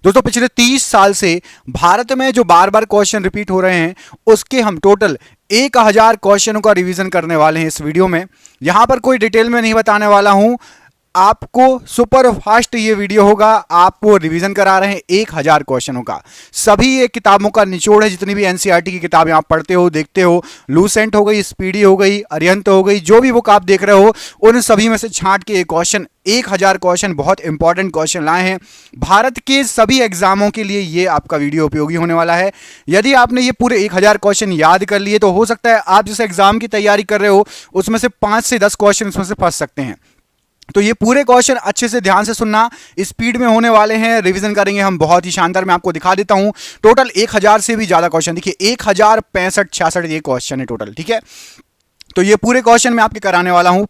दोस्तों पिछले 30 साल से भारत में जो बार बार क्वेश्चन रिपीट हो रहे हैं उसके हम टोटल 1000 क्वेश्चनों का रिवीजन करने वाले हैं इस वीडियो में। यहां पर कोई डिटेल में नहीं बताने वाला हूं, आपको सुपर फास्ट ये वीडियो होगा। आपको रिवीजन करा रहे हैं 1000 क्वेश्चनों का। सभी ये किताबों का निचोड़ है, जितनी भी एनसीईआरटी की किताबें आप पढ़ते हो देखते हो, लूसेंट हो गई, स्पीडी हो गई, अरिहंत हो गई, जो भी बुक आप देख रहे हो उन सभी में से छांट के एक क्वेश्चन 1000 क्वेश्चन बहुत इंपॉर्टेंट क्वेश्चन लाए हैं भारत के सभी एग्जामों के लिए। ये आपका वीडियो उपयोगी होने वाला है। यदि आपने ये पूरे 1000 क्वेश्चन याद कर लिए तो हो सकता है आप जिस एग्जाम की तैयारी कर रहे हो उसमें से 5 से 10 क्वेश्चन उसमें से फंस सकते हैं। तो ये पूरे क्वेश्चन अच्छे से ध्यान से सुनना, स्पीड में होने वाले हैं, रिवीजन करेंगे हम बहुत ही शानदार। मैं आपको दिखा देता हूं टोटल 1000 से भी ज्यादा क्वेश्चन, देखिए 1065-66 ये क्वेश्चन है टोटल, ठीक है। तो ये पूरे क्वेश्चन मैं आपके कराने वाला हूं।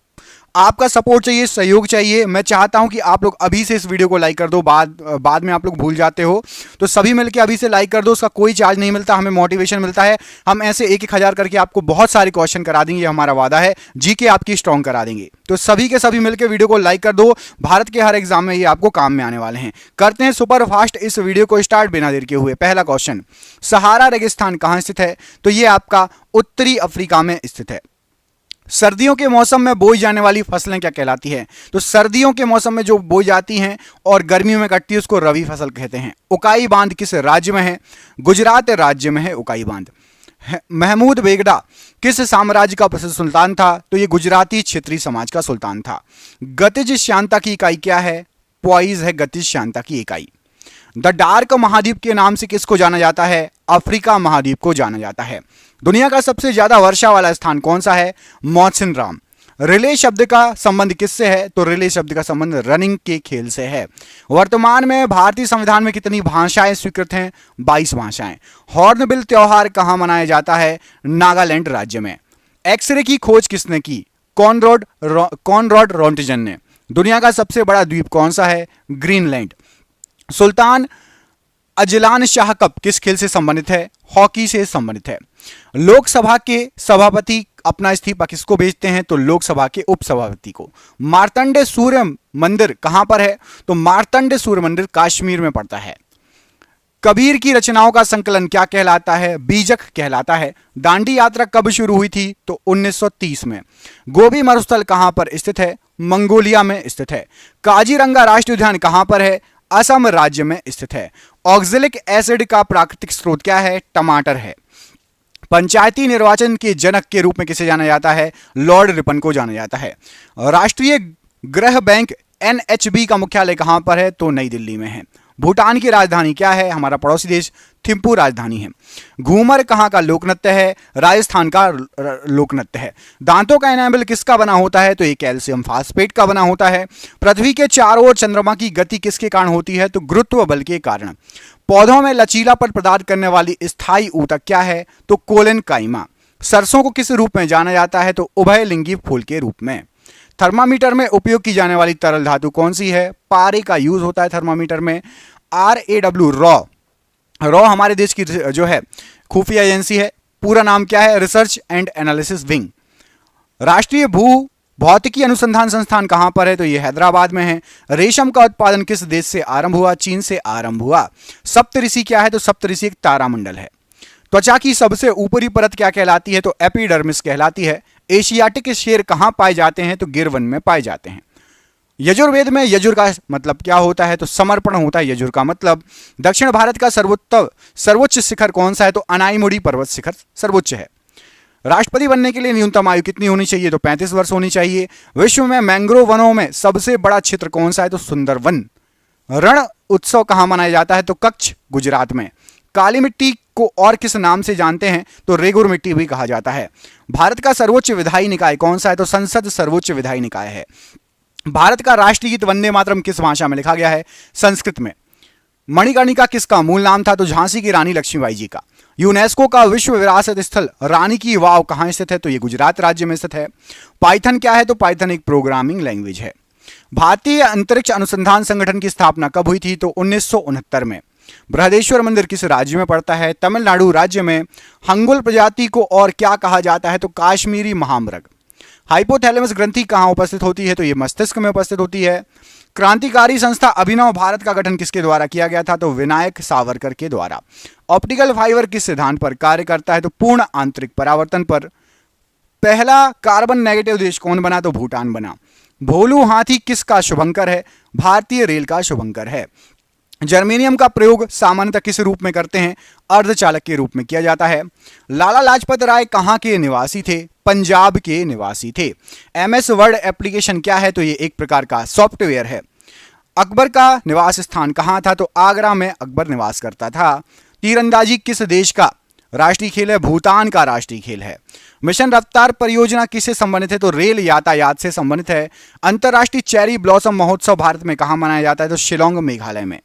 आपका सपोर्ट चाहिए, सहयोग चाहिए। मैं चाहता हूं कि आप लोग अभी से इस वीडियो को लाइक कर दो, बाद में आप लोग भूल जाते हो, तो सभी मिलकर अभी से लाइक कर दो। उसका कोई चार्ज नहीं मिलता, हमें मोटिवेशन मिलता है। हम ऐसे 1000 करके आपको बहुत सारे क्वेश्चन करा देंगे, हमारा वादा है। जीके आपकी स्ट्रॉन्ग करा देंगे। तो सभी के सभी मिलकर वीडियो को लाइक कर दो। भारत के हर एग्जाम में ये आपको काम में आने वाले हैं। करते हैं सुपर फास्ट इस वीडियो को स्टार्ट बिना देर के हुए। पहला क्वेश्चन, सहारा रेगिस्तान कहां स्थित है? तो ये आपका उत्तरी अफ्रीका में स्थित है। सर्दियों के मौसम में बोई जाने वाली फसलें क्या कहलाती है? तो सर्दियों के मौसम में जो बोई जाती हैं और गर्मियों में कटती है उसको रबी फसल कहते हैं। उकाई बांध किस राज्य में है? गुजरात राज्य में है उकाई बांध। महमूद बेगडा किस साम्राज्य का प्रसिद्ध सुल्तान था? तो ये गुजराती क्षेत्रीय समाज का सुल्तान था। गतिज श्यानता की इकाई क्या है? पॉइज है गतिज श्यानता की इकाई। द डार्क महाद्वीप के नाम से किसको जाना जाता है? अफ्रीका महाद्वीप को जाना जाता है। दुनिया का सबसे ज्यादा वर्षा वाला स्थान कौन सा है? मौसिनराम। रिले शब्द का संबंध किससे है? तो रिले शब्द का संबंध रनिंग के खेल से है। वर्तमान में भारतीय संविधान में कितनी भाषाएं स्वीकृत हैं? 22 भाषाएं। हॉर्नबिल त्योहार कहां मनाया जाता है? नागालैंड राज्य में। एक्सरे की खोज किसने की? कॉनरॉड रोंटिजन ने। दुनिया का सबसे बड़ा द्वीप कौन सा है? Greenland. Sultan Azlan Shah cup किस खेल से संबंधित है? हॉकी से संबंधित है। लोकसभा के सभापति अपना इस्तीफा किसको भेजते हैं? तो लोकसभा के उपसभापति को। मार्तंड सूर्य मंदिर कहां पर है? तो मार्तंड सूर्य मंदिर कश्मीर में पड़ता है। कबीर की रचनाओं का संकलन क्या कहलाता है? बीजक कहलाता है। दांडी यात्रा कब शुरू हुई थी? तो 1930 में। गोबी मरुस्थल कहां पर स्थित है? मंगोलिया में स्थित है। काजीरंगा राष्ट्रीय उद्यान कहां पर है? असम राज्य में स्थित है। ऑक्जेलिक एसिड का प्राकृतिक स्रोत क्या है? टमाटर है। पंचायती निर्वाचन के जनक के रूप में किसे जाना जाता है? लॉर्ड रिपन को जाना जाता है। राष्ट्रीय गृह बैंक एनएचबी का मुख्यालय कहां पर है? तो नई दिल्ली में है। भूटान की राजधानी क्या है? हमारा पड़ोसी देश थिम्पू राजधानी है। घूमर कहां का लोक नृत्य है? राजस्थान का लोक नृत्य है। दांतों का एनामेल किसका बना होता है? तो ये कैल्शियम फास्फेट का बना होता है। पृथ्वी के चारों ओर चंद्रमा की गति किसके कारण होती है? तो गुरुत्व बल के कारण। पौधों में लचीलापन प्रदान करने वाली स्थायी ऊतक क्या है? तो कोलेन काइमा। सरसों को किस रूप में जाना जाता है? तो उभयलिंगी फूल के रूप में। थर्मामीटर में उपयोग की जाने वाली तरल धातु कौन सी है? पारे का यूज होता है थर्मामीटर में। RAW रॉ हमारे देश की जो है खुफिया एजेंसी है। पूरा नाम क्या है? Research and analysis wing. राष्ट्रीय भू भौतिकी अनुसंधान संस्थान कहां पर है? तो यह हैदराबाद में है। रेशम का उत्पादन किस देश से आरंभ हुआ? चीन से आरंभ हुआ। सप्तऋषि क्या है? तो सप्तऋषि एक तारामंडल है। त्वचा की सबसे ऊपरी परत क्या कहलाती है? तो एपिडर्मिस कहलाती है। एशियाटिक शेर कहां पाए जाते हैं? तो गिर वन में पाए जाते हैं। यजुर्वेद में यजुर का मतलब क्या होता है? तो समर्पण होता है यजुर का मतलब। दक्षिण भारत का सर्वोच्च शिखर कौन सा है? तो अनाईमुड़ी पर्वत शिखर सर्वोच्च है। राष्ट्रपति बनने के लिए न्यूनतम आयु कितनी होनी चाहिए? तो 35 वर्ष होनी चाहिए। विश्व में मैंग्रोव वनों में सबसे बड़ा क्षेत्र कौन सा है? तो सुंदरवन। रण उत्सव कहां मनाया जाता है? तो कच्छ गुजरात में। काली मिट्टी को और किस नाम से जानते हैं? तो रेगुर मिट्टी भी कहा जाता है। भारत का सर्वोच्च विधायी निकाय कौन सा है? तो संसद सर्वोच्च विधायी निकाय है। भारत का राष्ट्रीय गीत वंदे मातरम किस भाषा में लिखा गया है? संस्कृत में। मणिकर्णिका किसका मूल नाम था? तो झांसी की रानी लक्ष्मीबाई जी का। यूनेस्को का विश्व विरासत स्थल रानी की वाव कहां स्थित है? तो ये गुजरात राज्य में स्थित है। पाइथन क्या है? तो पाइथन एक प्रोग्रामिंग लैंग्वेज है। भारतीय अंतरिक्ष अनुसंधान संगठन की स्थापना कब हुई थी? तो 1969 में। बृहदेश्वर मंदिर किस राज्य में पड़ता है? तमिलनाडु राज्य में। हंगुल प्रजाति को और क्या कहा जाता है? तो काश्मीरी महामृग। हाइपोथैलेमस ग्रंथि कहां उपस्थित होती है? तो ये मस्तिष्क में उपस्थित होती है। क्रांतिकारी संस्था अभिनव भारत का गठन किसके द्वारा किया गया था? तो विनायक सावरकर के द्वारा। ऑप्टिकल फाइबर किस सिद्धांत पर कार्य करता है? तो पूर्ण आंतरिक परावर्तन पर। पहला कार्बन नेगेटिव देश कौन बना? तो भूटान बना। भोलू हाथी किसका शुभंकर है? भारतीय रेल का शुभंकर है। जर्मेनियम का प्रयोग सामान्यतः किस रूप में करते हैं? अर्धचालक के रूप में किया जाता है। लाला लाजपत राय कहां के निवासी थे? पंजाब के निवासी थे। MS वर्ड एप्लीकेशन क्या है? तो ये एक प्रकार का सॉफ्टवेयर है। अकबर का निवास स्थान कहां था? तो आगरा में अकबर निवास करता था। तीरंदाजी किस देश का राष्ट्रीय खेल है? भूटान का राष्ट्रीय खेल है। मिशन रफ्तार परियोजना किससे संबंधित है? तो रेल यातायात से संबंधित है। अंतर्राष्ट्रीय चेरी ब्लॉसम महोत्सव भारत में कहां मनाया जाता है? तो शिलोंग मेघालय में।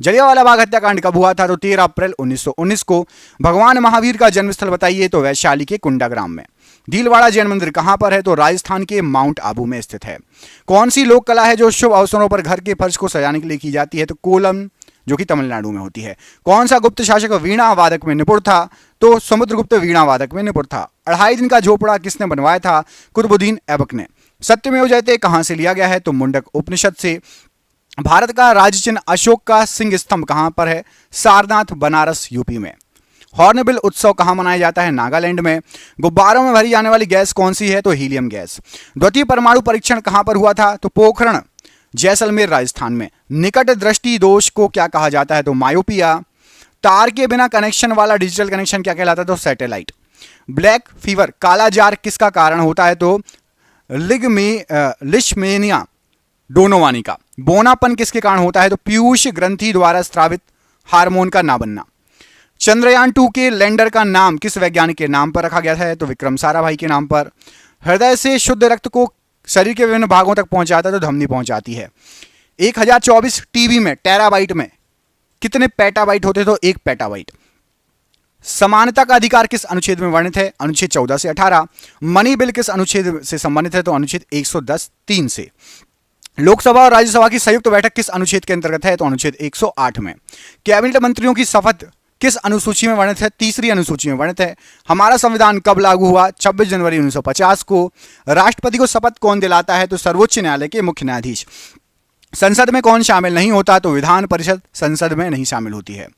जलियांवाला बाग हत्याकांड कब हुआ था? तो 13 अप्रैल 1919 को। भगवान महावीर का जन्मस्थल बताइए? तो वैशाली के कुंडाग्राम में। भीलवाड़ा जैन मंदिर कहां पर है? तो राजस्थान के माउंट आबू में स्थित है। कौन सी लोक कला है जो शुभ अवसरों पर घर के फर्श को सजाने के लिए की जाती है? तो कोलम, जो कि तमिलनाडु में होती है। कौन सा गुप्त शासक वीणा वादक में निपुण था? तो समुद्रगुप्त वीणा वादक में निपुण था। 2.5 दिन का झोपड़ा किसने बनवाया था? कुतुबुद्दीन ऐबक ने। सत्यमेव जयते कहां से लिया गया है? तो मुंडक उपनिषद से। भारत का राज्य चिन्ह अशोक का सिंह स्तंभ कहां पर है? सारनाथ, बनारस, यूपी में। हॉर्नबिल उत्सव कहां मनाया जाता है? नागालैंड में। गुब्बारों में भरी जाने वाली गैस कौन सी है? तो हीलियम गैस। द्वितीय परमाणु परीक्षण कहां पर हुआ था? तो पोखरण, जैसलमेर, राजस्थान में। निकट दृष्टि दोष को क्या कहा जाता है? तो मायोपिया। तार के बिना कनेक्शन वाला डिजिटल कनेक्शन क्या कहलाता है? तो सैटेलाइट। ब्लैक फीवर, काला जार किसका कारण होता है? तो लिशमेनिया डोनोवानी का। बोनापन किसके कारण होता है? तो पीयूष ग्रंथि द्वारा स्रावित हार्मोन का ना बनना। चंद्रयान 2 के लैंडर का नाम किस वैज्ञानिक के नाम पर रखा गया है? तो विक्रम साराभाई के नाम पर। हृदय से शुद्ध रक्त को शरीर के विभिन्न भागों तक पहुंचाता है? तो धमनी पहुंचाती है। 1024 टीबी में, टेराबाइट में कितने पेटाबाइट होते? तो 1 पेटाबाइट। समानता का अधिकार किस अनुच्छेद में वर्णित है? अनुच्छेद 14 से 18। मनी बिल किस अनुच्छेद से संबंधित है? तो अनुच्छेद 110(3) से। लोकसभा और राज्यसभा की संयुक्त बैठक किस अनुच्छेद के अंतर्गत है? तो अनुच्छेद 108 में। कैबिनेट मंत्रियों की शपथ किस अनुसूची में वर्णित है? 3री अनुसूची में वर्णित है। हमारा संविधान कब लागू हुआ? 26 जनवरी 1950 को। राष्ट्रपति को शपथ कौन दिलाता है? तो सर्वोच्च न्यायालय के मुख्य न्यायाधीश। संसद में कौन शामिल नहीं होता? तो विधान परिषद संसद में नहीं शामिल होती है।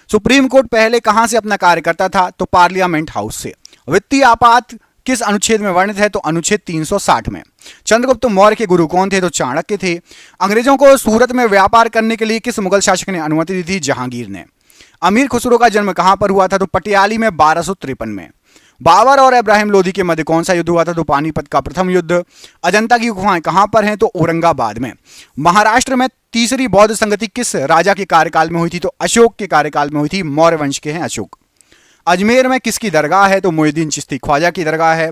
सुप्रीम कोर्ट पहले कहां से अपना कार्य करता था? तो पार्लियामेंट हाउस से। वित्तीय आपात किस अनुच्छेद में वर्णित है? तो अनुच्छेद 360 में। चंद्रगुप्त मौर्य के गुरु कौन थे? तो चाणक्य थे। अंग्रेजों को सूरत में व्यापार करने के लिए किस मुगल शासक ने अनुमति दी थी? जहांगीर ने। अमीर खुसरो का जन्म कहां पर हुआ था? तो पटियाली में 1253 में। बाबर और इब्राहिम लोदी के मध्य कौन सा युद्ध हुआ था? तो पानीपत का प्रथम युद्ध। अजंता की गुफाएं कहां पर हैं? तो औरंगाबाद में। महाराष्ट्र में तीसरी बौद्ध संगति किस राजा के कार्यकाल में हुई थी? तो अशोक के कार्यकाल में हुई थी। मौर्य वंश के हैं अशोक। अजमेर में किसकी दरगाह है? तो मोइनुद्दीन चिश्ती ख्वाजा की दरगाह है।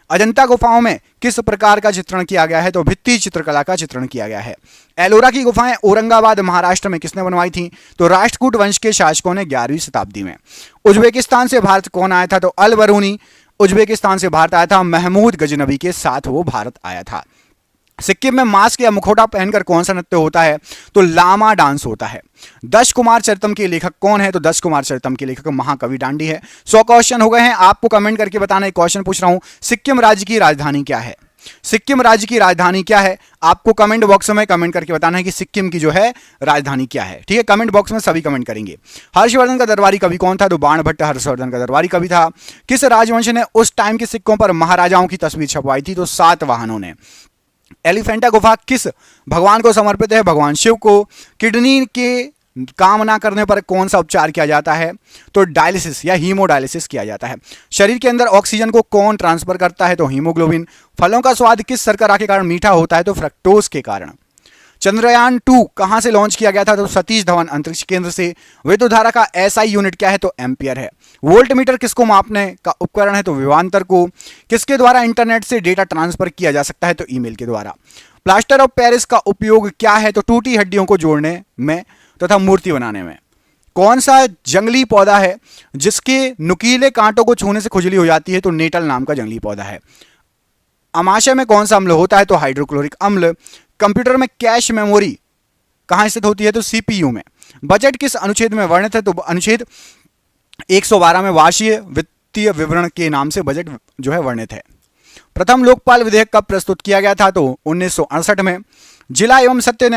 अजंता गुफाओं में किस प्रकार का चित्रण किया गया है? तो भित्ति चित्रकला का चित्रण किया गया है। एलोरा की गुफाएं औरंगाबाद महाराष्ट्र में किसने बनवाई थी? तो राष्ट्रकूट वंश के शासकों ने 11वीं शताब्दी में। उज्बेकिस्तान से भारत कौन आया था? तो अल बरूनी उज्बेकिस्तान से भारत आया था। महमूद गजनबी के साथ वो भारत आया था। सिक्किम में मास्क या मुखौटा पहनकर कौन सा नृत्य होता है? तो लामा डांस होता है। 10 कुमार चरितम के लेखक कौन है? तो 10 कुमार चरितम के लेखक महाकवि डांडी है। 100 क्वेश्चन हो गए हैं। आपको कमेंट करके बताना। एक क्वेश्चन पूछ रहा हूं, सिक्किम राज्य की राजधानी क्या है? सिक्किम राज्य की राजधानी क्या है? आपको कमेंट बॉक्स में कमेंट करके बताना है कि सिक्किम की जो है राजधानी क्या है। ठीक है, कमेंट बॉक्स में सभी कमेंट करेंगे। हर्षवर्धन का दरबारी कवि कौन था? तो बाणभट्ट हर्षवर्धन का दरबारी कवि था। किस राजवंश ने उस टाइम के सिक्कों पर महाराजाओं की तस्वीर छपवाई थी? तो सातवाहनों ने। एलिफेंटा गुफा किस भगवान को समर्पित है? भगवान शिव को। किडनी के काम ना करने पर कौन सा उपचार किया जाता है? तो डायलिसिस या हीमोडायलिसिस किया जाता है। शरीर के अंदर ऑक्सीजन को कौन ट्रांसफर करता है? तो हीमोग्लोबिन। फलों का स्वाद किस शर्करा के कारण मीठा होता है? तो फ्रक्टोज के कारण। चंद्रयान 2 कहां से लॉन्च किया गया था? तो सतीश धवन अंतरिक्ष केंद्र से। विद्युत धारा का एसआई यूनिट क्या है? तो एम्पियर है। वोल्टमीटर किसको मापने का उपकरण है? तो विभवांतर को। किसके द्वारा इंटरनेट से डेटा ट्रांसफर किया जा सकता है? तो ईमेल के द्वारा। प्लास्टर ऑफ पेरिस का उपयोग क्या है? तो टूटी हड्डियों को जोड़ने में तथा मूर्ति बनाने में। कौन सा जंगली पौधा है जिसके नुकीले कांटों को छूने से खुजली हो जाती है? तो नेटल नाम का जंगली पौधा है। अमाशय में कौन सा अम्ल होता है? तो हाइड्रोक्लोरिक अम्ल। कंप्यूटर में कैश मेमोरी कहां स्थित होती है? तो सीपीयू में। बजट किस अनुच्छेद में वर्णित है? तो अनुच्छेद 112 में वार्षिक वित्तीय विवरण के नाम से बजट जो है वर्णित है। प्रथम लोकपाल विधेयक कब प्रस्तुत किया गया था? तो 1968 में। जिला एवं सत्र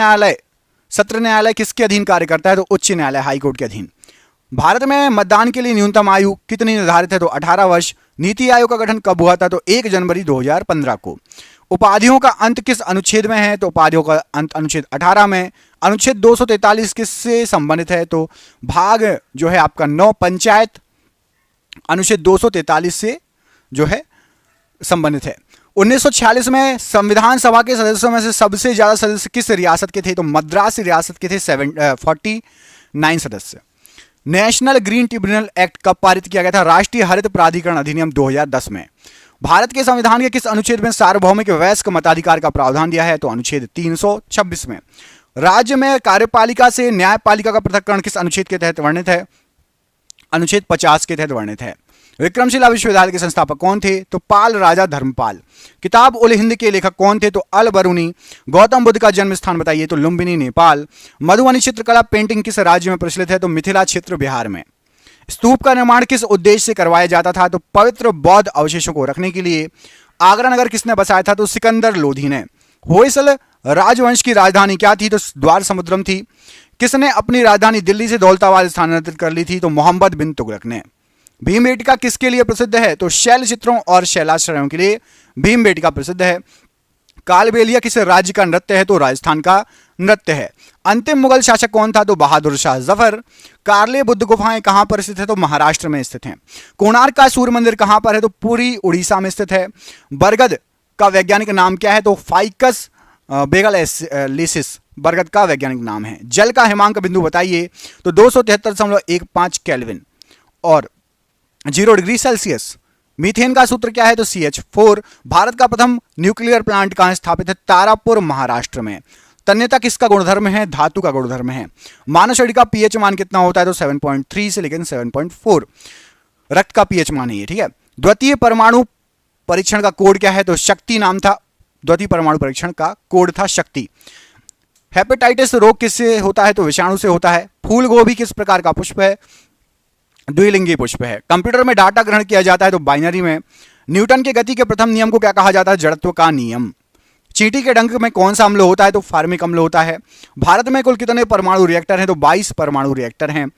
न्यायालय किसके अधीन कार्य करता है? तो उच्च न्यायालय, हाईकोर्ट के अधीन। भारत में मतदान के लिए न्यूनतम आयु कितनी निर्धारित है? तो 18 वर्ष। नीति आयोग का गठन कब हुआ था? तो 1 जनवरी 2015 को। उपाधियों का अंत किस अनुच्छेद में है? तो उपाधियों का अंत अनुच्छेद 18 में। अनुच्छेद 243 किससे संबंधित है? तो भाग जो है आपका 9 पंचायत अनुच्छेद 243 से जो है संबंधित है। 1946 में संविधान सभा के सदस्यों में से सबसे ज्यादा सदस्य किस रियासत के थे? तो मद्रास रियासत के थे, 49 सदस्य। नेशनल ग्रीन ट्रिब्यूनल एक्ट कब पारित किया गया था? राष्ट्रीय हरित प्राधिकरण अधिनियम 2010 में। भारत के संविधान के किस अनुच्छेद में सार्वभौमिक वयस्क मताधिकार का प्रावधान दिया है? तो अनुच्छेद 326 में। राज्य में कार्यपालिका से न्यायपालिका का पृथक्करण किस अनुच्छेद के तहत वर्णित है? अनुच्छेद 50 के तहत वर्णित है। विक्रमशिला विश्वविद्यालय के संस्थापक कौन थे? तो पाल राजा धर्मपाल। किताब उल हिंद के लेखक कौन थे? तो अल बरूनी। गौतम बुद्ध का जन्म स्थान बताइए? तो लुम्बिनी, नेपाल। मधुबनी चित्रकला पेंटिंग किस राज्य में प्रचलित है? तो मिथिला क्षेत्र, बिहार में। स्तूप का निर्माण किस उद्देश्य से करवाया जाता था? तो पवित्र बौद्ध अवशेषों को रखने के लिए। आगरा नगर किसने बसाया था? तो सिकंदर लोधी ने। होयसल राजवंश की राजधानी क्या थी? तो द्वार समुद्रम थी। किसने अपनी राजधानी दिल्ली से दौलताबाद स्थानांतरित कर ली थी? तो मोहम्मद बिन तुगलक ने। भीमबेटका किसके लिए प्रसिद्ध है? तो शैल चित्रों और शैलाश्रयों के लिए भीमबेटका प्रसिद्ध है। कालबेलिया किस राज्य का नृत्य है? तो राजस्थान का नृत्य है। अंतिम मुगल शासक कौन था? तो बहादुर शाह जफर। कार्ले बुद्ध गुफाएं कहां पर स्थित है? तो महाराष्ट्र में स्थित हैं। कोणार्क का सूर्य मंदिर कहां पर है? तो पूरी उड़ीसा में स्थित है। बरगद का वैज्ञानिक नाम क्या है? तो फाइकस बेगलसिस बरगद का वैज्ञानिक नाम है। जल का हिमांक बिंदु बताइए? तो 273.15 केल्विन और 0 डिग्री सेल्सियस। मीथेन का सूत्र क्या है? तो CH4। भारत का प्रथम न्यूक्लियर प्लांट कहां स्थापित है? तारापुर, महाराष्ट्र में। तन्यता किसका गुणधर्म है? धातु का गुणधर्म है। मानव शरीर का पीएच मान कितना होता है? तो 7.3 से लेकर 7.4 रक्त का पीएच मान है ये, ठीक है। द्वितीय परमाणु परीक्षण का कोड क्या है? तो शक्ति नाम था। द्वितीय परमाणु परीक्षण का कोड था शक्ति। हेपेटाइटिस रोग किससे होता है? तो विषाणु से होता है। फूल गोभी किस प्रकार का पुष्प है? द्विलिंगी पुष्प है। कंप्यूटर में डाटा ग्रहण किया जाता है तो बाइनरी में। न्यूटन के गति के प्रथम नियम को क्या कहा जाता है? जड़त्व का नियम। चींटी के डंक में कौन सा अम्ल होता है? तो फार्मिक अम्ल होता है। भारत में कुल कितने परमाणु रिएक्टर हैं? तो 22 परमाणु रिएक्टर हैं।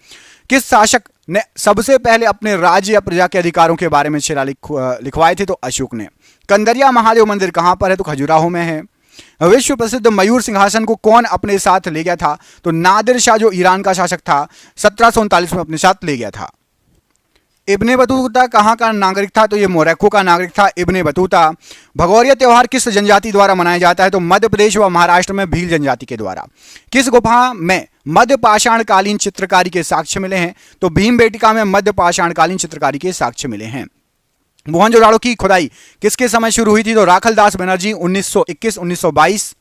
किस शासक ने सबसे पहले अपने राज्य या प्रजा के अधिकारों के बारे में शिलालेख लिखवाए थे? तो अशोक ने। कंदरिया महादेव मंदिर कहां पर है? तो खजुराहो में है। विश्व प्रसिद्ध मयूर सिंहासन को कौन अपने साथ ले गया था? तो नादिर शाह जो ईरान का शासक था 1739 में अपने साथ ले गया था। इब्ने बतूता कहाँ का नागरिक था? तो ये मोरक्को का नागरिक था इब्ने बतूता। भगौरिया त्योहार किस जनजाति द्वारा मनाया जाता है? तो मध्य प्रदेश व महाराष्ट्र में भील जनजाति के द्वारा। किस गुफा में मध्य पाषाणकालीन चित्रकारी के साक्ष्य मिले हैं? तो भीमबेटका में मध्य पाषाणकालीन चित्रकारी के साक्ष्य मिले हैं। मोहनजोदाड़ो की खुदाई किसके समय शुरू हुई थी? तो राखलदास बनर्जी 1921-1922।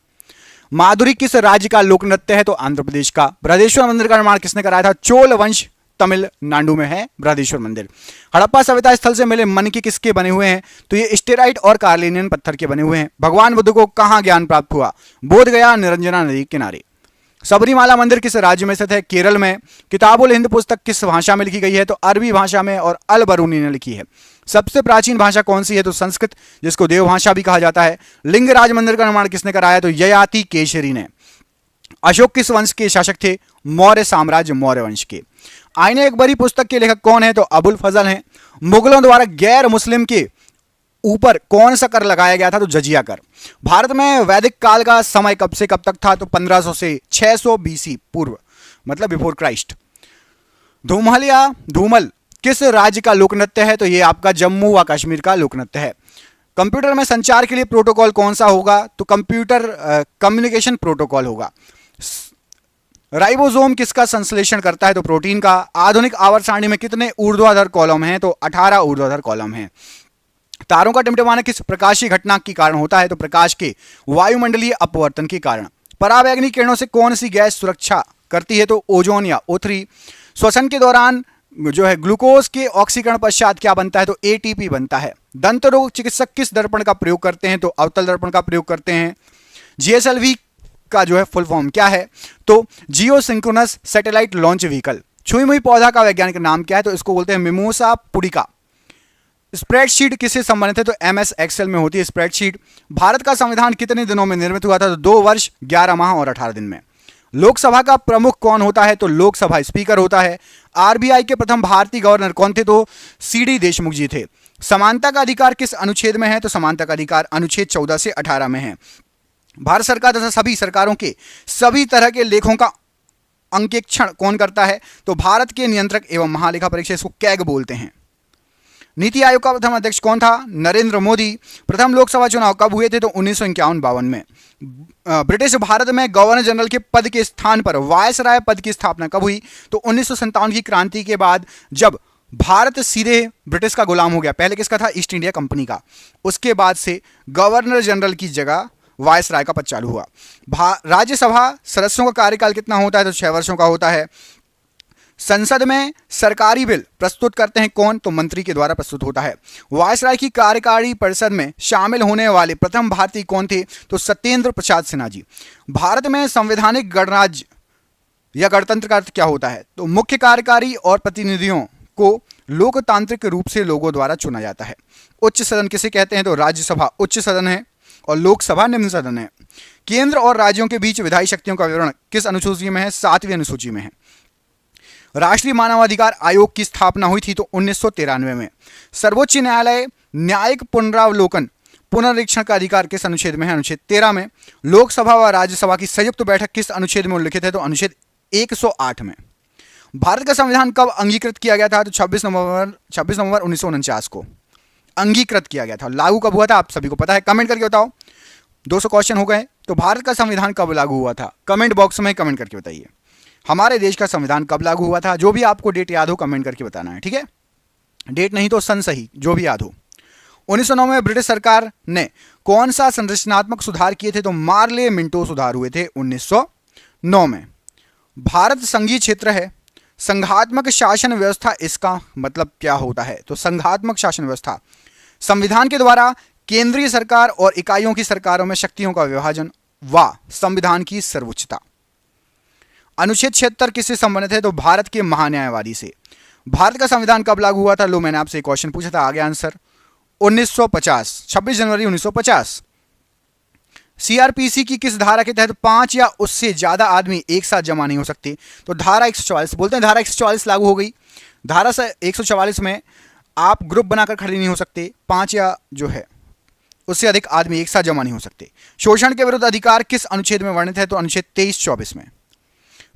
माधुरी किस राज्य का लोक नृत्य है? तो आंध्र प्रदेश का। बृहदेश्वर मंदिर का निर्माण किसने कराया था? चोल वंश, तमिलनाडु में है बृहदेश्वर मंदिर। हड़प्पा सभ्यता स्थल से मिले मणके किसके बने हुए हैं? तो ये स्टेराइट और कार्लिनियन पत्थर के बने हुए हैं। भगवान बुद्ध को कहां ज्ञान प्राप्त हुआ? बोध गया, निरंजना नदी के किनारे। सबरीमाला मंदिर किस राज्य में स्थित है? केरल में। किताब उल हिंद पुस्तक किस भाषा में लिखी गई है? तो अरबी भाषा में और अल बरूनी ने लिखी है। सबसे प्राचीन भाषा कौन सी है? तो संस्कृत, जिसको देवभाषा भी कहा जाता है। लिंगराज मंदिर का निर्माण किसने कराया? तो ययाति केशरी ने। अशोक किस वंश के शासक थे? मौर्य साम्राज्य, मौर्य वंश के। आईने अकबरी पुस्तक के लेखक कौन है? तो अबुल फजल हैं। मुगलों द्वारा गैर मुस्लिम के ऊपर कौन सा कर लगाया गया था? तो जजिया कर। भारत में वैदिक काल का समय कब से कब तक था? तो 1500 से 600 BC पूर्व, मतलब बिफोर क्राइस्ट। धूमल किस राज्य का लोक नृत्य है? तो ये आपका जम्मू व कश्मीर का लोक नृत्य है। कंप्यूटर में संचार के लिए प्रोटोकॉल कौन सा होगा? तो कंप्यूटर कम्युनिकेशन प्रोटोकॉल होगा। राइबोसोम किसका संश्लेषण करता है? तो प्रोटीन का। आधुनिक आवर्त सारणी में कितने ऊर्ध्वाधर कॉलम हैं? तो 18 ऊर्ध्वाधर कॉलम हैं। तारों का टिमटिमाना किस प्रकाशीय घटना के कारण होता है? तो प्रकाश के वायुमंडलीय अपवर्तन के कारण। पराबैंगनी किरणों से कौन सी गैस सुरक्षा करती है? तो ओजोन या O3। श्वसन के दौरान जो है ग्लूकोज के ऑक्सीकरण पश्चात क्या बनता है? तो ATP बनता है। दंत रोग चिकित्सक किस दर्पण का प्रयोग करते हैं? तो अवतल दर्पण का प्रयोग करते हैं। GSLV का जो है फुल फॉर्म क्या है? तो जियो सिंक्रोनस सैटेलाइट लॉन्च व्हीकल। छुई मुई पौधा का वैज्ञानिक नाम क्या है? तो इसको बोलते हैं मिमोसा पुडिका। स्प्रेडशीट किससे संबंधित है? तो MS एक्सेल में होती है स्प्रेडशीट। भारत का संविधान कितने दिनों में निर्मित हुआ था? तो 2 वर्ष 11 माह और 18 दिन में। लोकसभा का प्रमुख कौन होता है? तो लोकसभा स्पीकर होता है। RBI के प्रथम भारतीय गवर्नर कौन थे? तो CD देशमुख जी थे। समानता का अधिकार किस अनुच्छेद में है? तो समानता का अधिकार अनुच्छेद 14 से 18 में है। भारत सरकार तथा सभी सरकारों के सभी तरह के लेखों का अंकेक्षण कौन करता है? तो भारत के नियंत्रक एवं महालेखा परीक्षक, इसको कैग बोलते हैं। नीति आयोग का प्रथम अध्यक्ष कौन था? नरेंद्र मोदी। प्रथम लोकसभा चुनाव कब हुए थे? तो 1951-52 में। ब्रिटिश भारत में गवर्नर जनरल के पद के स्थान पर वायसराय पद की स्थापना कब हुई? तो 1957 की क्रांति के बाद, जब भारत सीधे ब्रिटिश का गुलाम हो गया। पहले किसका था? ईस्ट इंडिया कंपनी का। उसके बाद से गवर्नर जनरल की जगह वायसराय का पद चालू हुआ। राज्यसभा सदस्यों का कार्यकाल कितना होता है? तो 6 वर्षों का होता है। संसद में सरकारी बिल प्रस्तुत करते हैं कौन? तो मंत्री के द्वारा प्रस्तुत होता है। वायसराय की कार्यकारी परिषद में शामिल होने वाले प्रथम भारतीय कौन थे? तो सत्येंद्र प्रसाद सिन्हा जी। भारत में संवैधानिक गणराज्य या गणतंत्र का अर्थ क्या होता है? तो मुख्य कार्यकारी और प्रतिनिधियों को लोकतांत्रिक रूप से लोगों द्वारा चुना जाता है। उच्च सदन किसे कहते हैं? तो राज्यसभा उच्च सदन है और लोकसभा निम्न सदन है। केंद्र और राज्यों के बीच विधायी शक्तियों का विवरण किस अनुसूची में है? 7वीं अनुसूची में है। राष्ट्रीय मानवाधिकार आयोग की स्थापना हुई थी तो 1993 में। सर्वोच्च न्यायालय न्यायिक पुनरावलोकन पुनरीक्षण का अधिकार किस अनुच्छेद में है? अनुच्छेद 13 में। लोकसभा व राज्यसभा की संयुक्त बैठक किस अनुच्छेद में उल्लिखित है? तो अनुच्छेद 108 में। भारत का संविधान कब अंगीकृत किया गया था? तो 26 नवंबर 1949 को अंगीकृत किया गया था। लागू कब हुआ था? आप सभी को पता है, कमेंट करके बताओ। 200 क्वेश्चन हो गए। तो भारत का संविधान कब लागू हुआ था? कमेंट बॉक्स में कमेंट करके बताइए। हमारे देश का संविधान कब लागू हुआ था? जो भी आपको डेट याद हो कमेंट करके बताना है, ठीक है? डेट नहीं तो सन सही, जो भी याद हो। 1909 में ब्रिटिश सरकार ने कौन सा संरचनात्मक सुधार किए थे? तो मार्ले मिंटो सुधार हुए थे 1909 में। भारत संघीय क्षेत्र है। संघात्मक शासन व्यवस्था, इसका मतलब क्या होता है? तो संघात्मक शासन व्यवस्था संविधान के द्वारा केंद्रीय सरकार और इकाइयों की सरकारों में शक्तियों का विभाजन व संविधान की सर्वोच्चता। अनुच्छेद 76 किससे संबंधित है? तो भारत के महान्यायवादी से। भारत का संविधान कब लागू हुआ था? लो, मैंने आपसे क्वेश्चन पूछा था, आगे आंसर 1950, 26 जनवरी 1950। CRPC की किस धारा के तहत 5 या उससे ज्यादा आदमी एक साथ जमा नहीं हो सकते? तो धारा 144, बोलते हैं धारा 144 लागू हो गई। धारा 144 में आप ग्रुप बनाकर खड़े नहीं हो सकते, 5 या जो है उससे अधिक आदमी एक साथ जमा नहीं हो सकते। शोषण के विरुद्ध अधिकार किस अनुच्छेद में वर्णित है? तो अनुच्छेद 23-24 में।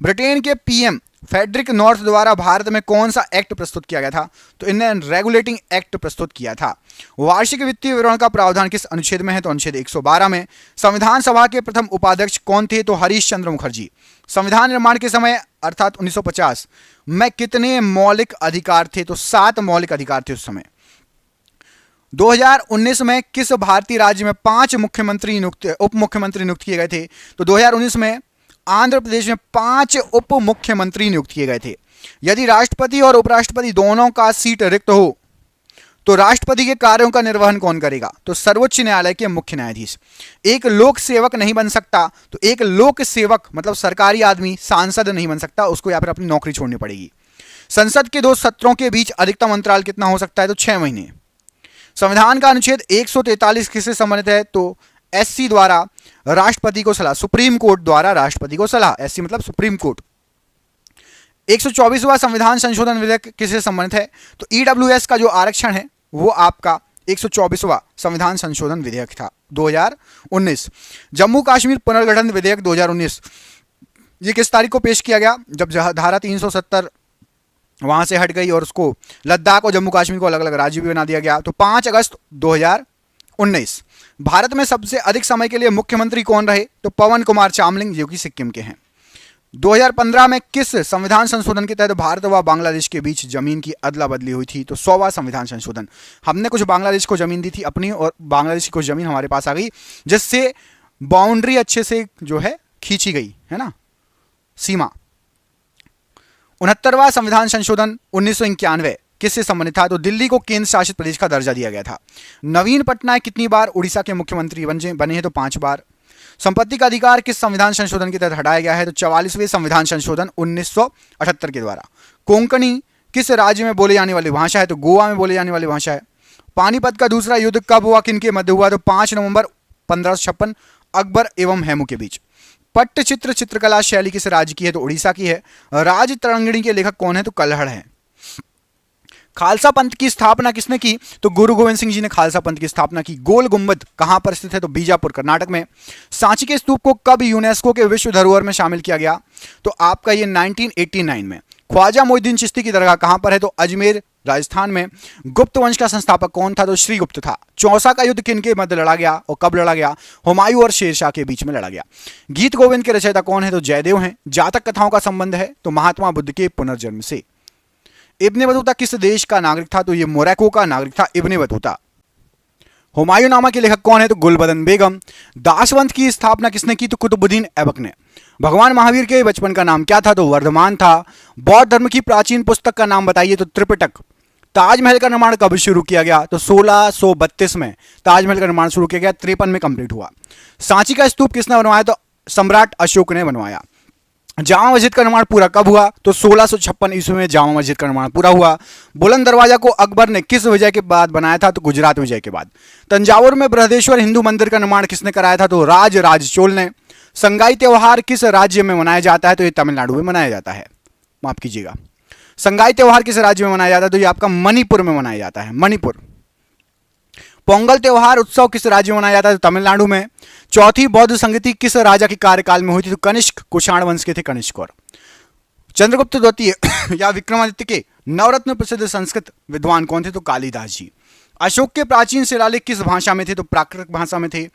ब्रिटेन के PM फेडरिक नॉर्थ द्वारा भारत में कौन सा एक्ट प्रस्तुत किया गया था? तो इन्हें रेगुलेटिंग एक्ट प्रस्तुत किया था। वार्षिक वित्तीय विवरण का प्रावधान किस अनुच्छेद में है? तो अनुच्छेद 112 में। संविधान सभा के प्रथम उपाध्यक्ष कौन थे? तो हरीश चंद्र मुखर्जी। संविधान निर्माण के समय अर्थात 1950 में कितने मौलिक अधिकार थे? तो 7 मौलिक अधिकार थे उस समय। 2019 में किस भारतीय राज्य में 5 उप मुख्यमंत्री नियुक्त किए गए थे? तो 2019 में आंध्र प्रदेश में 5 उप मुख्यमंत्री नियुक्त किए गए थे। यदि राष्ट्रपति और उपराष्ट्रपति दोनों का सीट रिक्त हो तो राष्ट्रपति के कार्यों का निर्वहन कौन करेगा? तो सर्वोच्च न्यायालय के मुख्य न्यायाधीश। एक लोक सेवक नहीं बन सकता, तो एक लोक सेवक मतलब सरकारी आदमी सांसद नहीं बन सकता, उसको या फिर अपनी नौकरी छोड़नी पड़ेगी। संसद के 2 सत्रों के बीच अधिकतम अंतराल कितना हो सकता है? तो 6 महीने। संविधान का अनुच्छेद 143 किससे संबंधित है? तो SC द्वारा राष्ट्रपति को सलाह, सुप्रीम कोर्ट द्वारा राष्ट्रपति को सलाह, SC मतलब सुप्रीम कोर्ट। 124वां संविधान संशोधन विधेयक किससे संबंधित है? तो EWS का जो आरक्षण है वो आपका 124वां संविधान संशोधन विधेयक था 2019। जम्मू कश्मीर पुनर्गठन विधेयक 2019 ये किस तारीख को पेश किया गया? जब धारा 370 वहां से हट गई और उसको लद्दाख और जम्मू कश्मीर को अलग अलग राज्य भी बना दिया गया, तो 5 अगस्त 2019। भारत में सबसे अधिक समय के लिए मुख्यमंत्री कौन रहे? तो पवन कुमार चामलिंग जो कि सिक्किम के हैं। 2015 में किस संविधान संशोधन के तहत भारत व बांग्लादेश के बीच जमीन की अदला बदली हुई थी? तो 100वां संविधान संशोधन। हमने कुछ बांग्लादेश को जमीन दी थी अपनी और बांग्लादेश की कुछ जमीन हमारे पास आ गई, जिससे बाउंड्री अच्छे से जो है खींची गई है ना, सीमा। 69वां संविधान संशोधन 1991 किससे संबंधित था? तो दिल्ली को केंद्र शासित प्रदेश का दर्जा दिया गया था। नवीन पटनायक कितनी बार उड़ीसा के मुख्यमंत्री बने हैं? तो 5 बार। संपत्ति का अधिकार किस संविधान संशोधन के तहत हटाया गया है? तो 44वें संविधान संशोधन 1978 के द्वारा। कोंकणी किस राज्य में बोले जाने वाली भाषा है? तो गोवा में बोले जाने वाली भाषा है। पानीपत का दूसरा युद्ध कब हुआ, किनके मध्य हुआ, तो 5 नवंबर 1556 अकबर एवं हेमू के बीच। पट्टचित्र चित्रकला शैली किस राज्य की है, तो उड़ीसा की है। राज तरंगिणी के लेखक कौन है, तो कल्हड़ है। खालसा पंथ की स्थापना किसने की, तो गुरु गोविंद सिंह जी ने खालसा पंथ की स्थापना की। गोल गुंबद कहां पर स्थित है, तो बीजापुर कर्नाटक में। सांची के स्तूप को कब यूनेस्को के विश्व धरोहर में शामिल किया गया, तो आपका ये 1989 में। ख्वाजा मोइनुद्दीन चिश्ती की दरगाह कहां पर है, तो अजमेर राजस्थान में। गुप्त वंश का संस्थापक कौन था, तो श्रीगुप्त था। चौसा का युद्ध किनके मध्य लड़ा गया और कब लड़ा गया, हुमायूं और शेरशाह के बीच में लड़ा गया। गीत गोविंद के रचयिता कौन है, तो जयदेव हैं। जातक कथाओं का संबंध है, तो महात्मा बुद्ध के पुनर्जन्म से। इब्ने बतूता किस देश का नागरिक था, तो ये मोरक्को का नागरिक था इब्ने बतूता। हुमायूंनामा के लेखक कौन है, तो गुलबदन बेगम। दासवंत की स्थापना किसने की, तो कुतुबुद्दीन ऐबक ने। भगवान महावीर के बचपन का नाम क्या था, तो वर्धमान था। बौद्ध धर्म की प्राचीन पुस्तक का नाम बताइए, तो त्रिपिटक। ताजमहल का निर्माण कब शुरू किया गया, तो 1632 में ताजमहल का निर्माण शुरू किया गया, 53 में कंप्लीट हुआ। सांची का स्तूप किसने बनवाया, तो सम्राट अशोक ने बनवाया। जामा मस्जिद का निर्माण पूरा कब हुआ, तो 1656 ईस्वी में जामा मस्जिद का निर्माण पूरा हुआ। बुलंद दरवाजा को अकबर ने किस विजय के बाद बनाया था, तो गुजरात विजय के बाद। तंजावुर में बृहदेश्वर हिंदू मंदिर का निर्माण किसने कराया था, तो राज चोल ने। संगाई त्योहार किस राज्य में मनाया जाता है, तो ये तमिलनाडु में मनाया जाता है, माफ कीजिएगा। संगाई त्योहार किस राज्य में मनाया जाता है, तो ये आपका मणिपुर में मनाया जाता है, मणिपुर। पोंगल त्योहार उत्सव किस राज्य में मनाया जाता है, तो तमिलनाडु में। चौथी बौद्ध संगति किस राजा के कार्यकाल में हुई थी, तो कनिष्क कुषाण वंश के थे कनिष्क। और चंद्रगुप्त द्वितीय या विक्रमादित्य के नवरत्न प्रसिद्ध संस्कृत विद्वान कौन थे, तो कालिदास जी। अशोक के प्राचीन शिलालेख किस भाषा में थे, तो प्राकृत भाषा में थे।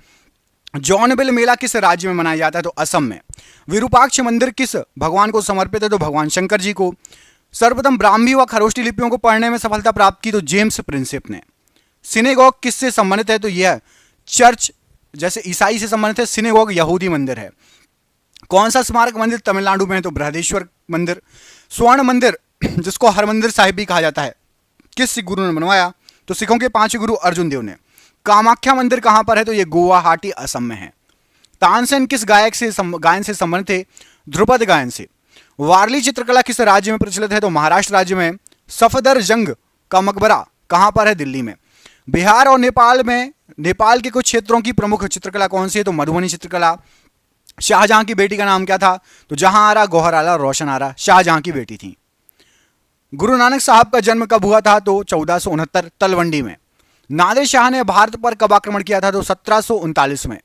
जौनबिल मेला किस राज्य में मनाया जाता है, तो असम में। विरूपाक्ष मंदिर किस भगवान को समर्पित है, तो भगवान शंकर जी को। सर्वप्रथम ब्राह्मी व खरोष्टी लिपियों को पढ़ने में सफलता प्राप्त की, तो जेम्स प्रिंसेप ने। सिनेगॉग किससे संबंधित है, तो यह चर्च जैसे ईसाई से संबंधित है। सिनेगॉग यहूदी मंदिर है। कौन सा स्मारक मंदिर तमिलनाडु में है, तो बृहदेश्वर मंदिर। स्वर्ण मंदिर जिसको हरमंदिर साहिब भी कहा जाता है, किस गुरु ने बनवाया, तो सिखों के 5 गुरु अर्जुन देव ने। कामाख्या मंदिर कहां पर है, तो यह गुवाहाटी असम में है। तानसेन किस गायन से संबंधित थे, ध्रुपद गायन से। वारली चित्रकला किस राज्य में प्रचलित है, तो महाराष्ट्र राज्य में। सफदरजंग का मकबरा कहां पर है, दिल्ली में। बिहार और नेपाल में नेपाल के कुछ क्षेत्रों की प्रमुख चित्रकला कौन सी है, तो मधुबनी चित्रकला। शाहजहां की बेटी का नाम क्या था, तो जहां आरा गौहर आला रोशन आरा शाहजहां की बेटी थी। गुरु नानक साहब का जन्म कब हुआ था, तो 1469 तलवंडी में। नादिर शाह ने भारत पर कब आक्रमण किया था, तो 1739 में।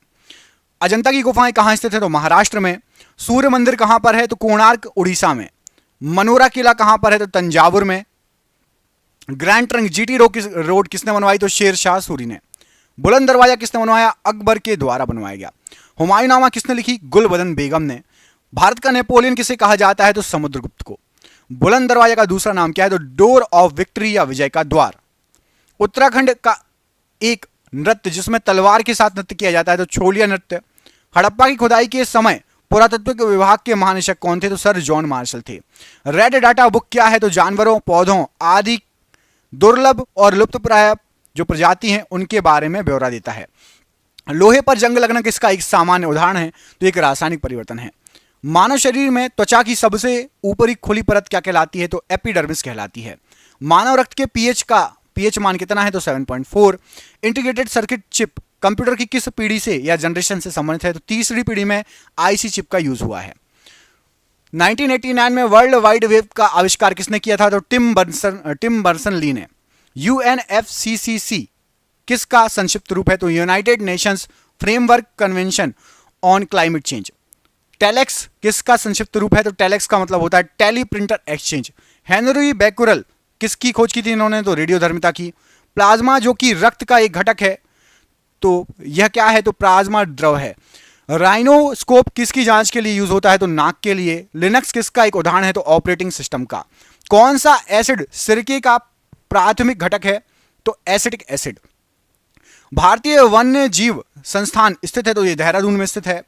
अजंता की गुफाएं कहां स्थित है, तो महाराष्ट्र में। सूर्य मंदिर कहां पर है, तो कोणार्क उड़ीसा में। मनोरा किला कहां पर है, तो तंजावुर में। ग्रैंड ट्रंक जीटी रोड किसने बनवाई, तो शेर शाह सूरी ने। बुलंद दरवाजा किसने बनवाया, अकबर के द्वारा बनवाया गया। हुमायूंनामा किसने लिखी, गुलबदन बेगम ने। भारत का नेपोलियन किसे कहा जाता है, तो समुद्रगुप्त को। बुलंद दरवाजा का दूसरा नाम क्या है, तो डोर ऑफ विक्ट्री या विजय का द्वार। उत्तराखंड का एक नृत्य जिसमें तलवार के साथ नृत्य किया जाता है, तो छोलिया नृत्य। हड़प्पा की खुदाई के समय पुरातत्व विभाग के महानिदेशक कौन थे, तो सर जॉन मार्शल थे। रेड डाटा बुक क्या है, तो जानवरों पौधों आदि दुर्लभ और लुप्तप्राय जो प्रजाति हैं उनके बारे में ब्यौरा देता है। लोहे पर जंग लगना किसका एक सामान्य उदाहरण है, तो एक रासायनिक परिवर्तन है। मानव शरीर में त्वचा की सबसे ऊपरी खुली परत क्या कहलाती है, तो एपिडर्मिस कहलाती है। मानव रक्त के पीएच मान कितना है, तो 7.4। इंटीग्रेटेड सर्किट चिप कंप्यूटर की किस पीढ़ी से या जनरेशन से संबंधित है, तो तीसरी पीढ़ी में आईसी चिप का यूज हुआ है। 1989 में वर्ल्ड वाइड वेब का आविष्कार किसने किया था, तो टिम बर्सन ली ने। यूएनएफसीसीसी किसका संक्षिप्त रूप है, तो United Nations framework convention on climate change. Telex किसका संक्षिप्त रूप है, तो टेलेक्स का मतलब होता है teleprinter exchange. Henry Becquerel किसकी खोज की थी इन्होंने, तो रेडियोधर्मिता की। प्लाज्मा जो कि रक्त का एक घटक है, तो यह क्या है, तो प्लाज्मा द्रव है। राइनोस्कोप किसकी जांच के लिए यूज होता है, तो नाक के लिए। लिनक्स किसका एक उदाहरण है, तो ऑपरेटिंग सिस्टम का। कौन सा एसिड सिरके का प्राथमिक घटक है, तो एसिटिक एसिड। भारतीय वन्य जीव संस्थान स्थित है, तो ये देहरादून में स्थित है।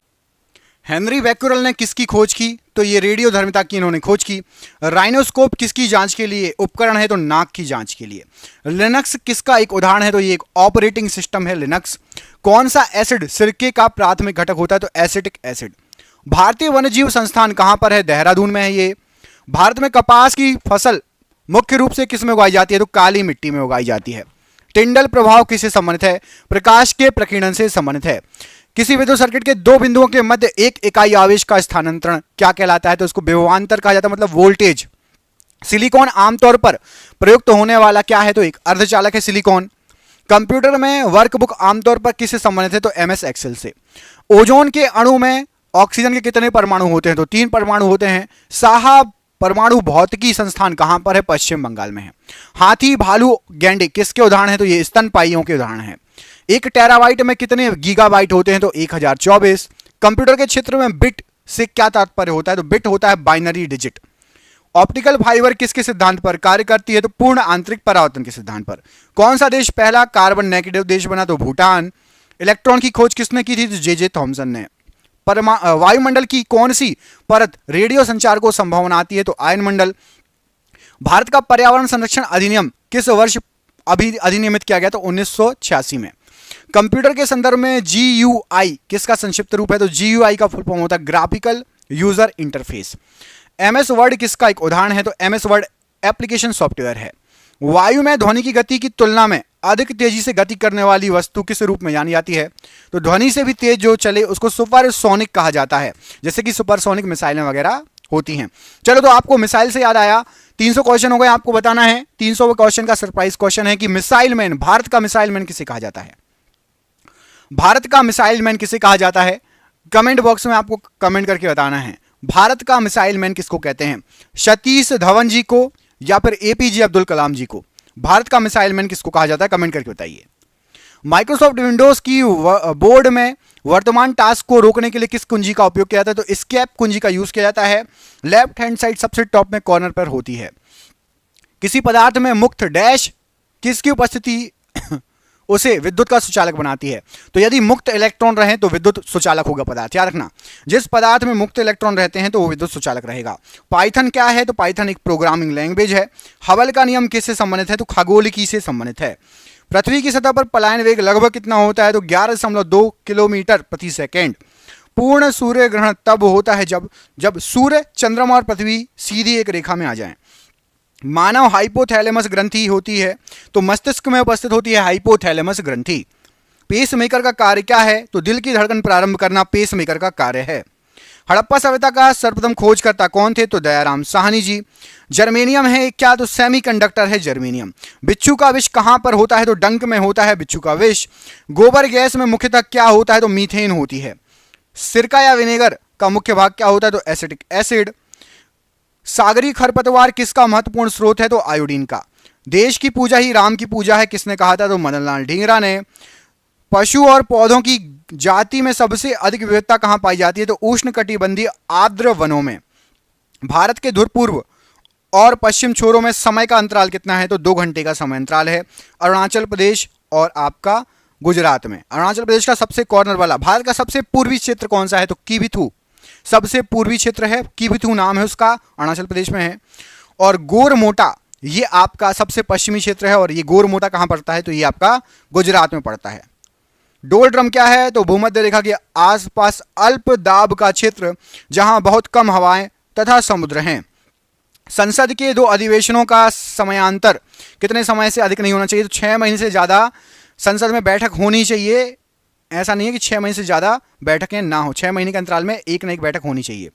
हेनरी बैकुरल ने किसकी खोज की, तो ये रेडियोधर्मिता की इन्होंने खोज की। राइनोस्कोप किसकी जांच के लिए उपकरण है, तो नाक की जांच के लिए। लिनक्स किसका एक उदाहरण है, तो ये एक ऑपरेटिंग सिस्टम है लिनक्स। कौन सा एसिड सिरके का प्राथमिक घटक होता है, तो एसिटिक एसिड। भारतीय वन्यजीव संस्थान कहां पर है, देहरादून में है ये। भारत में कपास की फसल मुख्य रूप से किस में उगाई जाती है, तो काली मिट्टी में उगाई जाती है। टिंडल प्रभाव किससे संबंधित है? प्रकाश के प्रकीर्णन से संबंधित है। किसी विद्युत सर्किट के दो बिंदुओं के मध्य एक इकाई आवेश का स्थानांतरण क्या कहलाता है? तो उसको विभवांतर कहा जाता है, मतलब वोल्टेज। सिलिकॉन आमतौर पर प्रयुक्त होने वाला क्या है? तो एक अर्धचालक है सिलिकॉन। कंप्यूटर में वर्कबुक आमतौर पर किससे संबंधित है? तो MS एक्सेल से। ओजोन के अणु में ऑक्सीजन के कितने परमाणु होते हैं? तो 3 परमाणु होते हैं। साहा परमाणु भौतिकी संस्थान कहां पर है? पश्चिम बंगाल में है। हाथी, भालू, गैंडे किसके उदाहरण है? तो ये स्तनपायियों के उदाहरण है। 1 टेराबाइट में कितने गीगाबाइट होते हैं? तो 1024। कंप्यूटर के क्षेत्र में बिट से क्या तात्पर्य होता है? तो बिट होता है बाइनरी डिजिट। ऑप्टिकल फाइबर किसके सिद्धांत पर कार्य करती है? तो पूर्ण आंतरिक परावर्तन के सिद्धांत पर। कौन सा देश पहला कार्बन नेगेटिव देश बना? तो भूटान। इलेक्ट्रॉन की खोज किसने की थी? तो जे थॉमसन ने। वायुमंडल की कौन सी परत रेडियो संचार को संभव बनाती है? तो आयनमंडल। भारत का पर्यावरण संरक्षण अधिनियम किस वर्ष अधिनियमित किया गया? तो 1986 में। कंप्यूटर के संदर्भ में GUI किसका संक्षिप्त रूप है? तो GUI का फुल फॉर्म होता है graphical user interface. MS word किसका एक उदाहरण है? तो MS वर्ड एप्लीकेशन सॉफ्टवेयर है। वायु में ध्वनि की गति की तुलना में अधिक तेजी से गति करने वाली वस्तु किस रूप में जानी जाती है? तो ध्वनि से भी तेज जो चले उसको सुपरसोनिक कहा जाता है, जैसे कि सुपरसोनिक मिसाइलें वगैरह होती हैं। चलो, तो आपको मिसाइल से याद आया, 300 क्वेश्चन हो गए, आपको बताना है 300 क्वेश्चन का सरप्राइज क्वेश्चन है कि मिसाइल मैन, भारत का मिसाइल मैन किसे कहा जाता है? भारत का मिसाइल मैन किसे कहा जाता है? कमेंट बॉक्स में आपको कमेंट करके बताना है। भारत का मिसाइल मैन किसको कहते हैं? सतीश धवन जी को या फिर APJ अब्दुल कलाम जी को? भारत का मिसाइल मैन किसको कहा जाता है? कमेंट करके बताइए। माइक्रोसॉफ्ट विंडोज की बोर्ड में वर्तमान टास्क को रोकने के लिए किस कुंजी का उपयोग किया जाता है? तो एस्केप कुंजी का यूज किया जाता है। लेफ्ट हैंड साइड सबसे टॉप में कॉर्नर पर होती है। किसी पदार्थ में मुक्त डैश किसकी उपस्थिति उसे विद्युत का सुचालक बनाती है? तो यदि मुक्त इलेक्ट्रॉन रहे तो विद्युत सुचालक होगा पदार्थ, याद रखना। जिस पदार्थ में मुक्त इलेक्ट्रॉन रहते हैं तो वो विद्युत सुचालक रहेगा। पाइथन क्या है? तो पाइथन एक प्रोग्रामिंग लैंग्वेज है। हबल का नियम किससे संबंधित है? तो खगोलिकी से संबंधित है। पृथ्वी की सतह पर पलायन वेग लगभग कितना होता है? तो 11.2 किलोमीटर प्रति सेकेंड। पूर्ण सूर्य ग्रहण तब होता है जब सूर्य, चंद्रमा और पृथ्वी सीधी एक रेखा में आ जाएं। मानव हाइपोथैलेमस ग्रंथि होती है तो मस्तिष्क में उपस्थित होती है हाइपोथैलेमस ग्रंथि। पेसमेकर का कार्य क्या है? तो दिल की धड़कन प्रारंभ करना पेसमेकर का कार्य है। हड़प्पा सभ्यता का सर्वप्रथम खोजकर्ता कौन थे? तो दयाराम साहनी जी। जर्मेनियम है क्या? तो सेमीकंडक्टर है जर्मेनियम। बिच्छू का विष कहां पर होता है? तो डंक में होता है बिच्छू का विष। गोबर गैस में मुख्यतः क्या होता है? तो मीथेन होती है। सिरका या विनेगर का मुख्य भाग क्या होता है? तो एसिटिक एसिड। सागरी खरपतवार किसका महत्वपूर्ण स्रोत है? तो आयोडीन का। देश की पूजा ही राम की पूजा है किसने कहा था? तो मदनलाल ढींगरा ने। पशु और पौधों की जाति में सबसे अधिक विविधता कहां पाई जाती है? तो उष्णकटिबंधीय आर्द्र वनों में। भारत के ध्रुव पूर्व और पश्चिम छोरों में समय का अंतराल कितना है? तो 2 घंटे का समय अंतराल है। अरुणाचल प्रदेश और आपका गुजरात में। अरुणाचल प्रदेश का सबसे कॉर्नर वाला। भारत का सबसे पूर्वी क्षेत्र कौन सा है? तो किबिथू सबसे पूर्वी क्षेत्र है, किबिथू नाम है उसका, अरुणाचल प्रदेश में है। और गोरमोटा ये आपका सबसे पश्चिमी क्षेत्र है, और ये गोरमोटा कहां पड़ता है? तो ये आपका गुजरात में पड़ता है। डोलड्रम क्या है? तो भूमध्य रेखा के आसपास अल्प दाब का क्षेत्र जहां बहुत कम हवाएं तथा समुद्र हैं। संसद के 2 अधिवेशनों का समयांतर कितने समय से अधिक नहीं होना चाहिए? तो 6 महीने से ज्यादा संसद में बैठक होनी चाहिए। ऐसा नहीं है कि 6 महीने से ज्यादा बैठकें ना हो, 6 महीने के अंतराल में एक न एक बैठक होनी चाहिए।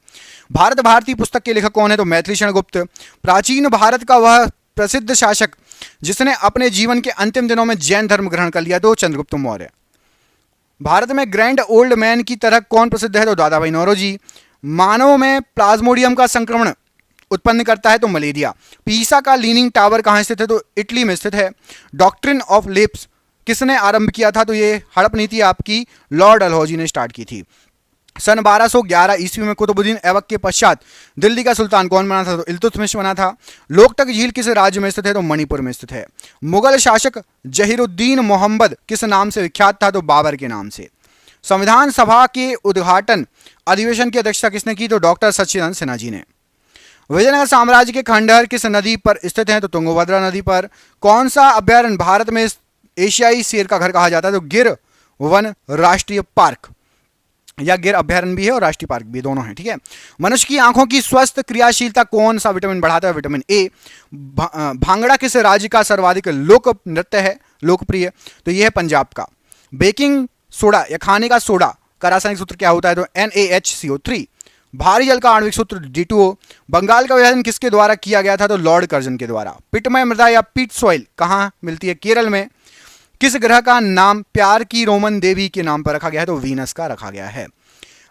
भारत भारती पुस्तक के लेखक कौन है? तो मैथिली शरण गुप्त। प्राचीन भारत का वह प्रसिद्ध शासक जिसने अपने जीवन के अंतिम दिनों में जैन धर्म ग्रहण कर लिया? तो चंद्रगुप्त मौर्य। भारत में ग्रैंड ओल्ड मैन की तरह कौन प्रसिद्ध है? तो दादा भाई नौरोजी। मानव में प्लाज्मोडियम का संक्रमण उत्पन्न करता है? तो मलेरिया। पीसा का लीनिंग टावर कहां स्थित है? तो इटली में स्थित है। डॉक्ट्रिन ऑफ लेप्स किसने आरंभ किया था? तो ये हड़प नीति आपकी लॉर्ड डलहौजी ने स्टार्ट की थी। सन 1211 ईस्वी में कुतुबुद्दीन ऐबक के पश्चात दिल्ली का सुल्तान कौन बना था? तो इल्तुतमिश बना था। लोकटक झील किस राज्य में स्थित है? तो मणिपुर में स्थित है। मुगल शासक जहीरुद्दीन मोहम्मद किस नाम से विख्यात था? तो बाबर के नाम से। संविधान सभा के उद्घाटन अधिवेशन की अध्यक्षता किसने की? तो डॉक्टर सच्चिदानंद सिन्हा जी ने। विजयनगर साम्राज्य के खंडहर किस नदी पर स्थित है? तो तुंगभद्रा नदी पर। कौन सा अभ्यारण्य भारत में एशियाई शेर का घर कहा जाता है? तो गिर वन राष्ट्रीय पार्क, या गिर अभ्यारण्य भी है और राष्ट्रीय पार्क भी, दोनों हैं, ठीक है। मनुष्य की आंखों की स्वस्थ क्रियाशीलता कौन सा विटामिन बढ़ाता है? Vitamin A. भांगड़ा किस राज्य का सर्वाधिक लोक नृत्य है? लोकप्रिय, तो ये है पंजाब का। बेकिंग सोडा या खाने का सोडा का रासायनिक सूत्र क्या होता है, तो NaHCO3। भारी जल का आणविक सूत्र D2O। बंगाल का विभाजन किसके द्वारा किया गया था, तो लॉर्ड कर्जन के द्वारा। पिटमय मृदा या पीट सॉइल कहाँ मिलती है, केरल में। किस ग्रह का नाम प्यार की रोमन देवी के नाम पर रखा गया है, तो वीनस का रखा गया है।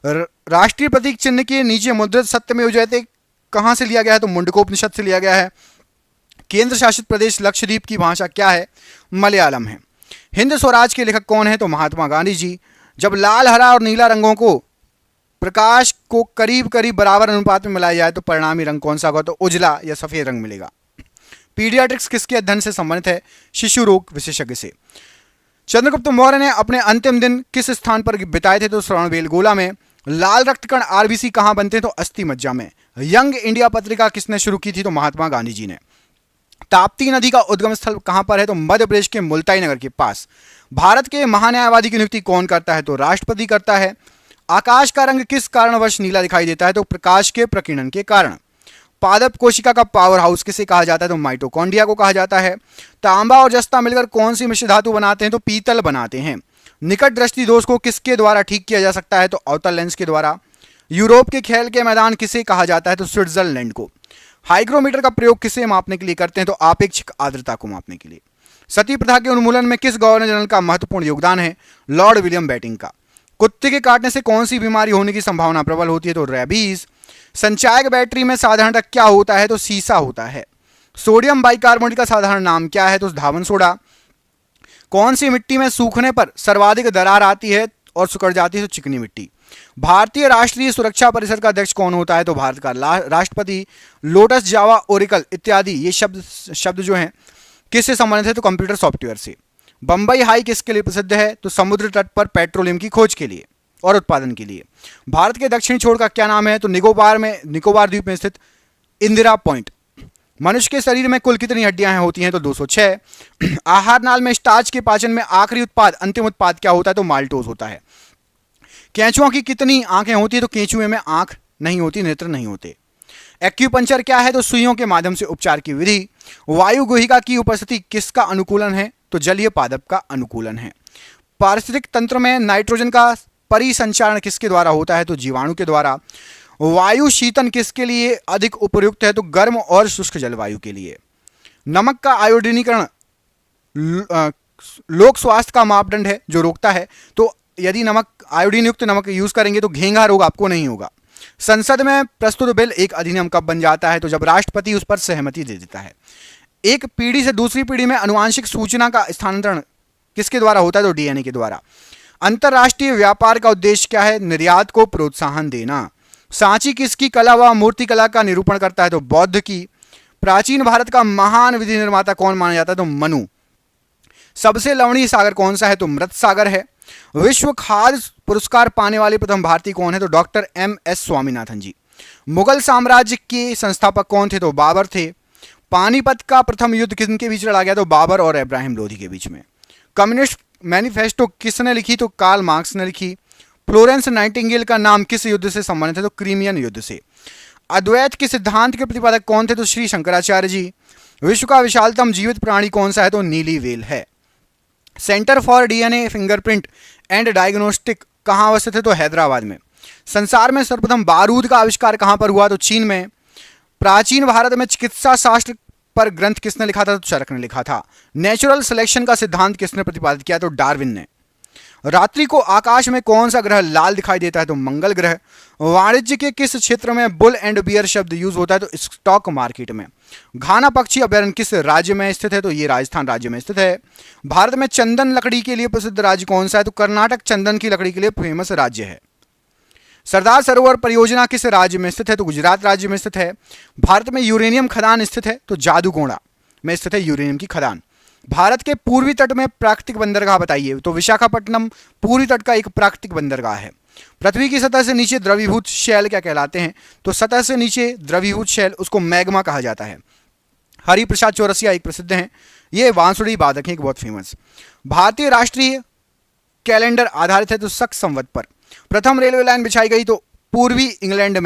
राष्ट्रीय प्रतीक चिन्ह के नीचे मुद्रित सत्यमेव जयते कहां से लिया गया है, तो मुंडकोपनिषद से लिया गया है। केंद्र शासित प्रदेश लक्षद्वीप की भाषा क्या है, मलयालम है। हिंद स्वराज के लेखक कौन है, तो महात्मा गांधी जी। जब लाल, हरा और नीला रंगों को प्रकाश को करीब करीब बराबर अनुपात में मिलाया जाए तो परिणामी रंग कौन सा होगा, तो उजला या सफेद रंग मिलेगा। पीडियाट्रिक्स किसके अध्ययन से संबंधित है, शिशु रोग विशेषज्ञ से। चंद्रगुप्त मौर्य ने अपने अंतिम दिन किस स्थान पर बिताए थे, तो श्रवणबेलगोला में। लाल रक्तकण आरबीसी कहां बनते हैं, तो अस्थि मज्जा में। यंग इंडिया पत्रिका किसने शुरू की थी, तो महात्मा गांधी जी ने। ताप्ती नदी का उद्गम स्थल कहां पर है, तो मध्य प्रदेश के मुल्ताई नगर के पास। भारत के महान्यायवादी की नियुक्ति कौन करता है, तो राष्ट्रपति करता है। आकाश का रंग किस कारणवश नीला दिखाई देता है, तो प्रकाश के प्रकीर्णन के कारण। पादप कोशिका का पावर हाउस किसे कहा जाता है, तो माइटोकॉन्ड्रिया को कहा जाता है। तांबा और जस्ता मिलकर कौन सी मिश्र धातु बनाते हैं, तो पीतल बनाते हैं। निकट दृष्टि दोष को किसके द्वारा ठीक किया जा सकता है, तो अवतल लेंस के द्वारा। यूरोप के खेल के मैदान किसे कहा जाता है, तो स्विट्जरलैंड को। हाइग्रोमीटर का प्रयोग किसे मापने के लिए करते हैं, तो आपेक्षिक आर्द्रता को मापने के लिए। सती प्रथा के उन्मूलन में किस गवर्नर जनरल का महत्वपूर्ण योगदान है, लॉर्ड विलियम बेटिंग का। कुत्ते के काटने से कौन सी बीमारी होने की संभावना प्रबल होती है, तो रेबीज। संचायक बैटरी में साधारणतः क्या होता है, तो सीसा होता है। सोडियम बाइकार्बोनेट का साधारण नाम क्या है, तो धावन सोडा। कौन सी मिट्टी में सूखने पर सर्वाधिक दरार आती है और सिकुड़ जाती है, तो चिकनी मिट्टी। भारतीय राष्ट्रीय सुरक्षा परिषद का अध्यक्ष कौन होता है, तो भारत का राष्ट्रपति। लोटस, जावा, ओरेकल इत्यादि ये शब्द जो हैं किससे संबंधित है, तो कंप्यूटर सॉफ्टवेयर से। बंबई हाई किसके लिए प्रसिद्ध है, तो समुद्र तट पर पेट्रोलियम की खोज के लिए और उत्पादन के लिए। भारत के दक्षिणी छोर का क्या नाम है, तो निकोबार द्वीप में स्थित इंदिरा पॉइंट। मनुष्य के शरीर में कुल कितनी हड्डियां होती हैं, तो 206। आहार नाल में स्टार्च के पाचन में आखिरी उत्पाद, अंतिम उत्पाद क्या होता है, तो माल्टोज होता है। केंचुओं की कितनी आंखें होती है, तो केंचुए में आंख नहीं होती, नेत्र नहीं होते। एक्यूपंक्चर क्या है, तो सुइयों के माध्यम से उपचार की विधि। वायु गुहिका की उपस्थिति किसका अनुकूलन है, तो जलीय पादप का अनुकूलन है। पारिस्थितिक तंत्र में नाइट्रोजन का परिसंचारण किसके द्वारा होता है, तो जीवाणु के द्वारा। वायु शीतन किसके लिए अधिक उपयुक्त है, तो गर्म और शुष्क जलवायु के लिए। नमक का आयोडीनीकरण लोक स्वास्थ्य का मापदंड है जो रोकता है, तो यदि नमक आयोडीन युक्त नमक यूज करेंगे तो घेंघा रोग आपको नहीं होगा। संसद में प्रस्तुत बिल एक अधिनियम कब बन जाता है, तो जब राष्ट्रपति उस पर सहमति दे देता है। एक पीढ़ी से दूसरी पीढ़ी में अनुवांशिक सूचना का स्थानांतरण किसके द्वारा होता है, तो डीएनए के द्वारा। अंतरराष्ट्रीय व्यापार का उद्देश्य क्या है, निर्यात को प्रोत्साहन देना। सांची किसकी कला व मूर्ति कला का निरूपण करता है, तो बौद्ध की। प्राचीन भारत का महान विधि निर्माता कौन माना जाता है, तो मनु। सबसे लवणीय सागर कौन सा है, तो मृत सागर है। विश्व खाद्य पुरस्कार पाने वाले प्रथम भारतीय कौन है, तो डॉक्टर MS स्वामीनाथन जी। मुगल साम्राज्य के संस्थापक कौन थे, तो बाबर थे। पानीपत का प्रथम युद्ध किनके बीच लड़ा गया, तो बाबर और इब्राहिम लोधी के बीच में। कम्युनिस्ट मैनिफेस्टो किसने लिखी, तो कार्ल मार्क्स ने लिखी। फ्लोरेंस नाइटिंगेल का नाम किस युद्ध से संबंधित है, तो क्रीमियन युद्ध से। अद्वैत के सिद्धांत के प्रतिपादक कौन थे, तो श्री शंकराचार्य जी। विश्व का विशालतम जीवित प्राणी कौन सा है, तो नीली व्हेल है। Centre for DNA fingerprint and diagnostic कहाँ अवस्थित है, तो हैदराबाद में। संसार में सर्वप्रथम बारूद का आविष्कार कहाँ पर हुआ, तो चीन में। प्राचीन भारत में चिकित्सा शास्त्र पर ग्रंथ किसने लिखा था, तो चरक ने लिखा था। नेचुरल सिलेक्शन का सिद्धांत किसने प्रतिपादित किया, तो डार्विन ने। रात्रि को आकाश में कौन सा ग्रह लाल दिखाई देता है, तो मंगल ग्रह। वाणिज्य के किस क्षेत्र में बुल एंड बियर शब्द यूज होता है, तो स्टॉक मार्केट में। घाना पक्षी अभ्यारण्य किस राज्य में स्थित है, तो ये राजस्थान राज्य में स्थित है। भारत में चंदन लकड़ी के लिए प्रसिद्ध राज्य कौन सा है, तो कर्नाटक चंदन की लकड़ी के लिए फेमस राज्य है। सरदार सरोवर परियोजना किस राज्य में स्थित है, तो गुजरात राज्य में स्थित है। भारत में यूरेनियम खदान स्थित है, तो जादूगोड़ा में स्थित है यूरेनियम की खदान। भारत के पूर्वी तट में प्राकृतिक बंदरगाह बताइए, तो विशाखापट्टनम पूर्वी तट का एक प्राकृतिक बंदरगाह है। पृथ्वी की सतह से नीचे द्रवीभूत शैल क्या कहलाते हैं, तो सतह से नीचे द्रवीभूत शैल उसको मैग्मा कहा जाता है। हरिप्रसाद चौरसिया एक प्रसिद्ध हैं, ये बांसुरी वादक हैं, एक बहुत फेमस। भारतीय राष्ट्रीय कैलेंडर आधारित है, तो शक संवत पर। प्रथम रेलवे लाइन बिछाई गई, तो पूर्वी इंग्लैंड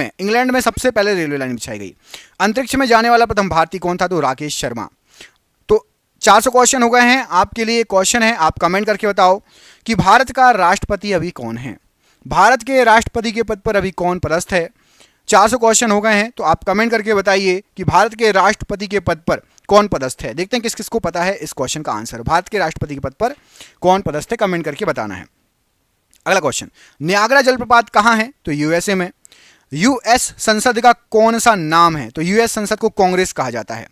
में सबसे पहले रेलवे लाइन बिछाई गई। अंतरिक्ष में जाने वाला प्रथम भारतीय कौन था, तो राकेश शर्मा। तो 400 क्वेश्चन हो गए हैं। आपके लिए क्वेश्चन है, आप कमेंट करके बताओ कि भारत का राष्ट्रपति अभी कौन है। भारत के राष्ट्रपति के पद पर अभी कौन पदस्थ है। 400 क्वेश्चन हो गए हैं, तो आप कमेंट करके बताइए कि भारत के राष्ट्रपति के पद पर कौन पदस्थ है। देखते हैं किस किस को पता है इस क्वेश्चन का आंसर। भारत के राष्ट्रपति के पद पर कौन पदस्थ है, कमेंट करके बताना है। अगला क्वेश्चन, नियाग्रा जलप्रपात कहाँ है, तो यूएसए में। यूएस संसद का कौन सा नाम है, तो यूएस संसद को कांग्रेस कहा जाता है।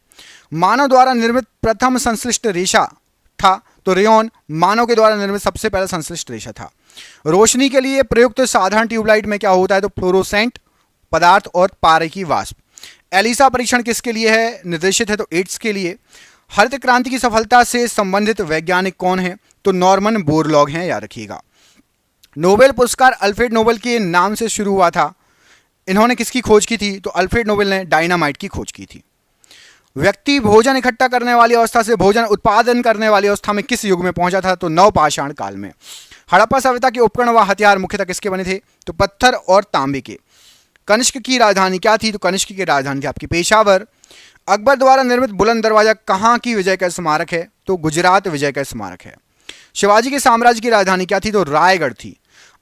मानव द्वारा निर्मित प्रथम संश्लिष्ट रेशा था, तो रेयॉन मानव के द्वारा निर्मित सबसे पहला संश्लिष्ट रेशा था। रोशनी के लिए प्रयुक्त साधारण ट्यूबलाइट में क्या होता है, तो फ्लोरोसेंट पदार्थ और पारे की वाष्प। एलिसा परीक्षण किसके लिए है, निर्देशित है, तो एड्स के लिए। हरित क्रांति की सफलता से संबंधित वैज्ञानिक कौन है, तो नॉर्मन बोरलॉग हैं, याद रखिएगा। नोबेल पुरस्कार अल्फ्रेड नोबेल के नाम से शुरू हुआ था। इन्होंने किसकी खोज की थी, तो अल्फ्रेड नोबेल ने डायनामाइट की खोज की थी। व्यक्ति भोजन इकट्ठा करने वाली अवस्था से भोजन उत्पादन करने वाली अवस्था में किस युग में पहुंचा था, तो नवपाषाण काल में। हड़प्पा सभ्यता के उपकरण व हथियार मुख्यतः किसके बने थे, तो पत्थर और तांबे के। कनिष्क की राजधानी क्या थी, तो कनिष्क की राजधानी थी आपकी पेशावर। अकबर द्वारा निर्मित बुलंद दरवाजा कहाँ की विजय का स्मारक है, तो गुजरात विजय का स्मारक है। शिवाजी के साम्राज्य की राजधानी क्या थी, तो रायगढ़ थी।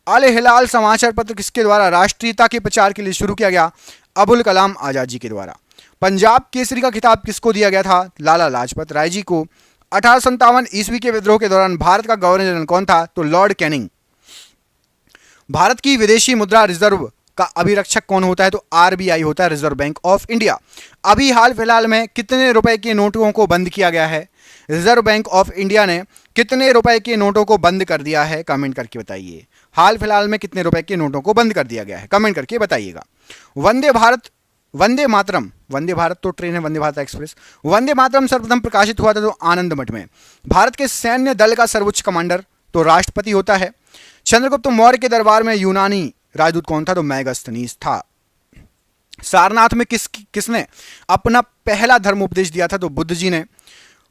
अल हिलाल समाचार पत्र किसके द्वारा राष्ट्रीयता के प्रचार के लिए शुरू किया गया, अबुल कलाम आजाद जी के द्वारा। पंजाब केसरी का खिताब किसको दिया गया था, लाला लाजपत राय जी को। 1857 ईस्वी के विद्रोह के दौरान भारत का गवर्नर जनरल कौन था, तो लॉर्ड कैनिंग। भारत की विदेशी मुद्रा रिजर्व का अभिरक्षक कौन होता है, तो आरबीआई होता है, रिजर्व बैंक ऑफ इंडिया। अभी हाल फिलहाल में कितने रुपए के नोटों को बंद किया गया है, रिजर्व बैंक ऑफ इंडिया ने कितने रुपए के नोटों को बंद कर दिया है, कमेंट करके बताइए। हाल फिलहाल में कितने रुपए के नोटों को बंद कर दिया गया है, कमेंट करके बताइएगा। वंदे भारत तो ट्रेन है, वंदे भारत एक्सप्रेस। वंदे मातरम सर्वप्रथम प्रकाशित हुआ था, तो आनंद मठ में। भारत के सैन्य दल का सर्वोच्च कमांडर तो राष्ट्रपति होता है। चंद्रगुप्त मौर्य के दरबार में यूनानी राजदूत कौन था, तो मेगास्थनीज था। सारनाथ में किसने अपना पहला धर्म उपदेश दिया था, तो बुद्ध जी ने।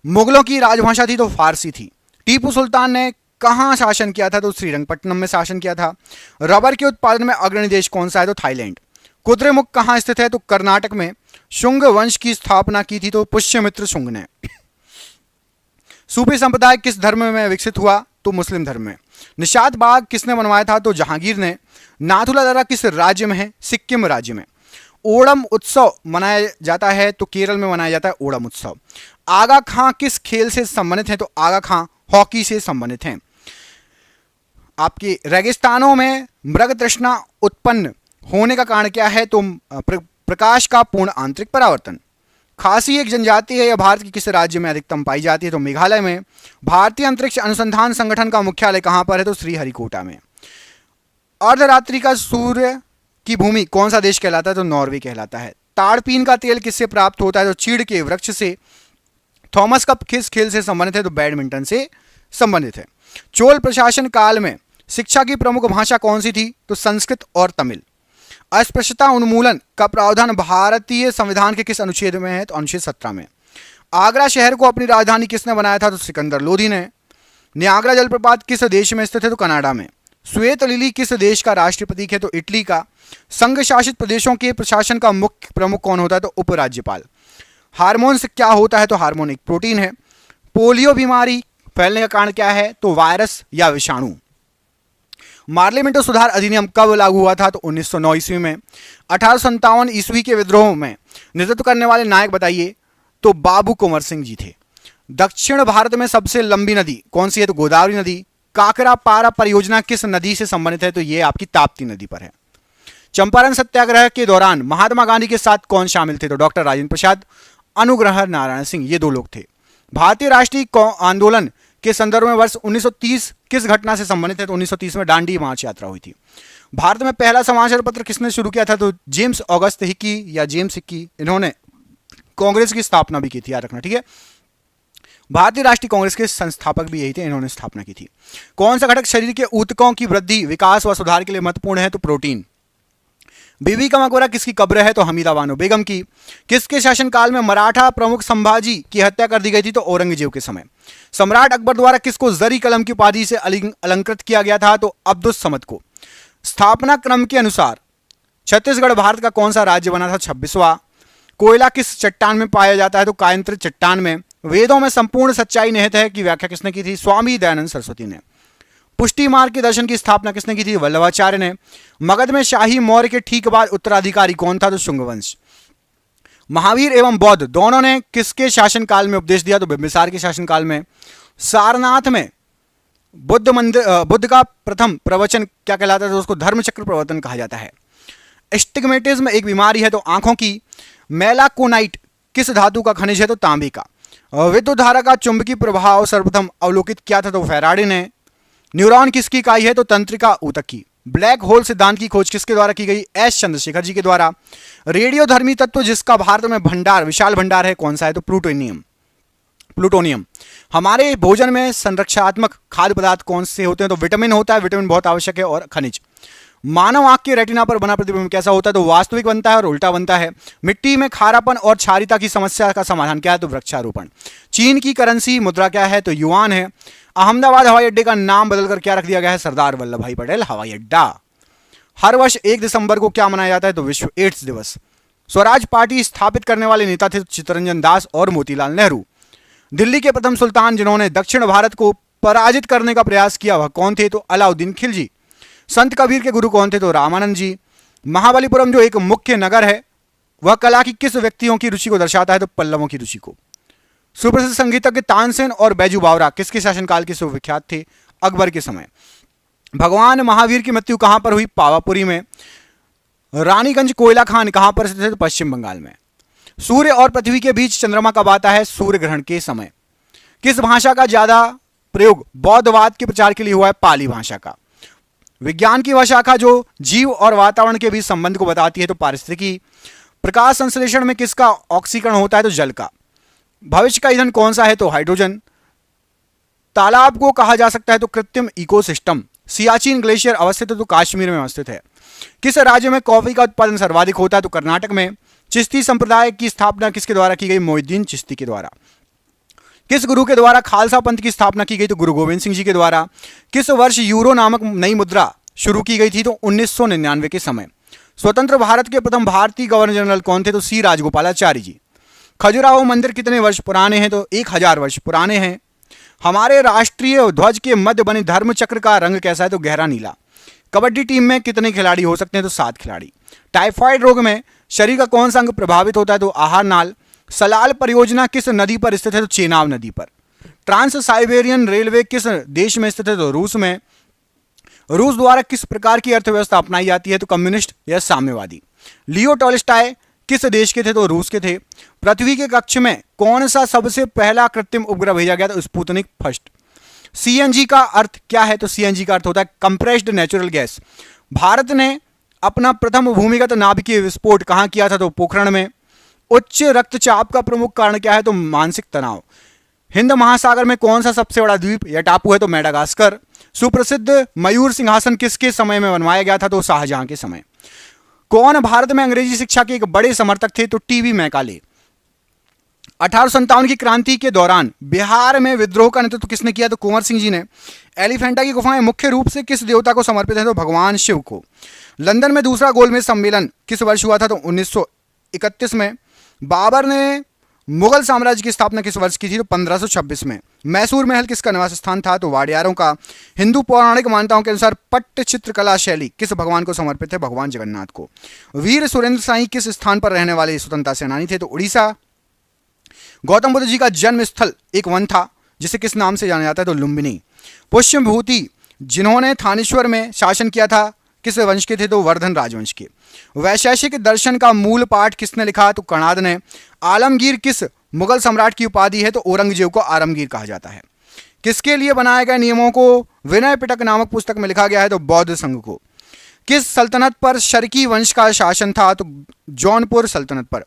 मुगलों की राजभाषा थी, तो फारसी थी। टीपू सुल्तान ने कहां शासन किया था, तो श्रीरंगपट्टनम में शासन किया था। रबर के उत्पादन में अग्रणी देश कौन सा है, तो थाईलैंड। कुद्रेमुख कहां स्थित है, तो कर्नाटक में। शुंग वंश की स्थापना की थी, तो पुष्यमित्र शुंग ने। सूफी संप्रदाय किस धर्म में विकसित हुआ, तो मुस्लिम धर्म में। निशात बाग किसने बनवाया था, तो जहांगीर ने। नाथुला दर्रा किस राज्य में है, सिक्किम राज्य में। ओणम उत्सव मनाया जाता है, तो केरल में मनाया जाता है ओणम उत्सव। आगा खां किस खेल से संबंधित हैं, तो आगा खां हॉकी से संबंधित हैं। आपके रेगिस्तानों में मृग तृष्णा उत्पन्न होने का कारण क्या है, तो प्रकाश का पूर्ण आंतरिक परावर्तन। खासी एक जनजाति है, यह भारत के किस राज्य में अधिकतम पाई जाती है, तो मेघालय में। भारतीय अंतरिक्ष अनुसंधान संगठन का मुख्यालय कहां पर है, तो श्रीहरिकोटा में। अर्धरात्रि का सूर्य की भूमि कौन सा देश कहलाता है, तो नॉर्वे कहलाता है। ताड़पीन का तेल किससे प्राप्त होता है, तो चीड़ के वृक्ष से। थॉमस कप किस खेल से संबंधित है, तो बैडमिंटन से संबंधित है। चोल प्रशासन काल में शिक्षा की प्रमुख भाषा कौन सी थी, तो संस्कृत और तमिल। अस्पृश्यता उन्मूलन का प्रावधान भारतीय संविधान के किस अनुच्छेद में है, तो अनुच्छेद 17 में। आगरा शहर को अपनी राजधानी किसने बनाया था, तो सिकंदर लोधी ने। नियाग्रा जलप्रपात किस देश में स्थित है, तो कनाडा में। श्वेत लिली किस देश का राष्ट्रीय प्रतीक है, तो इटली का। संघ शासित प्रदेशों के प्रशासन का मुख्य प्रमुख कौन होता है, तो उपराज्यपाल। हार्मोन से क्या होता है, तो हार्मोन एक प्रोटीन है। पोलियो बीमारी फैलने का कारण क्या है, तो वायरस या विषाणु। मार्लिमेंटो सुधार अधिनियम कब लागू हुआ था, तो 1909 ईस्वी में। 1857 ईस्वी के विद्रोह में नेतृत्व करने वाले नायक बताइए, तो बाबू कुंवर सिंह जी थे। दक्षिण भारत में सबसे लंबी नदी कौन सी है, तो गोदावरी नदी। काकरा पारा परियोजना किस नदी से संबंधित है, तो ये आपकी ताप्ती नदी पर है। चंपारण सत्याग्रह के दौरान महात्मा गांधी के साथ कौन शामिल थे, तो डॉक्टर राजेंद्र प्रसाद, अनुग्रह नारायण सिंह, ये दो लोग थे। भारतीय राष्ट्रीय आंदोलन के संदर्भ में वर्ष 1930 किस घटना से संबंधित है, तो 1930 में दांडी मार्च यात्रा हुई थी। भारत में पहला समाचार पत्र किसने शुरू किया था, तो जेम्स ऑगस्ट हिक्की या जेम्स हिक्की। इन्होंने कांग्रेस की स्थापना भी की थी, याद रखना, ठीक है। भारतीय राष्ट्रीय कांग्रेस के संस्थापक भी यही थे, इन्होंने स्थापना की थी। कौन सा घटक शरीर के ऊतकों की वृद्धि, विकास व सुधार के लिए महत्वपूर्ण है, तो प्रोटीन। बीबी का मकबरा किसकी कब्र है, तो हमीदा बानो बेगम की। किसके शासनकाल में मराठा प्रमुख संभाजी की हत्या कर दी गई थी, तो औरंगजेब के समय। सम्राट अकबर द्वारा किसको जरी कलम की उपाधि से अलंकृत किया गया था, तो अब्दुस समद को। स्थापना क्रम के अनुसार छत्तीसगढ़ भारत का कौन सा राज्य बना था, 26वां। कोयला किस चट्टान में पाया जाता है, तो कायंत्र चट्टान में। वेदों में संपूर्ण सच्चाई निहित है की व्याख्या किसने की थी? स्वामी दयानंद सरस्वती ने। पुष्टि मार्ग के दर्शन की स्थापना किसने की थी? वल्लभाचार्य ने। मगध में शाही मौर्य के ठीक बाद उत्तराधिकारी कौन था? तो शुंग वंश। महावीर एवं बौद्ध दोनों ने किसके शासनकाल में उपदेश दिया? तो बिंबिसार के शासनकाल में। सारनाथ में बुद्ध का प्रथम प्रवचन क्या कहलाता है? तो उसको धर्मचक्र प्रवर्तन कहा जाता है। एस्टिग्मेटिज्म एक बीमारी है तो आंखों की। मेलाकोनाइट किस धातु का खनिज है? तो तांबे का। विद्युत धारा का चुंबकीय प्रभाव सर्वप्रथम अवलोकित किया था? तो फैराडे ने। न्यूरॉन किसकी इकाई है? तो तंत्रिका ऊतक की। ब्लैक होल सिद्धांत की खोज किसके द्वारा की गई? एस चंद्रशेखर जी के द्वारा। रेडियोधर्मी तत्व जिसका भारत में भंडार विशाल भंडार है कौन सा है? तो प्लूटोनियम। हमारे भोजन में संरक्षात्मक खाद्य पदार्थ कौन से होते हैं? तो विटामिन होता है, विटामिन बहुत आवश्यक है, और खनिज। मानव आंख के रेटिना पर बना प्रतिबिंब कैसा होता है? तो वास्तविक बनता है और उल्टा बनता है। मिट्टी में खारापन और क्षारीयता की समस्या का समाधान क्या है? तो वृक्षारोपण। चीन की करेंसी मुद्रा क्या है? तो युआन है। अहमदाबाद हवाई अड्डे का नाम बदलकर क्या रख दिया गया है? सरदार वल्लभ भाई पटेल हवाई अड्डा। हर वर्ष 1 दिसंबर को क्या मनाया जाता है? तो विश्व एड्स दिवस। स्वराज पार्टी स्थापित करने वाले नेता थे चित्तरंजन दास और मोतीलाल नेहरू। दिल्ली के प्रथम सुल्तान जिन्होंने दक्षिण भारत को पराजित करने का प्रयास किया वह कौन थे? तो अलाउद्दीन खिलजी। संत कबीर के गुरु कौन थे? तो रामानंद जी। महाबलीपुरम जो एक मुख्य नगर है वह कला की किस व्यक्तियों की रुचि को दर्शाता है? तो पल्लवों की रुचि को। सुप्रसिद्ध संगीतज्ञ तानसेन और बैजू बावरा किसके शासनकाल के सुविख्यात थे? अकबर के समय। भगवान महावीर की मृत्यु कहां पर हुई? पावापुरी में। रानीगंज कोयला खान कहां पर स्थित है? तो पश्चिम बंगाल में। सूर्य और पृथ्वी के बीच चंद्रमा कब आता है? सूर्य ग्रहण के समय। किस भाषा का ज्यादा प्रयोग बौद्धवाद के प्रचार के लिए हुआ है? पाली भाषा का। विज्ञान की वह शाखा जो जीव और वातावरण के बीच संबंध को बताती है? तो पारिस्थितिकी। प्रकाश संश्लेषण में किसका ऑक्सीकरण होता है? तो जल का। भविष्य का ईंधन कौन सा है? तो हाइड्रोजन। तालाब को कहा जा सकता है? तो कृत्रिम इकोसिस्टम। सियाचिन ग्लेशियर अवस्थित है? तो कश्मीर में अवस्थित है। किस राज्य में कॉफी का उत्पादन सर्वाधिक होता है? तो कर्नाटक में। चिश्ती संप्रदाय की स्थापना किसके द्वारा की गई? मोइनुद्दीन चिश्ती के द्वारा। किस गुरु के द्वारा खालसा पंथ की स्थापना की गई? तो गुरु गोविंद सिंह जी के द्वारा। किस वर्ष यूरो नामक नई मुद्रा शुरू की गई थी? तो 1999 के समय। स्वतंत्र भारत के प्रथम भारतीय गवर्नर जनरल कौन थे? तो सी राजगोपालाचारी जी। खजुराहो मंदिर कितने वर्ष पुराने हैं? तो 1000 वर्ष पुराने हैं। हमारे राष्ट्रीय ध्वज के मध्य बने धर्म चक्र का रंग कैसा है? तो गहरा नीला। कबड्डी टीम में कितने खिलाड़ी हो सकते हैं? तो 7 खिलाड़ी। टाइफाइड रोग में शरीर का कौन सा अंग प्रभावित होता है? तो आहार नाल। सलाल परियोजना किस नदी पर स्थित है? तो चेनाब नदी पर। ट्रांस साइबेरियन रेलवे किस देश में स्थित है? तो रूस में। रूस द्वारा किस प्रकार की अर्थव्यवस्था अपनाई जाती है? तो कम्युनिस्ट या साम्यवादी। लियो टॉल्स्टॉय किस देश के थे? तो रूस के थे। पृथ्वी के कक्ष में कौन सा सबसे पहला कृत्रिम उपग्रह भेजा गया? तो स्पुतनिक फर्स्ट। सीएनजी का अर्थ क्या है? तो सीएनजी का अर्थ होता है कंप्रेस्ड नेचुरल गैस। भारत ने अपना प्रथम भूमिगत नाभिकीय विस्फोट कहां किया था? तो पोखरण में। उच्च रक्तचाप का प्रमुख कारण क्या है? तो मानसिक तनाव। हिंद महासागर में कौन सा सबसे बड़ा द्वीप या टापू है? तो मेडागास्कर। सुप्रसिद्ध मयूर सिंहासन किसके समय में बनवाया गया था? तो शाहजहां के समय। कौन भारत में अंग्रेजी शिक्षा के एक बड़े समर्थक थे? तो टीबी मैकाले। 1857 की क्रांति के दौरान बिहार में विद्रोह का नेतृत्व किसने किया? तो कुंवर सिंह जी ने। एलिफेंटा की गुफाएं मुख्य रूप से किस देवता को समर्पित है? तो भगवान शिव को। लंदन में दूसरा गोलमेज सम्मेलन किस वर्ष हुआ था? तो 1931 में। बाबर ने मुगल साम्राज्य की स्थापना किस वर्ष की थी? तो 1526 में। मैसूर महल किसका निवास स्थान था? तो वाडियारों का। हिंदू पौराणिक मान्यताओं के अनुसार पट्ट चित्रकला शैली किस भगवान को समर्पित है? भगवान जगन्नाथ को। वीर सुरेंद्र साई किस स्थान पर रहने वाले स्वतंत्रता सेनानी थे? तो उड़ीसा। गौतम बुद्ध जी का जन्म स्थल एक वन था जिसे किस नाम से जाना जाता है? तो लुम्बिनी। पुष्य विभूति जिन्होंने थानेश्वर में शासन किया था किस वंश के थे? तो वर्धन राजवंश के। वैशेषिक दर्शन का मूल पाठ किसने लिखा? तो कणाद ने। आलमगीर किस मुगल सम्राट की उपाधि है? तो औरंगजेब को आलमगीर कहा जाता है। किसके लिए बनाए गए नियमों को विनय पिटक नामक पुस्तक में लिखा गया है? तो बौद्ध संघ को। किस सल्तनत पर शर्की वंश का शासन था? तो जौनपुर सल्तनत पर।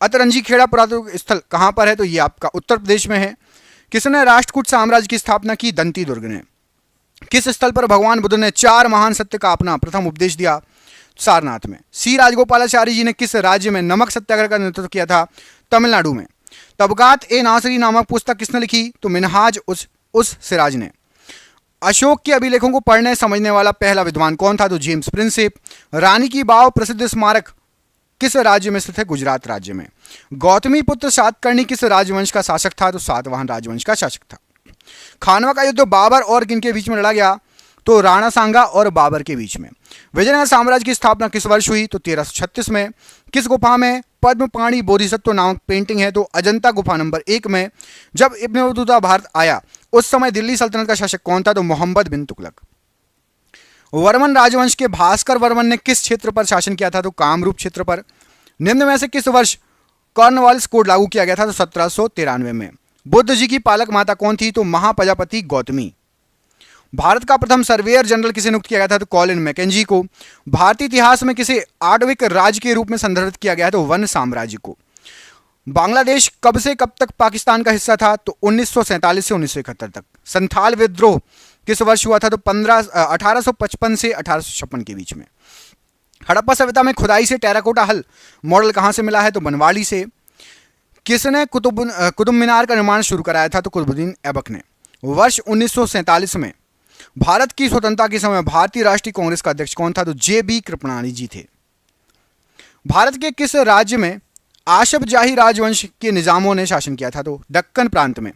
अतरंजी खेड़ा पुरातत्व स्थल कहां पर है? तो यह आपका उत्तर प्रदेश में है। किसने राष्ट्रकूट साम्राज्य की स्थापना की? दंती दुर्ग ने। किस स्थल पर भगवान बुद्ध ने 4 महान सत्य का अपना प्रथम उपदेश दिया? सारनाथ में। सी राजगोपालाचारी जी ने किस राज्य में नमक सत्याग्रह का नेतृत्व किया था? तमिलनाडु में। तबकात ए नासरी नामक पुस्तक किसने लिखी? तो मिनहाज उस सिराज ने। अशोक के अभिलेखों को पढ़ने समझने वाला पहला विद्वान कौन था? तो जेम्स प्रिंसेप। रानी की बाव प्रसिद्ध स्मारक किस राज्य में स्थित है? गुजरात राज्य में। गौतमी पुत्र सातकर्णी किस राजवंश का शासक था? तो सातवाहन राजवंश का शासक था। खानवा का युद्ध बाबर और किनके बीच में लड़ा गया? तो राणा सांगा और बाबर के बीच में। विजयनगर साम्राज्य की स्थापना किस वर्ष हुई? तो 1336 में। किस गुफा में पद्म पाणी बोधिसत्व नामक पेंटिंग है? तो अजंता गुफा नंबर 1 में। जब इब्न बतूता भारत आया उस समय दिल्ली सल्तनत का शासक कौन था? तो मोहम्मद बिन तुगलक। वर्मन राजवंश के भास्कर वर्मन ने किस क्षेत्र पर शासन किया था? तो कामरूप क्षेत्र पर। निम्न में से किस वर्ष कॉर्नवालिस कोड लागू किया गया था? तो 1793 में। बुद्ध जी की पालक माता कौन थी? तो महाप्रजापति गौतमी। भारत का प्रथम सर्वेयर जनरल किसे नियुक्त किया गया था? तो कॉलिन मैकेंजी को। भारतीय इतिहास में किसे आणविक राज्य के रूप में संदर्भित किया गया? तो वन साम्राज्य को। बांग्लादेश कब से कब तक पाकिस्तान का हिस्सा था? तो 1947 से 1971 तक। संथाल विद्रोह किस वर्ष हुआ था? तो 1855 से 1856 के बीच में। हड़प्पा सभ्यता में खुदाई से टेराकोटा हल मॉडल कहां से मिला है? तो बनवाली से। किसने कुतुब मीनार का निर्माण शुरू कराया था? तो कुतुबुद्दीन ऐबक ने। वर्ष 1947 में भारत की स्वतंत्रता के समय भारतीय राष्ट्रीय कांग्रेस का अध्यक्ष कौन था? तो जे.बी. कृपलानी जी थे। भारत के किस राज्य में आशफ जाही राजवंश के निजामों ने शासन किया था? तो दक्कन प्रांत में।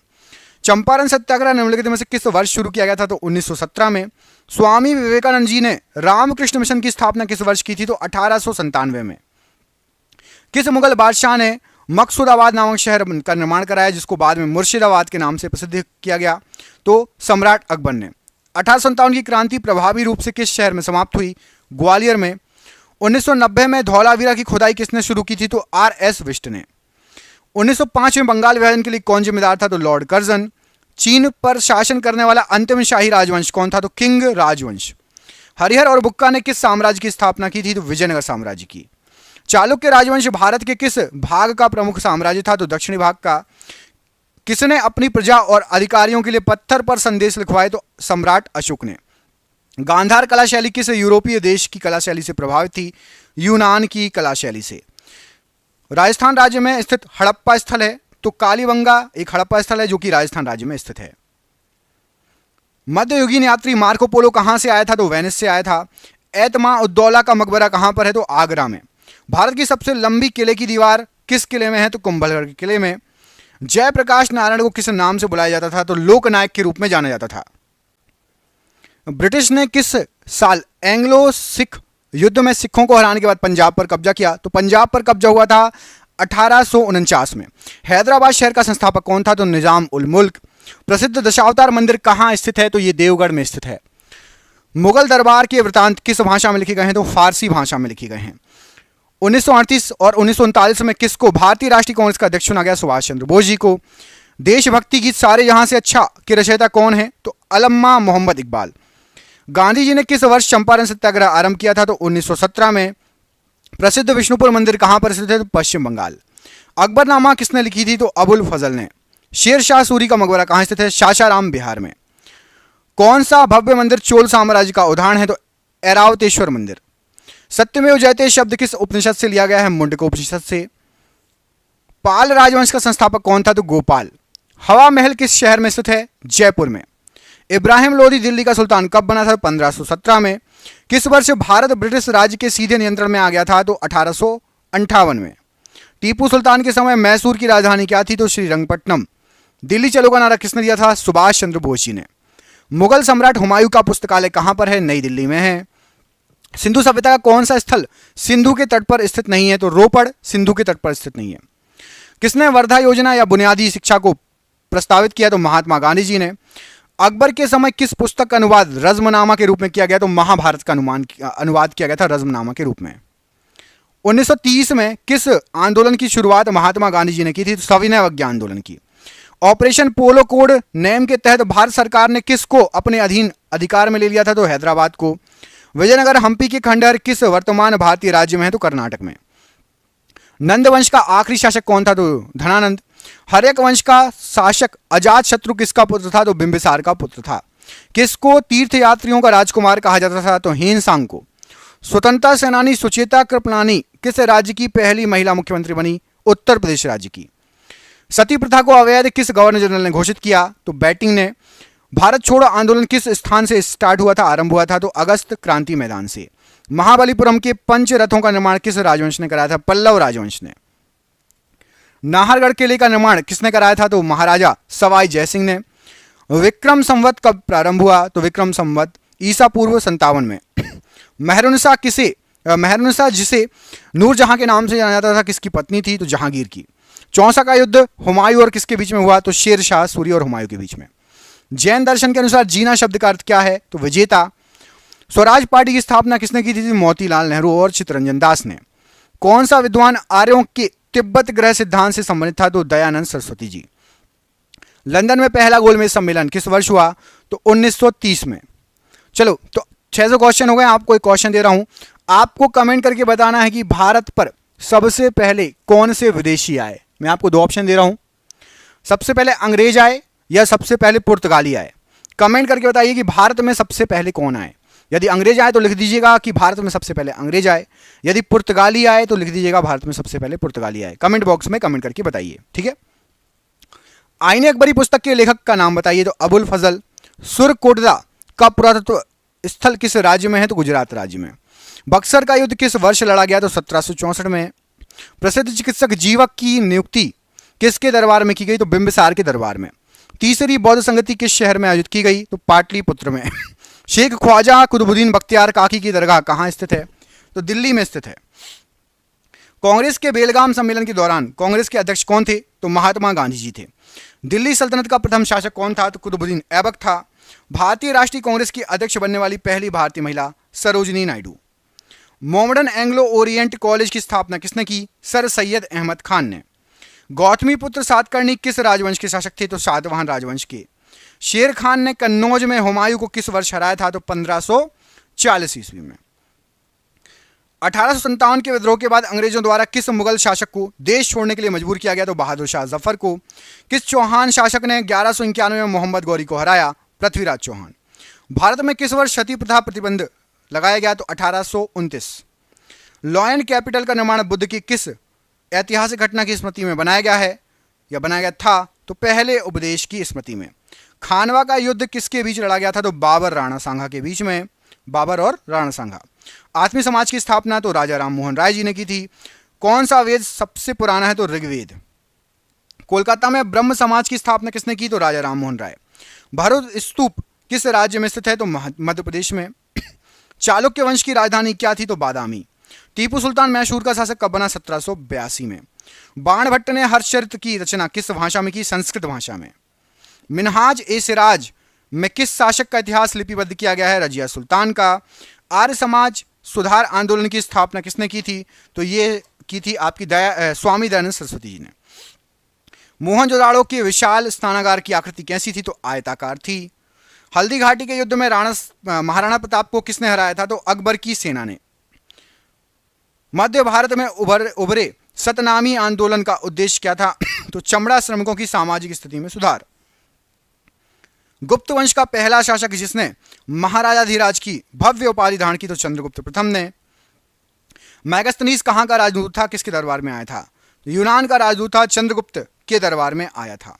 चंपारण सत्याग्रह निम्नलिखित में से किस वर्ष शुरू किया गया था? तो 1917 में। स्वामी विवेकानंद जी ने रामकृष्ण मिशन की स्थापना किस वर्ष की थी? तो 1897 में। किस मुगल बादशाह ने मकसूदाबाद नामक शहर का निर्माण कराया जिसको बाद में मुर्शिदाबाद के नाम से प्रसिद्ध किया गया? तो सम्राट अकबर ने। 1857 की क्रांति प्रभावी रूप से किस शहर में समाप्त हुई? ग्वालियर में। 1990 में धौलावीरा की खुदाई किसने शुरू की थी? तो R.S. विष्ट ने। 1905 में बंगाल विभाजन के लिए कौन जिम्मेदार था? तो लॉर्ड कर्जन। चीन पर शासन करने वाला अंतिम शाही राजवंश कौन था? तो किंग राजवंश। हरिहर और बुक्का ने किस साम्राज्य की स्थापना की थी? तो विजयनगर साम्राज्य की। चालुक्य राजवंश भारत के किस भाग का प्रमुख साम्राज्य था? तो दक्षिणी भाग का। किसने अपनी प्रजा और अधिकारियों के लिए पत्थर पर संदेश लिखवाए? तो सम्राट अशोक ने। गांधार कला शैली किस यूरोपीय देश की कला शैली से प्रभावित थी? यूनान की कला शैली से। राजस्थान राज्य में स्थित हड़प्पा स्थल है? तो कालीबंगा एक हड़प्पा स्थल है जो कि राजस्थान राज्य में स्थित है। मध्ययुगीन यात्री मार्को पोलो कहां से आया था? तो वेनिस से आया था। एतमा उद्दौला का मकबरा कहां पर है? तो आगरा में। भारत की सबसे लंबी किले की दीवार किस किले में है? तो कुंभलगढ़ के किले में। जयप्रकाश नारायण को किस नाम से बुलाया जाता था? तो लोकनायक के रूप में जाना जाता था। ब्रिटिश ने किस साल एंग्लो सिख युद्ध में सिखों को हराने के बाद पंजाब पर कब्जा किया? तो पंजाब पर कब्जा हुआ था 1849 में। हैदराबाद शहर का संस्थापक कौन था? तो निजाम उल मुल्क। प्रसिद्ध दशावतार मंदिर कहां स्थित है? तो ये देवगढ़ में स्थित है। मुगल दरबार के वृतांत किस भाषा में लिखे गए हैं? तो फारसी भाषा में लिखे गए हैं। 1938 और 1939 में किसको भारतीय राष्ट्रीय कांग्रेस का अध्यक्ष चुना गया? सुभाष चंद्र बोस जी को। देशभक्ति गीत सारे जहां से अच्छा के रचयिता कौन है? तो अल्लामा मोहम्मद इकबाल। गांधी जी ने किस वर्ष चंपारण सत्याग्रह आरंभ किया था? तो 1917 में। प्रसिद्ध विष्णुपुर मंदिर कहां पर स्थित है? तो पश्चिम बंगाल। अकबरनामा किसने लिखी थी? तो अबुल फजल ने। शेर शाह सूरी का मकबरा कहां स्थित है? सासाराम बिहार में। कौन सा भव्य मंदिर चोल साम्राज्य का उदाहरण है? तो ऐरावतेश्वर मंदिर। सत्यमेव जयते शब्द किस उपनिषद से लिया गया है? मुंडक उपनिषद से। पाल राजवंश का संस्थापक कौन था? तो गोपाल। हवा महल किस शहर में स्थित है? जयपुर में। इब्राहिम लोदी दिल्ली का सुल्तान कब बना था? 1517 में। किस वर्ष भारत ब्रिटिश राज्य के सीधे नियंत्रण में आ गया था? तो 1858 में। टीपू सुल्तान के समय मैसूर की राजधानी क्या थी? तो श्रीरंगपट्टनम। दिल्ली चलो का नारा किसने दिया था? सुभाष चंद्र बोस जी ने। मुगल सम्राट हुमायूं का पुस्तकालय कहां पर है? नई दिल्ली में है। सिंधु सभ्यता का कौन सा स्थल सिंधु के तट पर स्थित नहीं है? तो रोपड़ सिंधु के तट पर स्थित नहीं है। किसने वर्धा योजना या बुनियादी शिक्षा को प्रस्तावित किया? तो महात्मा गांधी जी ने। अकबर के समय किस पुस्तक का अनुवाद रज़्मनामा के रूप में किया गया? तो महाभारत का अनुवाद किया गया था रज़्मनामा के रूप में। 1930 में किस आंदोलन की शुरुआत महात्मा गांधी जी ने की थी? तो सविनय अवज्ञा आंदोलन की। ऑपरेशन पोलो कोड नेम के तहत भारत सरकार ने किसको अपने अधीन अधिकार में ले लिया था? तो हैदराबाद को। विजयनगर हम्पी के खंडहर किस वर्तमान भारतीय राज्य में है? तो कर्नाटक में। नंद वंश का आखिरी शासक कौन था? तो धनानंद। हर्यक वंश का शासक अजात शत्रु किसका पुत्र था? तो बिंबिसार का पुत्र था। किसको तीर्थयात्रियों का राजकुमार कहा जाता था? तो हीनसांग को। स्वतंत्रता सेनानी सुचेता कृपलानी किस राज्य की पहली महिला मुख्यमंत्री बनी? उत्तर प्रदेश राज्य की। सती प्रथा को अवैध किस गवर्नर जनरल ने घोषित किया? तो बैटिंग ने। भारत छोड़ो आंदोलन किस स्थान से स्टार्ट हुआ था, आरंभ हुआ था? तो अगस्त क्रांति मैदान से। महाबलीपुरम के पंच रथों का निर्माण किस राजवंश ने कराया था? पल्लव राजवंश ने। नाहरगढ़ किले का निर्माण किसने कराया था? तो महाराजा सवाई जयसिंह ने। विक्रम संवत कब प्रारंभ हुआ? तो विक्रम संवत ईसा पूर्व 57 में। मेहरुनिसा जिसे नूरजहां के नाम से जाना जाता था, किसकी पत्नी थी? तो जहांगीर की। चौसा का युद्ध हुमायूं और किसके बीच में हुआ? तो शेर शाह सूरी और हुमायूं के बीच में। जैन दर्शन के अनुसार जीना शब्द का अर्थ क्या है? तो विजेता। स्वराज पार्टी की स्थापना किसने की थी? मोतीलाल नेहरू और चित्तरंजन दास ने। कौन सा विद्वान आर्यों के तिब्बत ग्रह सिद्धांत से संबंधित था? तो दयानंद सरस्वती जी। लंदन में पहला गोलमेज सम्मेलन किस वर्ष हुआ? तो 1930 में। चलो, तो 600 क्वेश्चन हो गए। आपको एक क्वेश्चन दे रहा हूं, आपको कमेंट करके बताना है कि भारत पर सबसे पहले कौन से विदेशी आए। मैं आपको दो ऑप्शन दे रहा हूं, सबसे पहले अंग्रेज आए या सबसे पहले पुर्तगाली आए। कमेंट करके बताइए कि भारत में सबसे पहले कौन आए। यदि अंग्रेज आए तो लिख दीजिएगा कि भारत में सबसे पहले अंग्रेज आए, यदि पुर्तगाली आए तो लिख दीजिएगा भारत में सबसे पहले पुर्तगाली आए। कमेंट बॉक्स में कमेंट करके बताइए, ठीक है। आईने अकबरी पुस्तक के लेखक का नाम बताइए। तो अबुल फजल। सुरकोटदा का पुरातत्व स्थल किस राज्य में है? तो गुजरात राज्य में। बक्सर का युद्ध किस वर्ष लड़ा गया? तो 1764 में। प्रसिद्ध चिकित्सक जीवक की नियुक्ति किसके दरबार में की गई? तो बिंबिसार के दरबार में। तीसरी बौद्ध संगति किस शहर में आयोजित की गई? तो पाटलिपुत्र में। शेख ख्वाजा कुतुबुद्दीन बख्तियार काकी की दरगाह कहां स्थित है? तो दिल्ली में स्थित है। कांग्रेस के बेलगाम सम्मेलन के दौरान कांग्रेस के अध्यक्ष कौन थे? तो महात्मा गांधी जी थे। दिल्ली सल्तनत का प्रथम शासक कौन था? तो कुतुबुद्दीन ऐबक था। भारतीय राष्ट्रीय कांग्रेस की अध्यक्ष बनने वाली पहली भारतीय महिला Sarojini Naidu. Mohammedan Anglo Orient college की स्थापना किसने की? सर सैयद अहमद खान ने। गौतमी पुत्र सातकर्णी किस राजवंश के शासक थे? तो सातवाहन राजवंश के। शेर खान ने कन्नौज में हुमायूं को किस वर्ष हराया था? तो 1540 ईस्वी में। 1857 के विद्रोह के बाद अंग्रेजों द्वारा किस मुगल शासक को देश छोड़ने के लिए मजबूर किया गया? तो बहादुर शाह जफर को। किस चौहान शासक ने 1191 में मोहम्मद गौरी को हराया? पृथ्वीराज चौहान। भारत में किस वर्ष सती प्रथा प्रतिबंध लगाया गया? तो 1829। लॉयन कैपिटल का निर्माण बुद्ध की किस ऐतिहासिक घटना की स्मृति में बनाया गया है या बनाया गया था? तो पहले उपदेश की स्मृति में। खानवा का युद्ध किसके बीच लड़ा गया था? तो बाबर राणा सांगा के बीच में। बाबर और राणा सांगा। आत्मीय समाज की स्थापना तो राजा राम मोहन राय जी ने की थी। कौन सा वेद सबसे पुराना है? तो ऋग्वेद। कोलकाता में ब्रह्म समाज की स्थापना किसने की? तो राजा राम मोहन राय। भरूच स्तूप किस राज्य में स्थित है? तो मध्य प्रदेश में। चालुक्य वंश की राजधानी क्या थी? तो बादामी। टीपू सुल्तान मैसूर का शासक कब बना? 1782 में। बाणभट्ट ने हर्षचरित की रचना किस भाषा में की? संस्कृत भाषा में। मिनहाज ए सिराज में किस शासक का इतिहास लिपिबद्ध किया गया है? रजिया सुल्तान का। आर्य समाज सुधार आंदोलन की स्थापना किसने की थी? तो ये की थी आपकी स्वामी दयानंद सरस्वती जी ने। मोहनजोदाड़ो के विशाल स्नानागार की आकृति कैसी थी? तो आयताकार थी। हल्दी घाटी के युद्ध में महाराणा प्रताप को किसने हराया था? तो अकबर की सेना ने। मध्य भारत में उभरे सतनामी आंदोलन का उद्देश्य क्या था? तो चमड़ा श्रमिकों की सामाजिक स्थिति में सुधार। गुप्त वंश का पहला शासक जिसने महाराजाधिराज की भव्य उपाधि धारण की? तो चंद्रगुप्त प्रथम ने। मैगस्थनीज कहां का राजदूत था? किसके दरबार में आया था? यूनान का राजदूत था, चंद्रगुप्त के दरबार में आया था।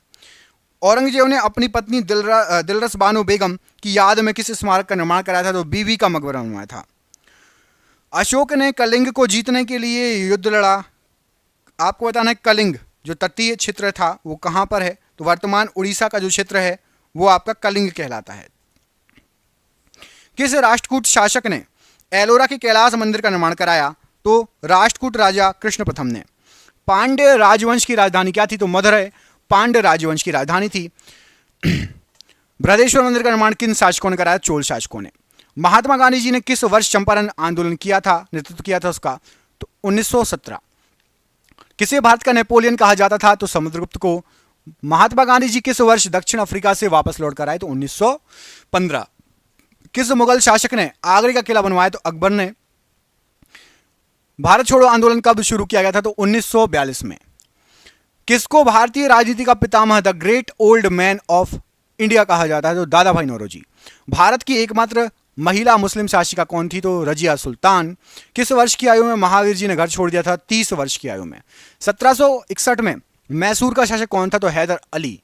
औरंगजेब ने अपनी पत्नी दिलरस बानो बेगम की याद में किस स्मारक का निर्माण कराया था? तो बीबी का मकबरा बनवाया था। अशोक ने कलिंग को जीतने के लिए युद्ध लड़ा। आपको बताना है कलिंग जो तटीय क्षेत्र था वो कहां पर है? तो वर्तमान उड़ीसा का जो क्षेत्र है वो आपका कलिंग कहलाता है। किस राष्ट्रकूट शासक ने एलोरा के कैलाश मंदिर का निर्माण कराया? तो राष्ट्रकूट राजा कृष्ण प्रथम ने। पांड्य राजवंश की राजधानी क्या थी? तो मदुरै पांड्य राजवंश की राजधानी थी। बृहदेश्वर मंदिर का निर्माण किन शासकों ने कराया? चोल शासकों ने। महात्मा गांधी जी ने किस वर्ष चंपारण आंदोलन किया था, नेतृत्व किया था उसका? तो 1917। किसे भारत का नेपोलियन कहा जाता था? तो समुद्रगुप्त को। महात्मा गांधी जी किस वर्ष दक्षिण अफ्रीका से वापस लौट कर आए? तो 1915। किस मुगल शासक ने आगरे का किला बनवाया? तो अकबर ने। भारत छोड़ो आंदोलन कब शुरू किया गया था? तो 1942 में। किसको भारतीय राजनीति का पितामह the great old man of India कहा जाता है? तो दादा भाई नौरोजी। भारत की एकमात्र महिला मुस्लिम शासिका कौन थी? तो रजिया सुल्तान। किस वर्ष की आयु में महावीर जी ने घर छोड़ दिया था? 30 वर्ष की आयु में। 1761 में मैसूर का शासक कौन था? तो हैदर अली।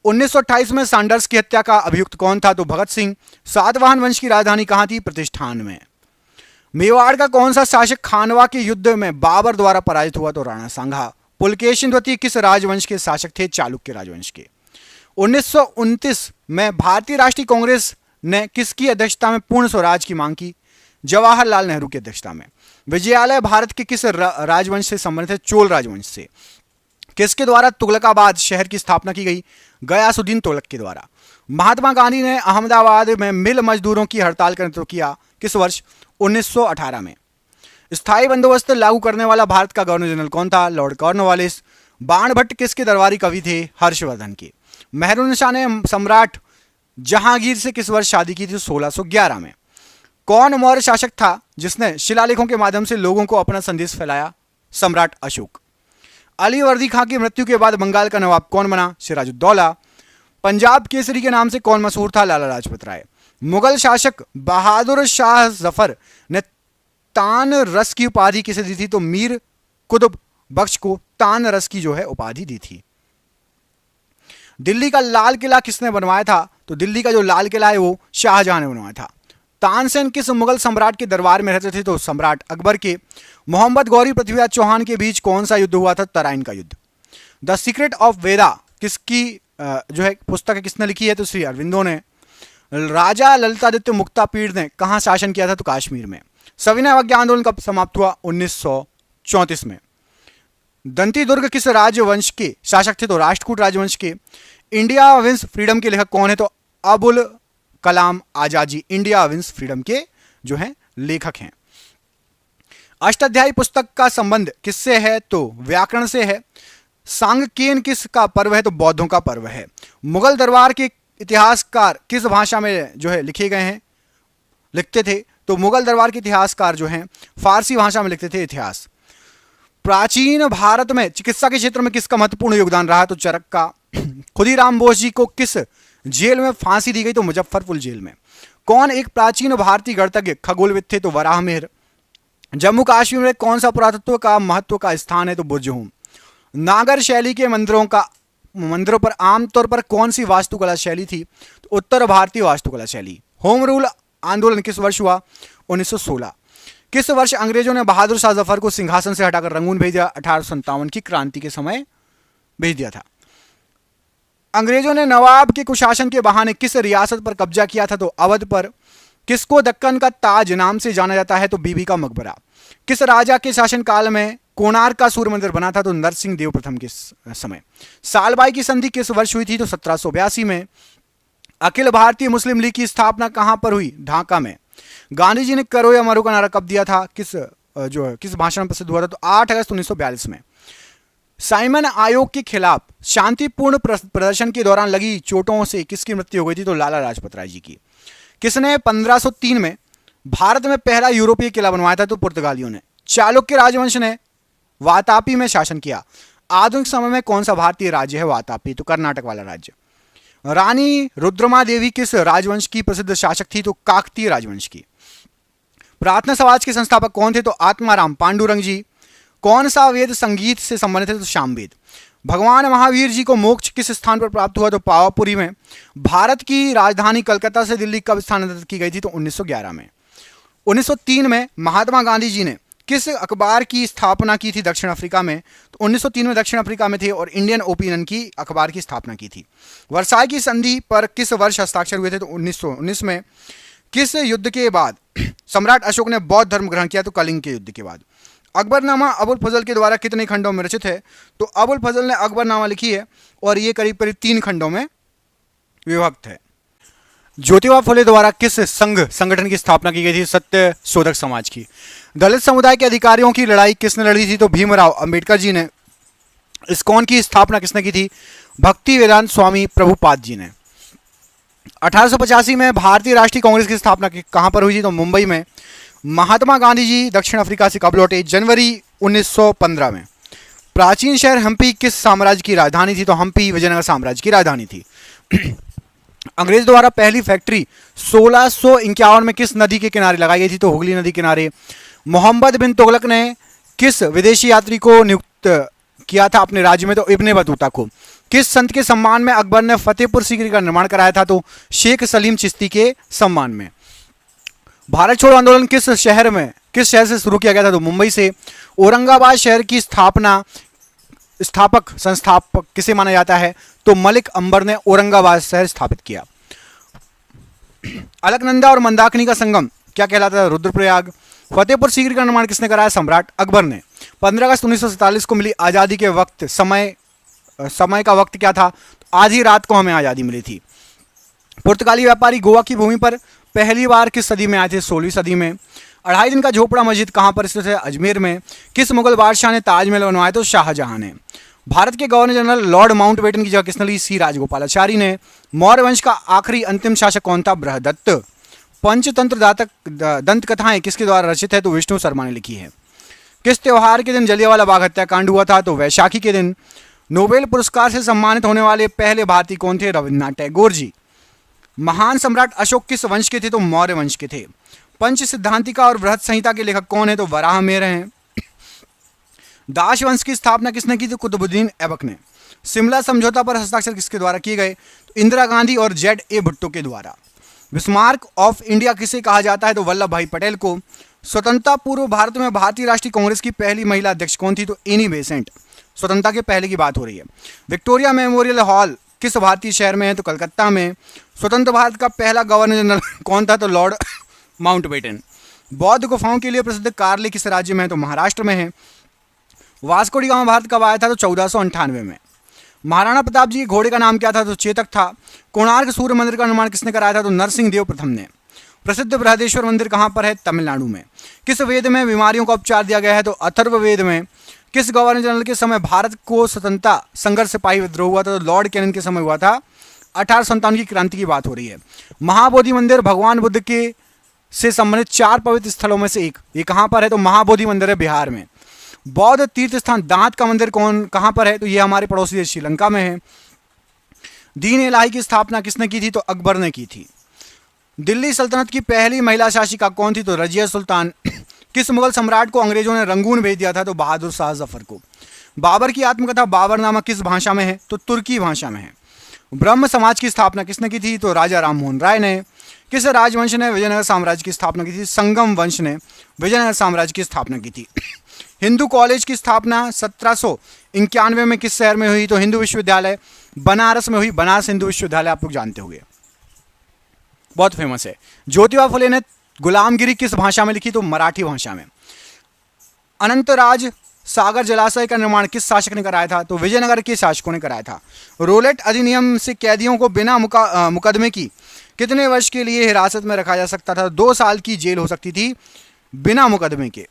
1928 में सैंडर्स की हत्या का अभियुक्त कौन था? तो भगत सिंह। सातवाहन वंश की राजधानी कहां थी? प्रतिष्ठान में। मेवाड़ का कौन सा शासक खानवा के युद्ध में बाबर द्वारा पराजित हुआ? तो राणा सांगा। पुलकेशिन द्वितीय किस राजवंश के शासक थे? चालुक्य राजवंश के। 1929 में भारतीय राष्ट्रीय कांग्रेस ने किसकी अध्यक्षता में पूर्ण स्वराज की मांग की? जवाहरलाल नेहरू की अध्यक्षता में। विजयालय भारत के किस राजवंश से संबंधित है? चोल राजवंश से। किसके द्वारा तुगलकाबाद शहर की स्थापना की गई? गयासुद्दीन तुगलक के द्वारा। महात्मा गांधी ने अहमदाबाद में मिल मजदूरों की हड़ताल का नेतृत्व किया किस वर्ष? 1918 में। स्थायी बंदोबस्त लागू करने वाला भारत का गवर्नर जनरल कौन था? Lord Cornwallis. बाणभट्ट किसके दरबारी कवि थे? हर्षवर्धन के। मेहरुनिसा ने सम्राट जहांगीर से किस वर्ष शादी की थी? 1611 में। कौन मौर्य शासक था जिसने शिलालेखों के माध्यम से लोगों को अपना संदेश फैलाया? सम्राट अशोक। अली वर्दी खां की मृत्यु के बाद बंगाल का नवाब कौन बना? सिराजुद्दौला। पंजाब केसरी के नाम से कौन मशहूर था? लाला लाजपत राय। मुगल शासक बहादुर शाह जफर ने तान रस की उपाधि किसे दी थी? तो मीर कुतुब बख्श को तान रस की जो है उपाधि दी थी। दिल्ली का लाल किला किसने बनवाया था? तो दिल्ली का जो लाल किला है वो शाहजहां ने बनवाया था। तानसेन किस मुगल सम्राट के दरबार में रहते थे? तो सम्राट अकबर के। मोहम्मद गौरी पृथ्वीराज चौहान के बीच कौन सा युद्ध हुआ था? तराइन का युद्ध। द सीक्रेट ऑफ वेदा किसकी जो है पुस्तक है, किसने लिखी है? तो श्री अरविंदो ने। राजा ललितादित्य मुक्तापीड़ ने कहां शासन किया था? तो कश्मीर में। सविनय अवज्ञा आंदोलन कब समाप्त हुआ? 1934 में। दंती दुर्ग किस राजवंश के शासक थे? तो राष्ट्रकूट राजवंश के। इंडिया विंस फ्रीडम के लेखक कौन है? तो Abul Kalam Azad ji India wins freedom के जो है लेखक हैं। अष्टाध्यायी पुस्तक का संबंध किससे है? तो व्याकरण से है। सांगकेन किसका पर्व है? तो बौद्धों का पर्व है। मुगल दरबार के इतिहासकार किस भाषा में जो है लिखे गए हैं, लिखते थे? तो मुगल दरबार के इतिहासकार जो हैं फारसी भाषा में लिखते थे इतिहास। प्राचीन भारत में चिकित्सा के क्षेत्र में किसका महत्वपूर्ण योगदान रहा? तो चरक का। खुदीराम बोस जी को किस जेल में फांसी दी गई? तो मुजफ्फरपुर जेल में। कौन एक प्राचीन भारतीय गणितज्ञ खगोलविद थे? तो वराहमिहिर। जम्मू कश्मीर में कौन सा पुरातत्व का महत्व का स्थान है? तो बुर्जहूम। नागर शैली के मंदिरों पर आमतौर पर कौन सी वास्तुकला शैली थी? तो उत्तर भारतीय वास्तुकला शैली। होम रूल आंदोलन किस वर्ष हुआ? 1916। किस वर्ष अंग्रेजों ने बहादुर शाह जफर को सिंहासन से हटाकर रंगून भेज दिया? 1857 की क्रांति के समय भेज दिया था। अंग्रेजों ने नवाब के कुशासन के बहाने किस रियासत पर कब्जा किया था? तो अवध पर। किसको दक्कन का ताज नाम से जाना जाता है? तो बीबी का मकबरा। किस राजा के शासनकाल में कोणार्क का सूर्य मंदिर बना था? तो नरसिंह देव प्रथम के समय। सालबाई की संधि किस वर्ष हुई थी? तो 1782 में। अखिल भारतीय मुस्लिम लीग की स्थापना कहां पर हुई? ढाका में। गांधी जी ने करो या मरो का नारा कब दिया था? किस भाषण में प्रसिद्ध हुआ था? तो 8 अगस्त 1942 में। साइमन आयोग के खिलाफ शांतिपूर्ण प्रदर्शन के दौरान लगी चोटों से किसकी मृत्यु हो गई थी? तो लाला लाजपत राय जी की। किसने 1503 में भारत में पहला यूरोपीय किला बनवाया था? तो पुर्तगालियों ने। चालुक्य राजवंश ने वातापी में शासन किया। आधुनिक समय में कौन सा भारतीय राज्य है वातापी? तो कर्नाटक वाला राज्य। रानी रुद्रमा देवी किस राजवंश की प्रसिद्ध शासक थी? तो काकतीय राजवंश की। प्रार्थना समाज के संस्थापक कौन थे? तो आत्माराम पांडुरंग जी। कौन सा वेद संगीत से संबंधित है? तो सामवेद। भगवान महावीर जी को मोक्ष किस स्थान पर प्राप्त हुआ? तो पावापुरी में। भारत की राजधानी कलकत्ता से दिल्ली कब स्थानांतरित की गई थी? तो 1911 में। 1903 में महात्मा गांधी जी ने किस अखबार की स्थापना की थी दक्षिण अफ्रीका में? तो 1903 में दक्षिण अफ्रीका में थे और इंडियन ओपिनियन की अखबार की स्थापना की थी। वर्साई की संधि पर किस वर्ष हस्ताक्षर हुए थे? तो 1919 में। किस युद्ध के बाद सम्राट अशोक ने बौद्ध धर्म ग्रहण किया? तो कलिंग के युद्ध के बाद। अकबरनामा अबुल फजल के द्वारा कितने खंडों में रचित है? तो अबुल फजल ने अकबरनामा लिखी है और ये करीब करीब 3 खंडों में विभक्त है। ज्योतिबा फुले द्वारा किस संगठन की स्थापना की गई थी? सत्य शोधक समाज की। दलित समुदाय के अधिकारियों की लड़ाई किसने लड़ी थी? तो भीमराव अंबेडकर जी ने। इस्कॉन की स्थापना किसने की थी? भक्ति वेदांत स्वामी प्रभुपाद जी ने। 1885 में भारतीय राष्ट्रीय कांग्रेस की स्थापना कहां पर हुई थी? तो मुंबई में। महात्मा गांधी जी दक्षिण अफ्रीका से कब लौटे? जनवरी 1915 में। प्राचीन शहर हम्पी किस साम्राज्य की राजधानी थी? तो हम्पी विजयनगर साम्राज्य की राजधानी थी। अंग्रेज द्वारा पहली फैक्ट्री 1651 में किस नदी के किनारे लगाई गई थी? तो हुगली नदी किनारे। मोहम्मद बिन तुगलक ने किस विदेशी यात्री को नियुक्त किया था अपने राज्य में? तो इब्ने बतूता को। किस संत के सम्मान में अकबर ने फतेहपुर सीकरी का निर्माण कराया था? तो शेख सलीम चिश्ती के सम्मान में। भारत छोड़ो आंदोलन किस शहर में किस शहर से शुरू किया गया था? तो मुंबई से। औरंगाबाद शहर की संस्थापक किसे माना जाता है? तो मलिक अंबर ने औरंगाबाद शहर स्थापित किया। अलकनंदा और मंदाकिनी का संगम क्या कहलाता है? रुद्रप्रयाग। फतेहपुर सीकरी का निर्माण किसने कराया? सम्राट अकबर ने। 15 अगस्त 1947 को मिली आज़ादी के वक्त समय का वक्त क्या था? तो आधी रात को हमें आज़ादी मिली थी। पुर्तगाली व्यापारी गोवा की भूमि पर पहली बार किस सदी में आए थे? 16वीं सदी में। 2.5 दिन का झोपड़ा मस्जिद कहाँ पर स्थित है? अजमेर में। किस मुगल बादशाह ने ताजमहल बनवाया? तो शाहजहां ने। भारत के गवर्नर जनरल लॉर्ड माउंटबेटन की जगह किसने ली? सी राजगोपालाचारी ने। मौर्य वंश का आखिरी अंतिम शासक कौन था? बृहदत्त। पंचतंत्र दंत कथाएं किसके द्वारा रचित है? तो विष्णु शर्मा ने लिखी है। किस त्योहार के दिन जलियांवाला बाग हत्याकांड हुआ था? तो वैशाखी के दिन। नोबेल पुरस्कार से सम्मानित होने वाले पहले भारतीय कौन थे? रविन्द्रनाथ टैगोर जी। महान सम्राट अशोक किस वंश के थे? तो मौर्य वंश के थे। पंच सिद्धांतिका और बृहत संहिता के लेखक कौन है? तो वराहमिहिर हैं। दास वंश की स्थापना किसने की? तो कुतुबुद्दीन ऐबक ने। शिमला समझौता पर हस्ताक्षर किसके द्वारा किए गए? तो इंदिरा गांधी और Z.A. भुट्टो के द्वारा। बिस्मार्क ऑफ इंडिया किसे कहा जाता है? तो वल्लभ भाई पटेल को। स्वतंत्रता पूर्व भारत में भारतीय राष्ट्रीय कांग्रेस की पहली महिला अध्यक्ष कौन थी? तो एनी बेसेंट। स्वतंत्रता के पहले की बात हो रही है। विक्टोरिया मेमोरियल हॉल किस भारतीय शहर में है? तो कलकत्ता में। स्वतंत्र भारत का पहला गवर्नर जनरल कौन था? तो लॉर्ड माउंटबेटन। बौद्ध गुफाओं के लिए प्रसिद्ध कार्ले किस राज्य में है? तो महाराष्ट्र में है। वास्को डी गामा भारत कब आया था? तो 1498 में। महाराणा प्रताप जी के घोड़े का नाम क्या था? तो चेतक था। कोणार्क सूर्य मंदिर का निर्माण किसने कराया था? तो नरसिंह देव प्रथम ने। प्रसिद्ध बृहदेश्वर मंदिर कहाँ पर है? तमिलनाडु में। किस वेद में बीमारियों का उपचार दिया गया है? तो अथर्व वेद में। किस गवर्नर जनरल के समय भारत को स्वतंत्रता संघर्ष सिपाही विद्रोह हुआ था? तो लॉर्ड कैनिंग के समय हुआ था। 1857 की क्रांति की बात हो रही है। महाबोधि मंदिर भगवान बुद्ध के से संबंधित 4 पवित्र स्थलों में से एक, ये कहाँ पर है? तो महाबोधि मंदिर है बिहार में। बौद्ध तीर्थ स्थान दांत का मंदिर कहाँ पर है? तो ये हमारे पड़ोसी देश श्रीलंका में है। दीन इलाही की स्थापना किसने की थी? तो अकबर ने की थी। दिल्ली सल्तनत की पहली महिला शासिका कौन थी? तो रजिया सुल्तान। किस मुगल सम्राट को अंग्रेजों ने रंगून भेज दिया था? तो बहादुर शाह जफर को। बाबर की आत्मकथा बाबरनामा किस भाषा में है? तो तुर्की भाषा में है। ब्रह्म समाज की स्थापना किसने की थी? तो राजा राममोहन राय ने। किस राजवंश ने विजयनगर साम्राज्य की स्थापना की थी? संगम वंश ने विजयनगर साम्राज्य की स्थापना की थी। हिंदू कॉलेज की स्थापना 1791 में किस शहर में हुई? तो हिंदू विश्वविद्यालय बनारस में हुई। बनारस हिंदू विश्वविद्यालय आप लोग जानते होंगे, बहुत फेमस है। ज्योतिबा फुले ने गुलामगिरी किस भाषा में लिखी? तो मराठी भाषा में। अनंतराज सागर जलाशय का निर्माण किस शासक ने कराया था? तो विजयनगर के शासकों ने कराया था। रोलेट अधिनियम से कैदियों को बिना मुकदमे की कितने वर्ष के लिए हिरासत में रखा जा सकता था? 2 साल की जेल हो सकती थी बिना मुकदमे के।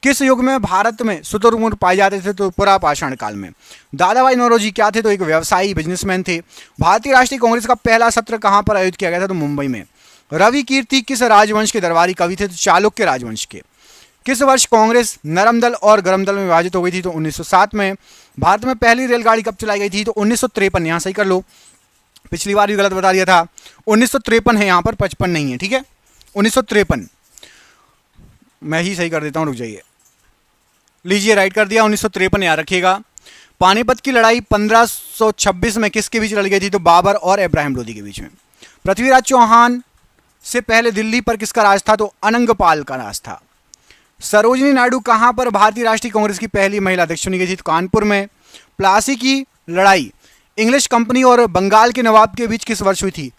किस युग में भारत में शुतुरमुर्ग पाए जाते थे? तो पुरा पाषाण काल में। दादा भाई नौरोजी क्या थे? तो एक व्यवसायी बिजनेसमैन थे। भारतीय राष्ट्रीय कांग्रेस का पहला सत्र कहां पर आयोजित किया गया था? तो मुंबई में। रवि कीर्ति किस राजवंश के दरबारी कवि थे? तो चालुक्य राजवंश के। किस वर्ष कांग्रेस नरम दल और गरम दल में विभाजित हो गई थी? तो 1907 में। भारत में पहली रेलगाड़ी कब चलाई गई थी? तो 1953। यहाँ सही कर लो, पिछली बार भी गलत बता दिया था। 1953 है यहाँ पर, 55 नहीं है, ठीक है। 1953 मैं ही सही कर देता हूँ, रुक जाइए। लीजिए राइट कर दिया, 1953 याद रखिएगा। पानीपत की लड़ाई 1526 में किसके बीच लड़ी गई थी? तो बाबर और इब्राहिम लोदी के बीच में। पृथ्वीराज चौहान से पहले दिल्ली पर किसका राज था? तो अनंगपाल का राज था। सरोजिनी नायडू कहां पर भारतीय राष्ट्रीय कांग्रेस की पहली महिला अध्यक्ष चुनी गई थी? तो कानपुर में। प्लासी की लड़ाई इंग्लिश कंपनी और बंगाल के नवाब के बीच किस वर्ष हुई थी?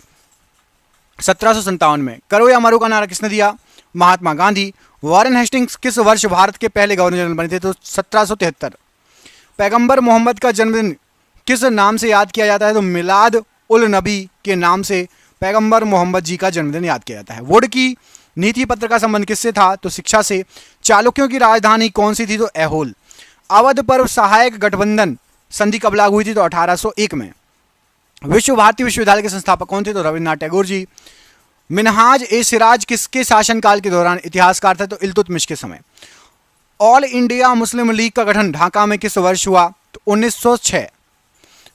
1757 में। करो या मरो का नारा किसने दिया? महात्मा गांधी। वॉरेन हेस्टिंग्स किस वर्ष भारत के पहले गवर्नर जनरल बने थे? तो 1773। पैगंबर मोहम्मद का जन्मदिन किस नाम से याद किया जाता है? तो मिलाद उल नबी के नाम से पैगंबर मोहम्मद जी का जन्मदिन याद किया जाता है। वुड की नीति पत्र का संबंध किससे था? तो शिक्षा से। चालुक्यों की राजधानी कौन सी थी? तो ऐहोल। अवध पर सहायक गठबंधन संधि कब लागू हुई थी? तो 1801 में। विश्व भारती विश्वविद्यालय के संस्थापक कौन थे? तो रविन्द्रनाथ टैगोर जी। मिनहाज ए सिराज किसके शासनकाल के दौरान इतिहासकार थे? तो इल्तुतमिश के समय। ऑल इंडिया मुस्लिम लीग का गठन ढाका में किस वर्ष हुआ? तो 1906।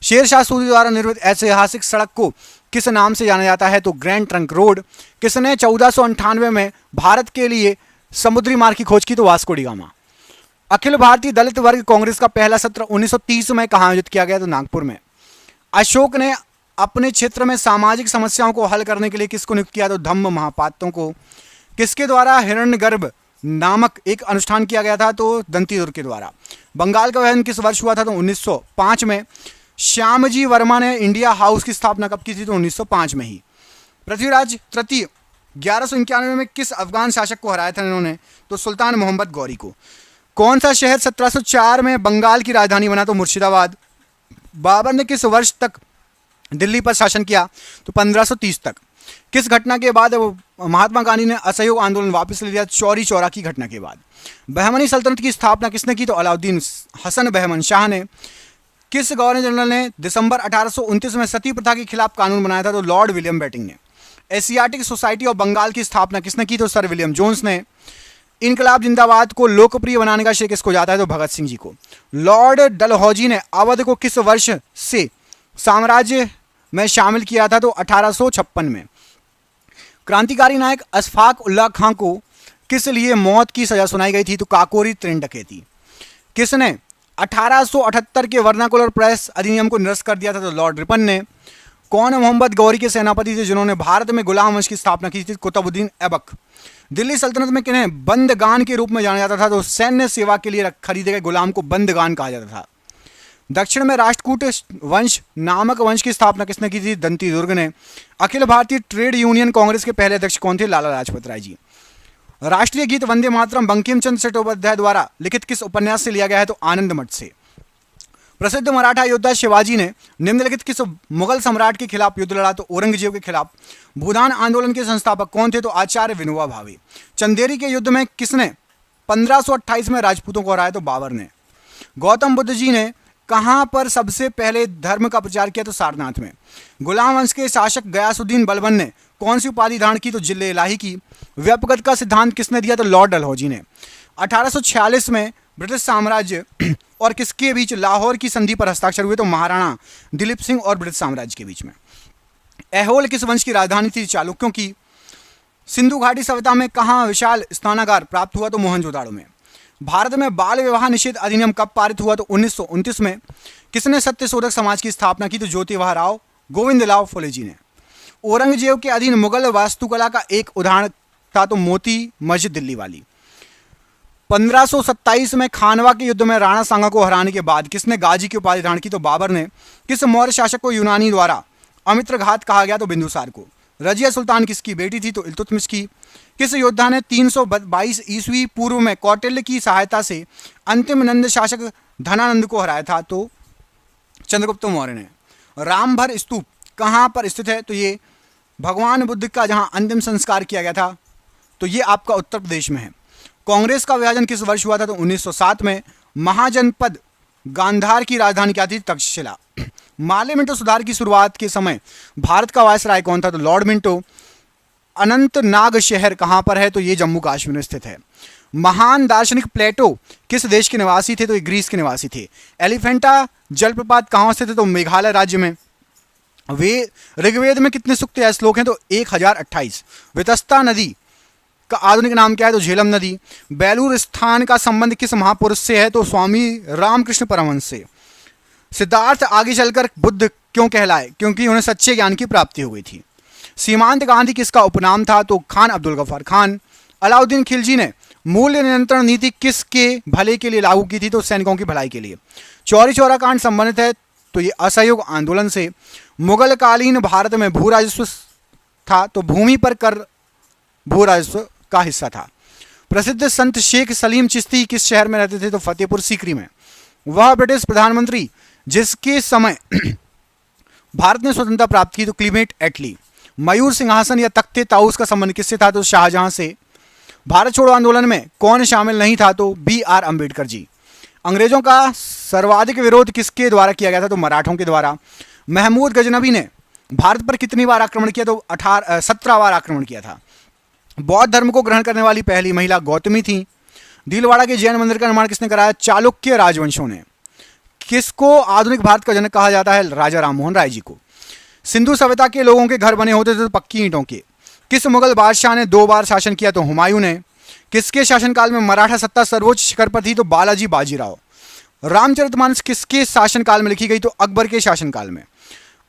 शेरशाह सूरी द्वारा निर्मित ऐतिहासिक सड़क को किस नाम से जाना जाता है? तो ग्रैंड ट्रंक रोड। किसने 1498 में भारत के लिए समुद्री मार्ग की खोज की? तो Vasco D gamma. Akhil Bharatiya दलित वर्ग कांग्रेस का पहला सत्र 1930 में कहाँ आयोजित किया गया? तो नागपुर में। अशोक ने अपने क्षेत्र में सामाजिक समस्याओं को हल करने के लिए किसको नियुक्त किया? तो धम्म महापात्रों को। किसके द्वारा हिरण्यगर्भ नामक एक अनुष्ठान किया गया था तो दंती दुर्ग के द्वारा। बंगाल का विभाजन किस वर्ष हुआ था तो 1905 में। श्यामजी वर्मा ने इंडिया हाउस की स्थापना कब की थी तो 1905 में ही। पृथ्वीराज तृतीय 1191 में किस अफगान शासक को हराया था इन्होंने तो सुल्तान मोहम्मद गौरी को। कौन सा शहर 1704 में बंगाल की राजधानी बना तो मुर्शिदाबाद। बाबर ने किस वर्ष तक दिल्ली पर शासन किया तो 1530 तक। किस घटना के बाद महात्मा गांधी ने असहयोग आंदोलन वापस ले लिया चौरी चौरा की घटना के बाद। बहमनी सल्तनत की स्थापना किसने की तो अलाउद्दीन हसन बहमन शाह ने। किस गवर्नर जनरल ने दिसंबर 1829 में सती प्रथा के खिलाफ कानून बनाया था तो लॉर्ड विलियम बेटिंग ने। एशियाटिक सोसाइटी ऑफ बंगाल की स्थापना किसने की तो सर विलियम जोन्स ने। इनकलाब जिंदाबाद को लोकप्रिय बनाने का श्रेय किसको जाता है तो भगत सिंह जी को। लॉर्ड डलहौजी ने अवध को किस वर्ष से साम्राज्य में शामिल किया था तो 1856 में। क्रांतिकारी नायक अशफाक उल्लाह खां को किस लिए मौत की सजा सुनाई गई थी तो काकोरी ट्रेन डकैती। किसने 1878 के वर्नाकुलर प्रेस अधिनियम को निरस्त कर दिया था तो लॉर्ड रिपन ने। कौन मोहम्मद गौरी के सेनापति थे जिन्होंने भारत में गुलाम वंश की स्थापना की थी कुतुबुद्दीन ऐबक। दिल्ली सल्तनत में किन्हें बंदगान के रूप में जाना जाता था तो सैन्य सेवा के लिए खरीदे गए गुलाम को बंदगान कहा जाता था। दक्षिण में राष्ट्रकूट वंश नामक वंश की स्थापना किसने की थी दंती दुर्ग ने। अखिल भारतीय ट्रेड यूनियन कांग्रेस के पहले अध्यक्ष कौन थे लाला लाजपत राय जी। राष्ट्रीय गीत वंदे मातरम बंकिम चंद्र चट्टोपाध्याय द्वारा लिखित किस उपन्यास से लिया गया है तो आनंद मठ से। प्रसिद्ध मराठा योद्धा शिवाजी ने निम्नलिखित किस मुगल सम्राट के खिलाफ युद्ध लड़ा तो औरंगजेब के खिलाफ। भूदान आंदोलन के संस्थापक कौन थे तो आचार्य विनोबा भावे। चंदेरी के युद्ध में किसने 1528 में राजपूतों को हराया तो बाबर ने। गौतम बुद्ध जी ने कहां पर सबसे पहले धर्म का प्रचार किया तो सारनाथ में। गुलाम वंश के शासक गयासुद्दीन बलबन ने कौन सी उपाधि धारण की तो जिले इलाही की। व्यापकता का सिद्धांत किसने दिया तो लॉर्ड डलहौजी ने। 1846 में ब्रिटिश साम्राज्य और किसके बीच लाहौर की संधि पर हस्ताक्षर हुए तो महाराणा दिलीप सिंह और ब्रिटिश साम्राज्य के बीच में। ऐहोल किस वंश की राजधानी थी चालुक्यों की। सिंधु घाटी सभ्यता में कहां विशाल स्नानागार प्राप्त हुआ तो मोहनजोदाड़ो में। भारत में बाल विवाह निषेध अधिनियम कब पारित हुआ तो 1929 में। किसने सत्यशोधक समाज की स्थापना की तो ज्योतिबा राव गोविंदलाव फुले जी ने। औरंगजेब के अधीन मुगल वास्तुकला का एक उदाहरण था तो मोती मस्जिद दिल्ली वाली। 1527 में खानवा के युद्ध में राणा सांगा को हराने के बाद किसने गाजी की उपाधि धारण की तो बाबर ने। किस मौर्य शासक को यूनानी द्वारा अमित्रघात कहा गया तो बिंदुसार को। रजिया सुल्तान किसकी बेटी थी तो इल्तुतमिश की। किस योद्धा ने 322 ईस्वी पूर्व में कौटिल्य की सहायता से अंतिम नंद शासक धनानंद को हराया था तो चंद्रगुप्त मौर्य ने। रामभर स्तूप कहां पर स्थित है तो ये भगवान बुद्ध का जहां अंतिम संस्कार किया गया था तो ये आपका उत्तर प्रदेश में है। कांग्रेस का विभाजन किस वर्ष हुआ था तो 1907 में। महाजनपद गांधार की राजधानी क्या थी तक्षशिला। माले मिंटो सुधार की शुरुआत के समय भारत का वायसराय कौन था तो लॉर्ड मिंटो। अनंतनाग शहर कहां पर है तो ये जम्मू कश्मीर में स्थित है। महान दार्शनिक प्लेटो किस देश के निवासी थे तो ये ग्रीस के निवासी थे। एलिफेंटा जलप्रपात कहां स्थित है तो मेघालय राज्य में। वे ऋग्वेद में कितने सूक्त या श्लोक हैं तो 1028। वितस्ता नदी का आधुनिक नाम क्या है तो झेलम नदी। बेलूर स्थान का संबंध किस महापुरुष से है तो स्वामी रामकृष्ण परमहंस से। सिद्धार्थ आगे चलकर बुद्ध क्यों कहलाए क्योंकि उन्हें सच्चे ज्ञान की प्राप्ति हो गई थी। सीमांत गांधी किसका उपनाम था तो खान अब्दुल गफ्फार खान। अलाउद्दीन खिलजी ने मूल्य नियंत्रण नीति किसके भले के लिए लागू की थी तो सैनिकों की भलाई के लिए। चौरी चौरा कांड संबंधित है तो ये असहयोग आंदोलन से। मुगल कालीन भारत में भू राजस्व था तो भूमि पर कर भू राजस्व का हिस्सा था। प्रसिद्ध संत शेख सलीम चिश्ती किस शहर में रहते थे तो फतेहपुर सीकरी में। वह ब्रिटिश प्रधानमंत्री जिसके समय भारत ने स्वतंत्रता प्राप्त की तो क्लीमेट एटली। मयूर सिंहासन या तख्ते ताउस का संबंध किससे था तो शाहजहां से। भारत छोड़ो आंदोलन में कौन शामिल नहीं था तो BR अम्बेडकर जी। अंग्रेजों का सर्वाधिक विरोध किसके द्वारा किया गया था तो मराठों के द्वारा। महमूद गजनबी ने भारत पर कितनी बार आक्रमण किया तो 17 बार आक्रमण किया था। बौद्ध धर्म को ग्रहण करने वाली पहली महिला गौतमी थी। दिलवाड़ा के जैन मंदिर का निर्माण किसने कराया चालुक्य राजवंशों ने। किसको आधुनिक भारत का जनक कहा जाता है राजा राममोहन राय जी को। सिंधु सभ्यता के लोगों के घर बने होते थे तो पक्की ईंटों के। किस मुगल बादशाह ने 2 बार शासन किया तो हुमायूं ने। किसके शासनकाल में मराठा सत्ता सर्वोच्च शिखर पर थी तो बालाजी बाजीराव। रामचरितमानस किसके शासनकाल में लिखी गई तो अकबर के शासनकाल में।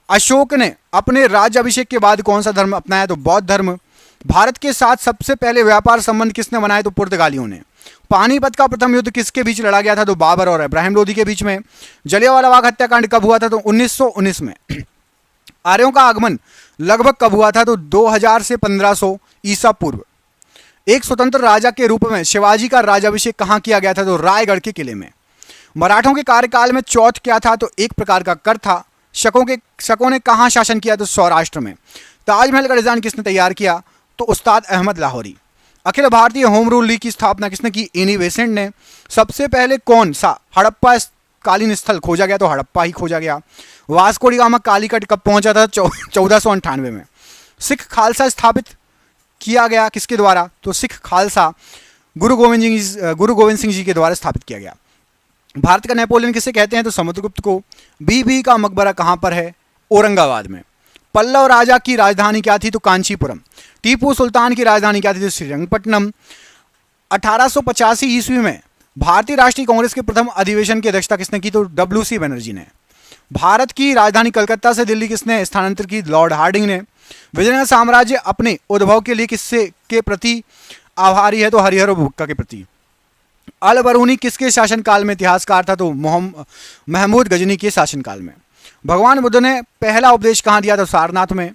अशोक ने अपने राज्य अभिषेक के बाद कौन सा धर्म अपनाया तो बौद्ध धर्म। भारत के साथ सबसे पहले व्यापार संबंध किसने बनाए? तो पुर्तगालियों ने। पानीपत का प्रथम युद्ध किसके बीच लड़ा गया था? तो बाबर और इब्राहिम लोदी के बीच में। जलियांवाला बाग हत्याकांड कब हुआ था? तो 1919 में। आर्यों का आगमन लगभग कब हुआ था? तो 2000 से 1500 ईसा पूर्व। एक स्वतंत्र राजा के रूप में शिवाजी का राज्याभिषेक कहां किया गया था? तो रायगढ़ के किले में। मराठों के कार्यकाल में चौथ क्या था? तो एक प्रकार का कर था। शकों ने कहां शासन किया? तो सौराष्ट्र में। ताजमहल का डिजाइन किसने तैयार किया? तो उस्ताद Ahmad Lahori. Akhil Bharatiya home rule league की स्थापना किसने की? एनी बेसेंट ने। सबसे पहले कौन सा हड़प्पा कालीन स्थल खोजा गया? तो हड़प्पा ही खोजा गया। वास्को डी गामा कालीकट कब पहुंचा था? 1498 में। सिख खालसा स्थापित किया गया किसके द्वारा? तो सिख खालसा गुरु गोविंद सिंह जी के द्वारा स्थापित किया गया। भारत का नेपोलियन किसे कहते हैं? तो समुद्रगुप्त को। बीबी का मकबरा कहां पर है? औरंगाबाद में। पल्लव राजा की राजधानी क्या थी? तो कांचीपुरम। टीपू सुल्तान की राजधानी क्या थी? तो श्रीरंगपट्टनम। 1885 ईस्वी में भारतीय राष्ट्रीय कांग्रेस के प्रथम अधिवेशन की अध्यक्षता किसने की? तो WC बनर्जी ने। भारत की राजधानी कलकत्ता से दिल्ली किसने स्थानांतरित की? लॉर्ड हार्डिंग ने। विजयनगर साम्राज्य अपने उद्भव के लिए किससे के प्रति आभारी है? तो हरिहर बुक्का के प्रति। अल बरूनी किसके शासनकाल में इतिहासकार था? तो महमूद गजनी के शासनकाल में। भगवान बुद्ध ने पहला उपदेश कहां दिया? तो सारनाथ में।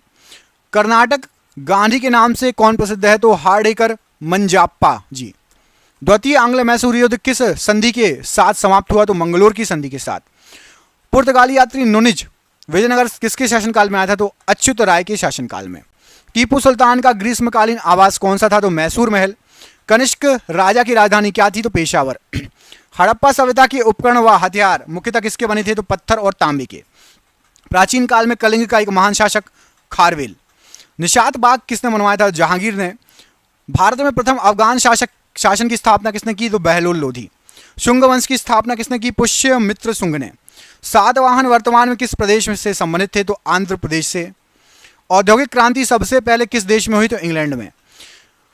कर्नाटक गांधी के नाम से कौन प्रसिद्ध है? तो हार्डेकर मंजाप्पा जी। द्वितीय आंग्ल मैसूर युद्ध किस संधि के साथ समाप्त हुआ? तो मंगलोर की संधि के साथ। पुर्तगाली यात्री नुनिज विजयनगर किसके शासनकाल में आया था? तो अच्युत राय के शासनकाल में। टीपू सुल्तान का ग्रीष्मकालीन आवास कौन सा था? तो मैसूर महल। कनिष्क राजा की राजधानी क्या थी? तो पेशावर। हड़प्पा सभ्यता के उपकरण व हथियार मुख्यतः किसके बने थे? तो पत्थर और तांबे के। प्राचीन काल में कलिंग का एक महान शासक खारवेल। निशात बाग किसने बनवाया था? जहांगीर ने। भारत में प्रथम अफगान शासन की स्थापना किसने की? तो बहलोल लोधी। शुंग वंश की स्थापना किसने की? पुष्यमित्र शुंग ने। सातवाहन वर्तमान में किस प्रदेश से संबंधित थे? तो आंध्र प्रदेश से। औद्योगिक क्रांति सबसे पहले किस देश में हुई? तो इंग्लैंड में।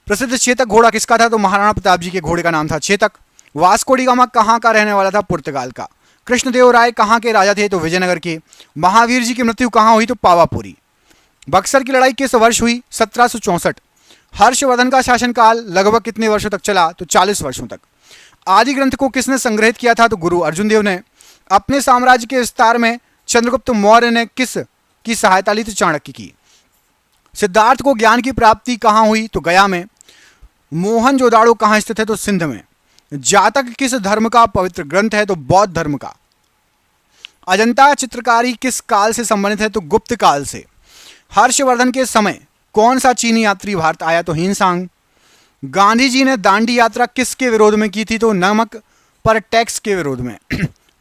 प्रसिद्ध चेतक घोड़ा किसका था? तो महाराणा प्रताप जी के घोड़े का नाम था चेतक। वास्को डी गामा कहाँ का रहने वाला था? पुर्तगाल का। कृष्णदेव राय कहाँ के राजा थे? तो विजयनगर के। महावीर जी की मृत्यु कहाँ हुई? तो पावापुरी। बक्सर की लड़ाई किस वर्ष हुई? 1764। हर्षवर्धन का शासनकाल लगभग कितने वर्षों तक चला? तो 40 वर्षों तक। आदि ग्रंथ को किसने संग्रहित किया था? तो गुरु अर्जुन देव ने। अपने साम्राज्य के विस्तार में चंद्रगुप्त मौर्य ने किस की सहायता ली? तो चाणक्य की। सिद्धार्थ को ज्ञान की प्राप्ति कहाँ हुई? तो गया में। मोहनजोदाड़ो कहाँ स्थित है? तो सिंध में। जातक किस धर्म का पवित्र ग्रंथ है? तो बौद्ध धर्म का। अजंता चित्रकारी किस काल से संबंधित है? तो गुप्त काल से। हर्षवर्धन के समय कौन सा चीनी यात्री भारत आया? तो हिनसांग। गांधी जी ने दांडी यात्रा किसके विरोध में की थी? तो नमक पर टैक्स के विरोध में।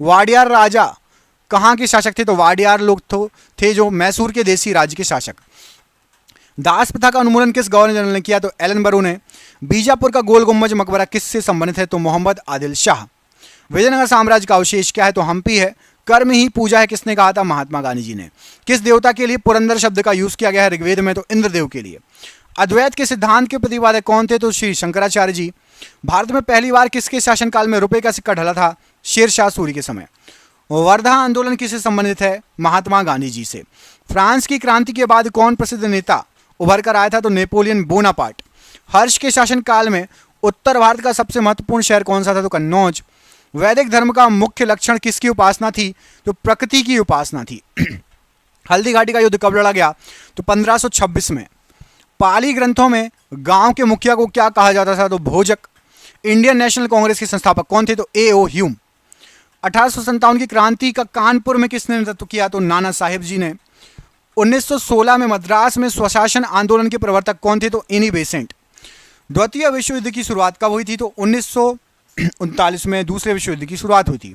वाडियार राजा कहाँ के शासक थे? तो वाडियार लोग थे जो मैसूर के देसी राज्य के शासक। दास प्रथा का उन्मूलन किस गवर्नर जनरल ने किया? तो एलन बरू ने। बीजापुर का गोल गुम्बज मकबरा किससे संबंधित है? तो मोहम्मद आदिल शाह। विजयनगर साम्राज्य का अवशेष क्या है? तो हम्पी है। कर्म ही पूजा है किसने कहा था? महात्मा गांधी जी ने। किस देवता के लिए पुरंदर शब्द का यूज किया गया है ऋग्वेद में? तो इंद्रदेव के लिए। अद्वैत के सिद्धांत के प्रतिपादक कौन थे? तो श्री शंकराचार्य जी। भारत में पहली बार किसके शासनकाल में रुपए का सिक्का ढला था? शेर शाह सूरी के समय। वर्धा आंदोलन किससे संबंधित है? महात्मा गांधी जी से। फ्रांस की क्रांति के बाद कौन प्रसिद्ध नेता उभर कर आया था? तो नेपोलियन बोनापार्ट। हर्ष के शासनकाल में उत्तर भारत का सबसे महत्वपूर्ण शहर कौन सा था? तो कन्नौज। वैदिक धर्म का मुख्य लक्षण किसकी उपासना थी? तो प्रकृति की उपासना थी। हल्दी घाटी का युद्ध कब लड़ा गया? तो 1526 में। पाली ग्रंथों में गांव के मुखिया को क्या कहा जाता था? तो भोजक। इंडियन नेशनल कांग्रेस के संस्थापक कौन थे? तो A.O. ह्यूम। 1857 की क्रांति का कानपुर में किसने नेतृत्व किया? तो नाना साहेब जी ने। 1916 में मद्रास में स्वशासन आंदोलन के प्रवर्तक कौन थे? तो एनी बेसेंट। द्वितीय विश्व युद्ध की शुरुआत कब हुई थी? तो 1939 में दूसरे विश्व युद्ध की शुरुआत हुई थी।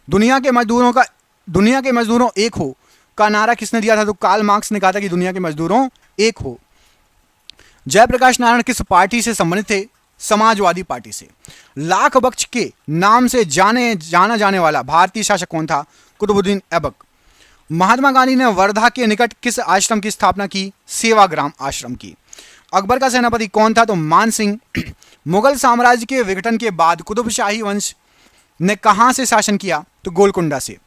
दुनिया के मजदूरों एक हो का नारा किसने दिया था? तो कार्ल मार्क्स ने कहा था कि दुनिया के मजदूरों एक हो। जयप्रकाश नारायण किस पार्टी से संबंधित थे? समाजवादी पार्टी से। लाख बख्श के नाम से जाना जाने वाला भारतीय शासक कौन था? कुतुबुद्दीन ऐबक। महात्मा गांधी ने वर्धा के निकट किस आश्रम की स्थापना की? सेवाग्राम आश्रम की। अकबर का सेनापति कौन था? तो मान सिंह। मुगल साम्राज्य के विघटन के बाद कुतुबशाही वंश ने कहां से शासन किया? तो गोलकुंडा से।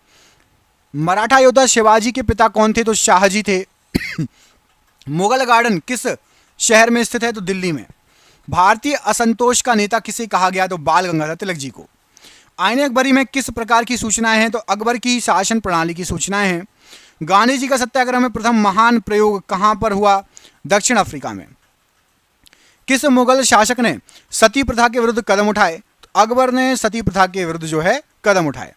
मराठा योद्धा शिवाजी के पिता कौन थे? तो शाहजी थे। मुगल गार्डन किस शहर में स्थित है? तो दिल्ली में। भारतीय असंतोष का नेता किसे कहा गया? तो बाल गंगाधर तिलक जी को। आईने अकबरी में किस प्रकार की सूचनाएं हैं? तो अकबर की शासन प्रणाली की सूचनाएं हैं। गांधी जी का सत्याग्रह में प्रथम महान प्रयोग कहां पर हुआ? दक्षिण अफ्रीका में। किस मुगल शासक ने सती प्रथा के विरुद्ध कदम उठाए? तो अकबर ने सती प्रथा के विरुद्ध जो है कदम उठाए।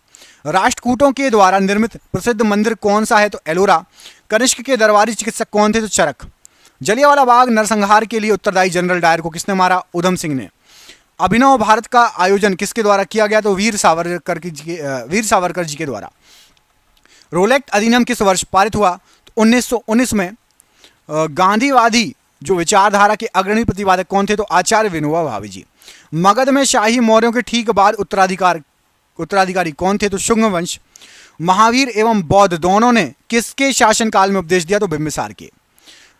राष्ट्रकूटों के द्वारा निर्मित प्रसिद्ध मंदिर कौन सा है? तो एलोरा। कनिष्क के दरबारी चिकित्सक कौन थे? तो चरक। जलियांवाला बाग नरसंहार के लिए उत्तरदायी जनरल डायर को किसने मारा? उधम सिंह ने। अभिनव भारत का आयोजन किसके द्वारा किया गया? तो वीर सावरकर जी के द्वारा। रोलेक्ट अधिनियम किस वर्ष पारित हुआ? तो 1919 में। गांधीवादी जो विचारधारा के अग्रणी प्रतिपादक कौन थे? तो आचार्य विनोबा भावे जी। मगध में शाही मौर्यों के ठीक बाद उत्तराधिकारी कौन थे? तो शुंग वंश। महावीर एवं बौद्ध दोनों ने किसके शासनकाल में उपदेश दिया? तो बिंबिसार के।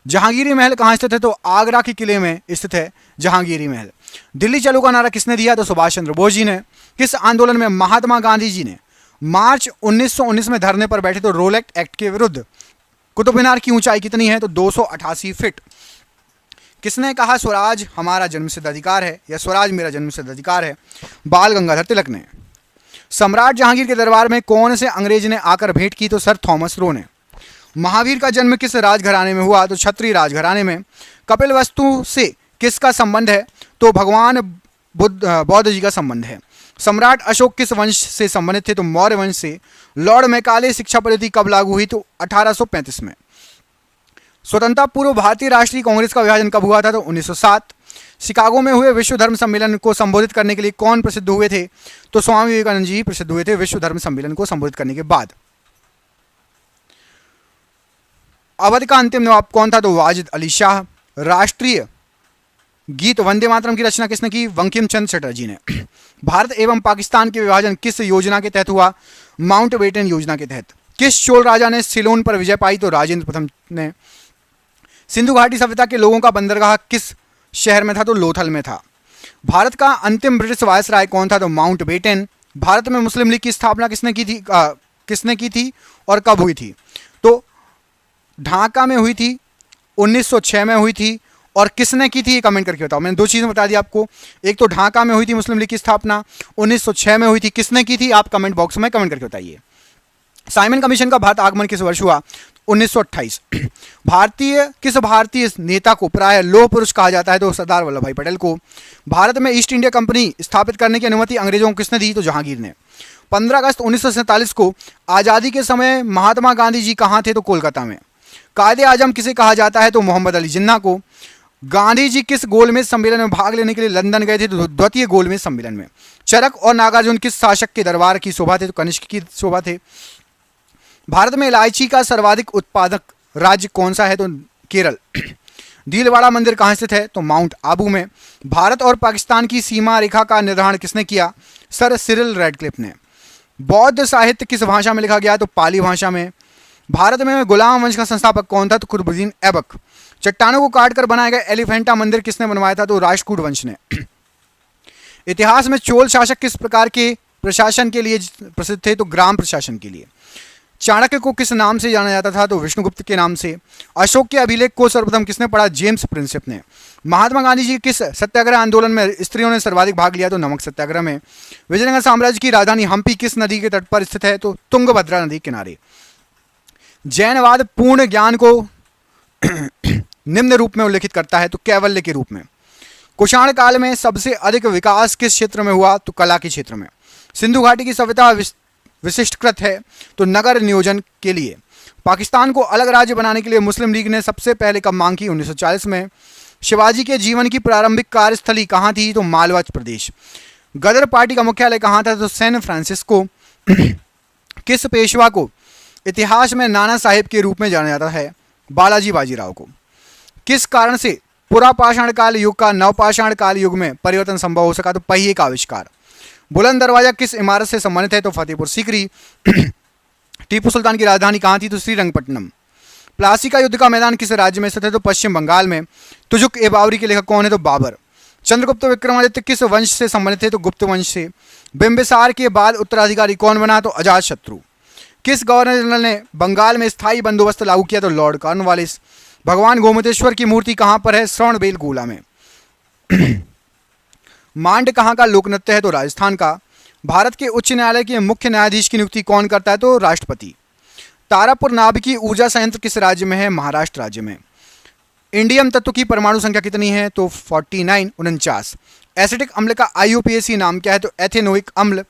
जहांगीरी महल कहाँ स्थित है? तो आगरा के किले में स्थित है जहांगीरी महल। दिल्ली चलो का नारा किसने दिया? तो सुभाष चंद्र बोस जी ने। किस आंदोलन में महात्मा गांधी जी ने मार्च 1919 में धरने पर बैठे? तो रोलेक्ट एक्ट के विरुद्ध। कुतुब मीनार की ऊंचाई कितनी है? तो 288 फीट। किसने कहा स्वराज हमारा जन्मसिद्ध अधिकार है या स्वराज मेरा जन्मसिद्ध अधिकार है? बाल गंगाधर तिलक ने। सम्राट जहांगीर के दरबार में कौन से अंग्रेज ने आकर भेंट की? तो सर थॉमस रो ने। महावीर का जन्म किस राजघराने में हुआ? तो क्षत्रिय राजघराने में। कपिल वस्तु से किसका संबंध है? तो भगवान बौद्ध जी का संबंध है। सम्राट अशोक किस वंश से संबंधित थे? तो मौर्य वंश से। लॉर्ड मैकाले शिक्षा पद्धति कब लागू हुई? तो 1835 में। स्वतंत्रता पूर्व भारतीय राष्ट्रीय कांग्रेस का विभाजन कब हुआ था? तो 1907। शिकागो में हुए विश्व धर्म सम्मेलन को संबोधित करने के लिए कौन प्रसिद्ध हुए थे? तो स्वामी विवेकानंद जी प्रसिद्ध हुए थे विश्व धर्म सम्मेलन को संबोधित करने के बाद। अवध का अंतिम नवाब कौन था? तो वाजिद अली शाह। राष्ट्रीय गीत वंदे मातरम की रचना किसने की? बंकिम चंद्र चटर्जी ने। भारत एवं पाकिस्तान के विभाजन किस योजना के तहत हुआ? माउंटबेटन योजना के तहत। किस चोल राजा ने सिलोन पर विजय पाई? तो राजेंद्र प्रथम ने। सिंधु घाटी सभ्यता के लोगों का बंदरगाह किस शहर में था? तो लोथल में था। भारत का अंतिम ब्रिटिश वायसराय कौन था? तो माउंटबेटन। भारत में मुस्लिम लीग की स्थापना किसने की थी और कब हुई थी? तो ढाका में हुई थी, 1906 में हुई थी। और किसने की थी ये कमेंट करके बताओ। मैंने दो चीज़ें बता दी आपको, एक तो ढाका में हुई थी मुस्लिम लीग की स्थापना, 1906 में हुई थी। किसने की थी आप कमेंट बॉक्स में कमेंट करके बताइए। साइमन कमीशन का भारत आगमन किस वर्ष हुआ? 1928। किस भारतीय नेता को प्राय लोह पुरुष कहा जाता है? तो सरदार वल्लभ भाई पटेल को। भारत में ईस्ट इंडिया कंपनी स्थापित करने की अनुमति अंग्रेजों को किसने दी? तो जहांगीर ने। 15 अगस्त 1947 को आज़ादी के समय महात्मा गांधी जी कहाँ थे? तो कोलकाता में। कायदे आजम किसे कहा जाता है? तो मोहम्मद अली जिन्ना को। गांधी जी किस गोलमेज सम्मेलन में भाग लेने के लिए लंदन गए थे? तो द्वितीय गोलमेज सम्मेलन में। चरक और नागार्जुन किस शासक के दरबार की शोभा थे? तो कनिष्क की शोभा थे। भारत में इलायची का सर्वाधिक उत्पादक राज्य कौन सा है? तो केरल। डीलवाड़ा मंदिर कहाँ स्थित है? तो माउंट आबू में। भारत और पाकिस्तान की सीमा रेखा का निर्धारण किसने किया? सर सिरिल रेडक्लिफ ने। बौद्ध साहित्य किस भाषा में लिखा गया? तो पाली भाषा में। भारत में गुलाम वंश का संस्थापक कौन था? तो कुतुबुद्दीन ऐबक। चट्टानों को काटकर बनाया गया एलिफेंटा मंदिर किसने बनवाया था? तो राष्ट्रकूट वंश ने। इतिहास में चोल शासक किस प्रकार के प्रशासन के लिए प्रसिद्ध थे? तो ग्राम प्रशासन के लिए। चाणक्य को किस नाम से जाना जाता था? तो विष्णुगुप्त के नाम से। अशोक के अभिलेख को सर्वप्रथम किसने पढ़ा? जेम्स प्रिंसेप ने। महात्मा गांधी जी किस सत्याग्रह आंदोलन में स्त्रियों ने सर्वाधिक भाग लिया? तो नमक सत्याग्रह में। विजयनगर साम्राज्य की राजधानी हम्पी किस नदी के तट पर स्थित है? तो तुंगभद्रा नदी के किनारे। जैनवाद पूर्ण ज्ञान को निम्न रूप में उल्लेखित करता है? तो कैवल्य के रूप में। कुषाण काल में सबसे अधिक विकास किस क्षेत्र में हुआ? तो कला के क्षेत्र में। सिंधु घाटी की सभ्यता विशिष्टकृत है? तो नगर नियोजन के लिए। पाकिस्तान को अलग राज्य बनाने के लिए मुस्लिम लीग ने सबसे पहले कब मांग की? 1940 में। शिवाजी के जीवन की प्रारंभिक कार्यस्थली कहाँ थी? तो मालवा प्रदेश। गदर पार्टी का मुख्यालय कहाँ था? तो सैन फ्रांसिस्को। किस पेशवा को इतिहास में नाना साहेब के रूप में जाना जाता है? बालाजी बाजीराव को। किस कारण से पुरापाषाण काल युग का नवपाषाण काल युग में परिवर्तन संभव हो सका? तो पहिए का आविष्कार। बुलंद दरवाजा किस इमारत से संबंधित है? तो फतेहपुर सीकरी। टीपू सुल्तान की राजधानी कहाँ थी? तो श्रीरंगपट्टनम। प्लासी का युद्ध का मैदान किस राज्य में स्थित है? तो पश्चिम बंगाल में। तुजुक ए बावरी के लेखक कौन है? तो बाबर। चंद्रगुप्त विक्रमादित्य किस वंश से संबंधित थे? तो गुप्त वंश से। बिंबिसार के बाद उत्तराधिकारी कौन बना? तो अजातशत्रु। किस गवर्नर जनरल ने बंगाल में स्थायी बंदोबस्त लागू किया? तो लॉर्ड कॉर्नवालिस। भगवान गोमतेश्वर की मूर्ति कहां पर है? श्रवणबेलगोला में। मांड कहां का लोक नृत्य है? तो राजस्थान का। भारत के उच्च न्यायालय के मुख्य न्यायाधीश की नियुक्ति कौन करता है? तो राष्ट्रपति। तारापुर नाभिकीय ऊर्जा संयंत्र किस राज्य में है? महाराष्ट्र राज्य में। इंडियम तत्व की परमाणु संख्या कितनी है? तो 49 49। एसिटिक अम्ल का IUPAC नाम क्या है? तो एथेनोइक अम्ल।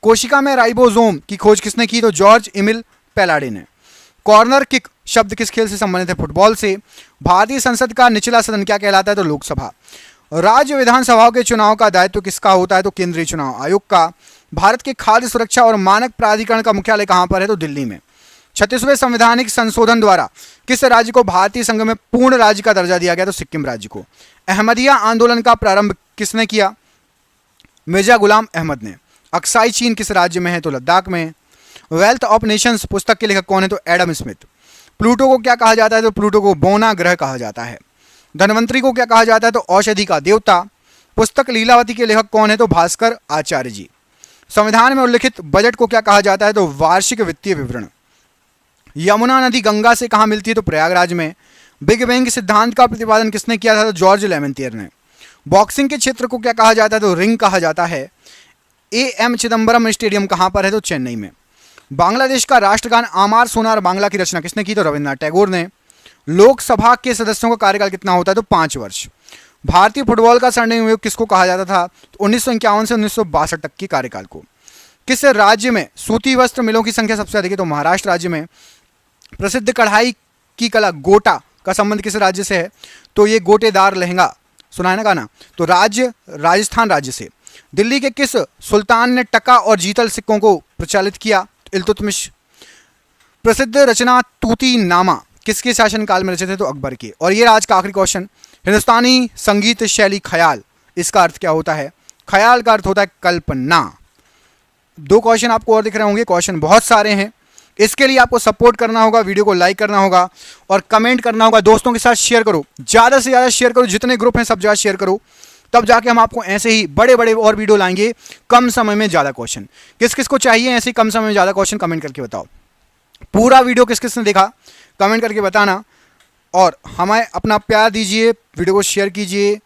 कोशिका में राइबोसोम की खोज किसने की? तो जॉर्ज एमिल पैलाडे ने। कॉर्नर किक शब्द किस खेल से संबंधित है? फुटबॉल से। भारतीय संसद का निचला सदन क्या कहलाता है? तो लोकसभा। राज्य विधानसभाओं के चुनाव का दायित्व किसका होता है? तो केंद्रीय चुनाव आयोग का। भारत के खाद्य सुरक्षा और मानक प्राधिकरण का मुख्यालय कहां पर है? तो दिल्ली में। 36वें संवैधानिक संशोधन द्वारा किस राज्य को भारतीय संघ में पूर्ण राज्य का दर्जा दिया गया? तो सिक्किम राज्य को। अहमदिया आंदोलन का प्रारंभ किसने किया? मिर्जा गुलाम अहमद ने। अक्साई चीन किस राज्य में है? तो लद्दाख में। वेल्थ ऑफ नेशंस पुस्तक के लेखक कौन है? तो एडम स्मिथ। प्लूटो को क्या कहा जाता है? तो प्लूटो को बोना ग्रह कहा जाता है। धनवंतरी को क्या कहा जाता है? तो औषधि का देवता। पुस्तक लीलावती के लेखक कौन है? तो भास्कर आचार्य जी। संविधान में उल्लिखित बजट को क्या कहा जाता है? तो वार्षिक वित्तीय विवरण। यमुना नदी गंगा से कहां मिलती है? तो प्रयागराज में। बिग बैंग सिद्धांत का प्रतिपादन किसने किया था? तो जॉर्ज लेमेंटियर ने। बॉक्सिंग के क्षेत्र को क्या कहा जाता है? तो रिंग कहा जाता है। AM चिदम्बरम स्टेडियम कहां पर है? तो चेन्नई में। बांग्लादेश का राष्ट्रगान आमार सोनार बांग्ला की रचना किसने की? तो रविन्द्रनाथ टैगोर ने। लोकसभा के सदस्यों का कार्यकाल कितना होता है? तो 5 वर्ष। भारतीय फुटबॉल का स्वर्णिम युग किसको कहा जाता था? तो 1951 से 1962 तक के कार्यकाल को। किस राज्य में सूती वस्त्र मिलों की संख्या सबसे अधिक है? तो महाराष्ट्र राज्य में। प्रसिद्ध कढ़ाई की कला गोटा का संबंध किस राज्य से है? तो ये गोटेदार लहंगा सुना है ना गाना? तो राज्य राजस्थान राज्य से। दिल्ली के किस सुल्तान ने टका और जीतल सिक्कों को प्रचलित किया? इल्तुतमिश। प्रसिद्ध रचना तूती नामा किसके शासनकाल में रचे थे? तो अकबर के। और ये आज का आखिरी क्वेश्चन, हिंदुस्तानी संगीत शैली ख्याल, इसका अर्थ क्या होता है? ख्याल का अर्थ होता है कल्पना। 2 क्वेश्चन आपको और दिख रहे होंगे, क्वेश्चन बहुत सारे हैं। इसके लिए आपको सपोर्ट करना होगा, वीडियो को लाइक करना होगा और कमेंट करना होगा। दोस्तों के साथ शेयर करो, ज़्यादा से ज़्यादा शेयर करो, जितने ग्रुप हैं सब जगह शेयर करो, तब जाके हम आपको ऐसे ही बड़े बड़े और वीडियो लाएंगे, कम समय में ज़्यादा क्वेश्चन। किस किस को चाहिए ऐसे कम समय में ज़्यादा क्वेश्चन? कमेंट करके बताओ। पूरा वीडियो किस किस ने देखा कमेंट करके बताना, और हमें अपना प्यार दीजिए, वीडियो को शेयर कीजिए।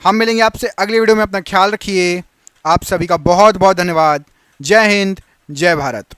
हम मिलेंगे आपसे अगले वीडियो में, अपना ख्याल रखिए। आप सभी का बहुत बहुत धन्यवाद। जय हिंद, जय भारत।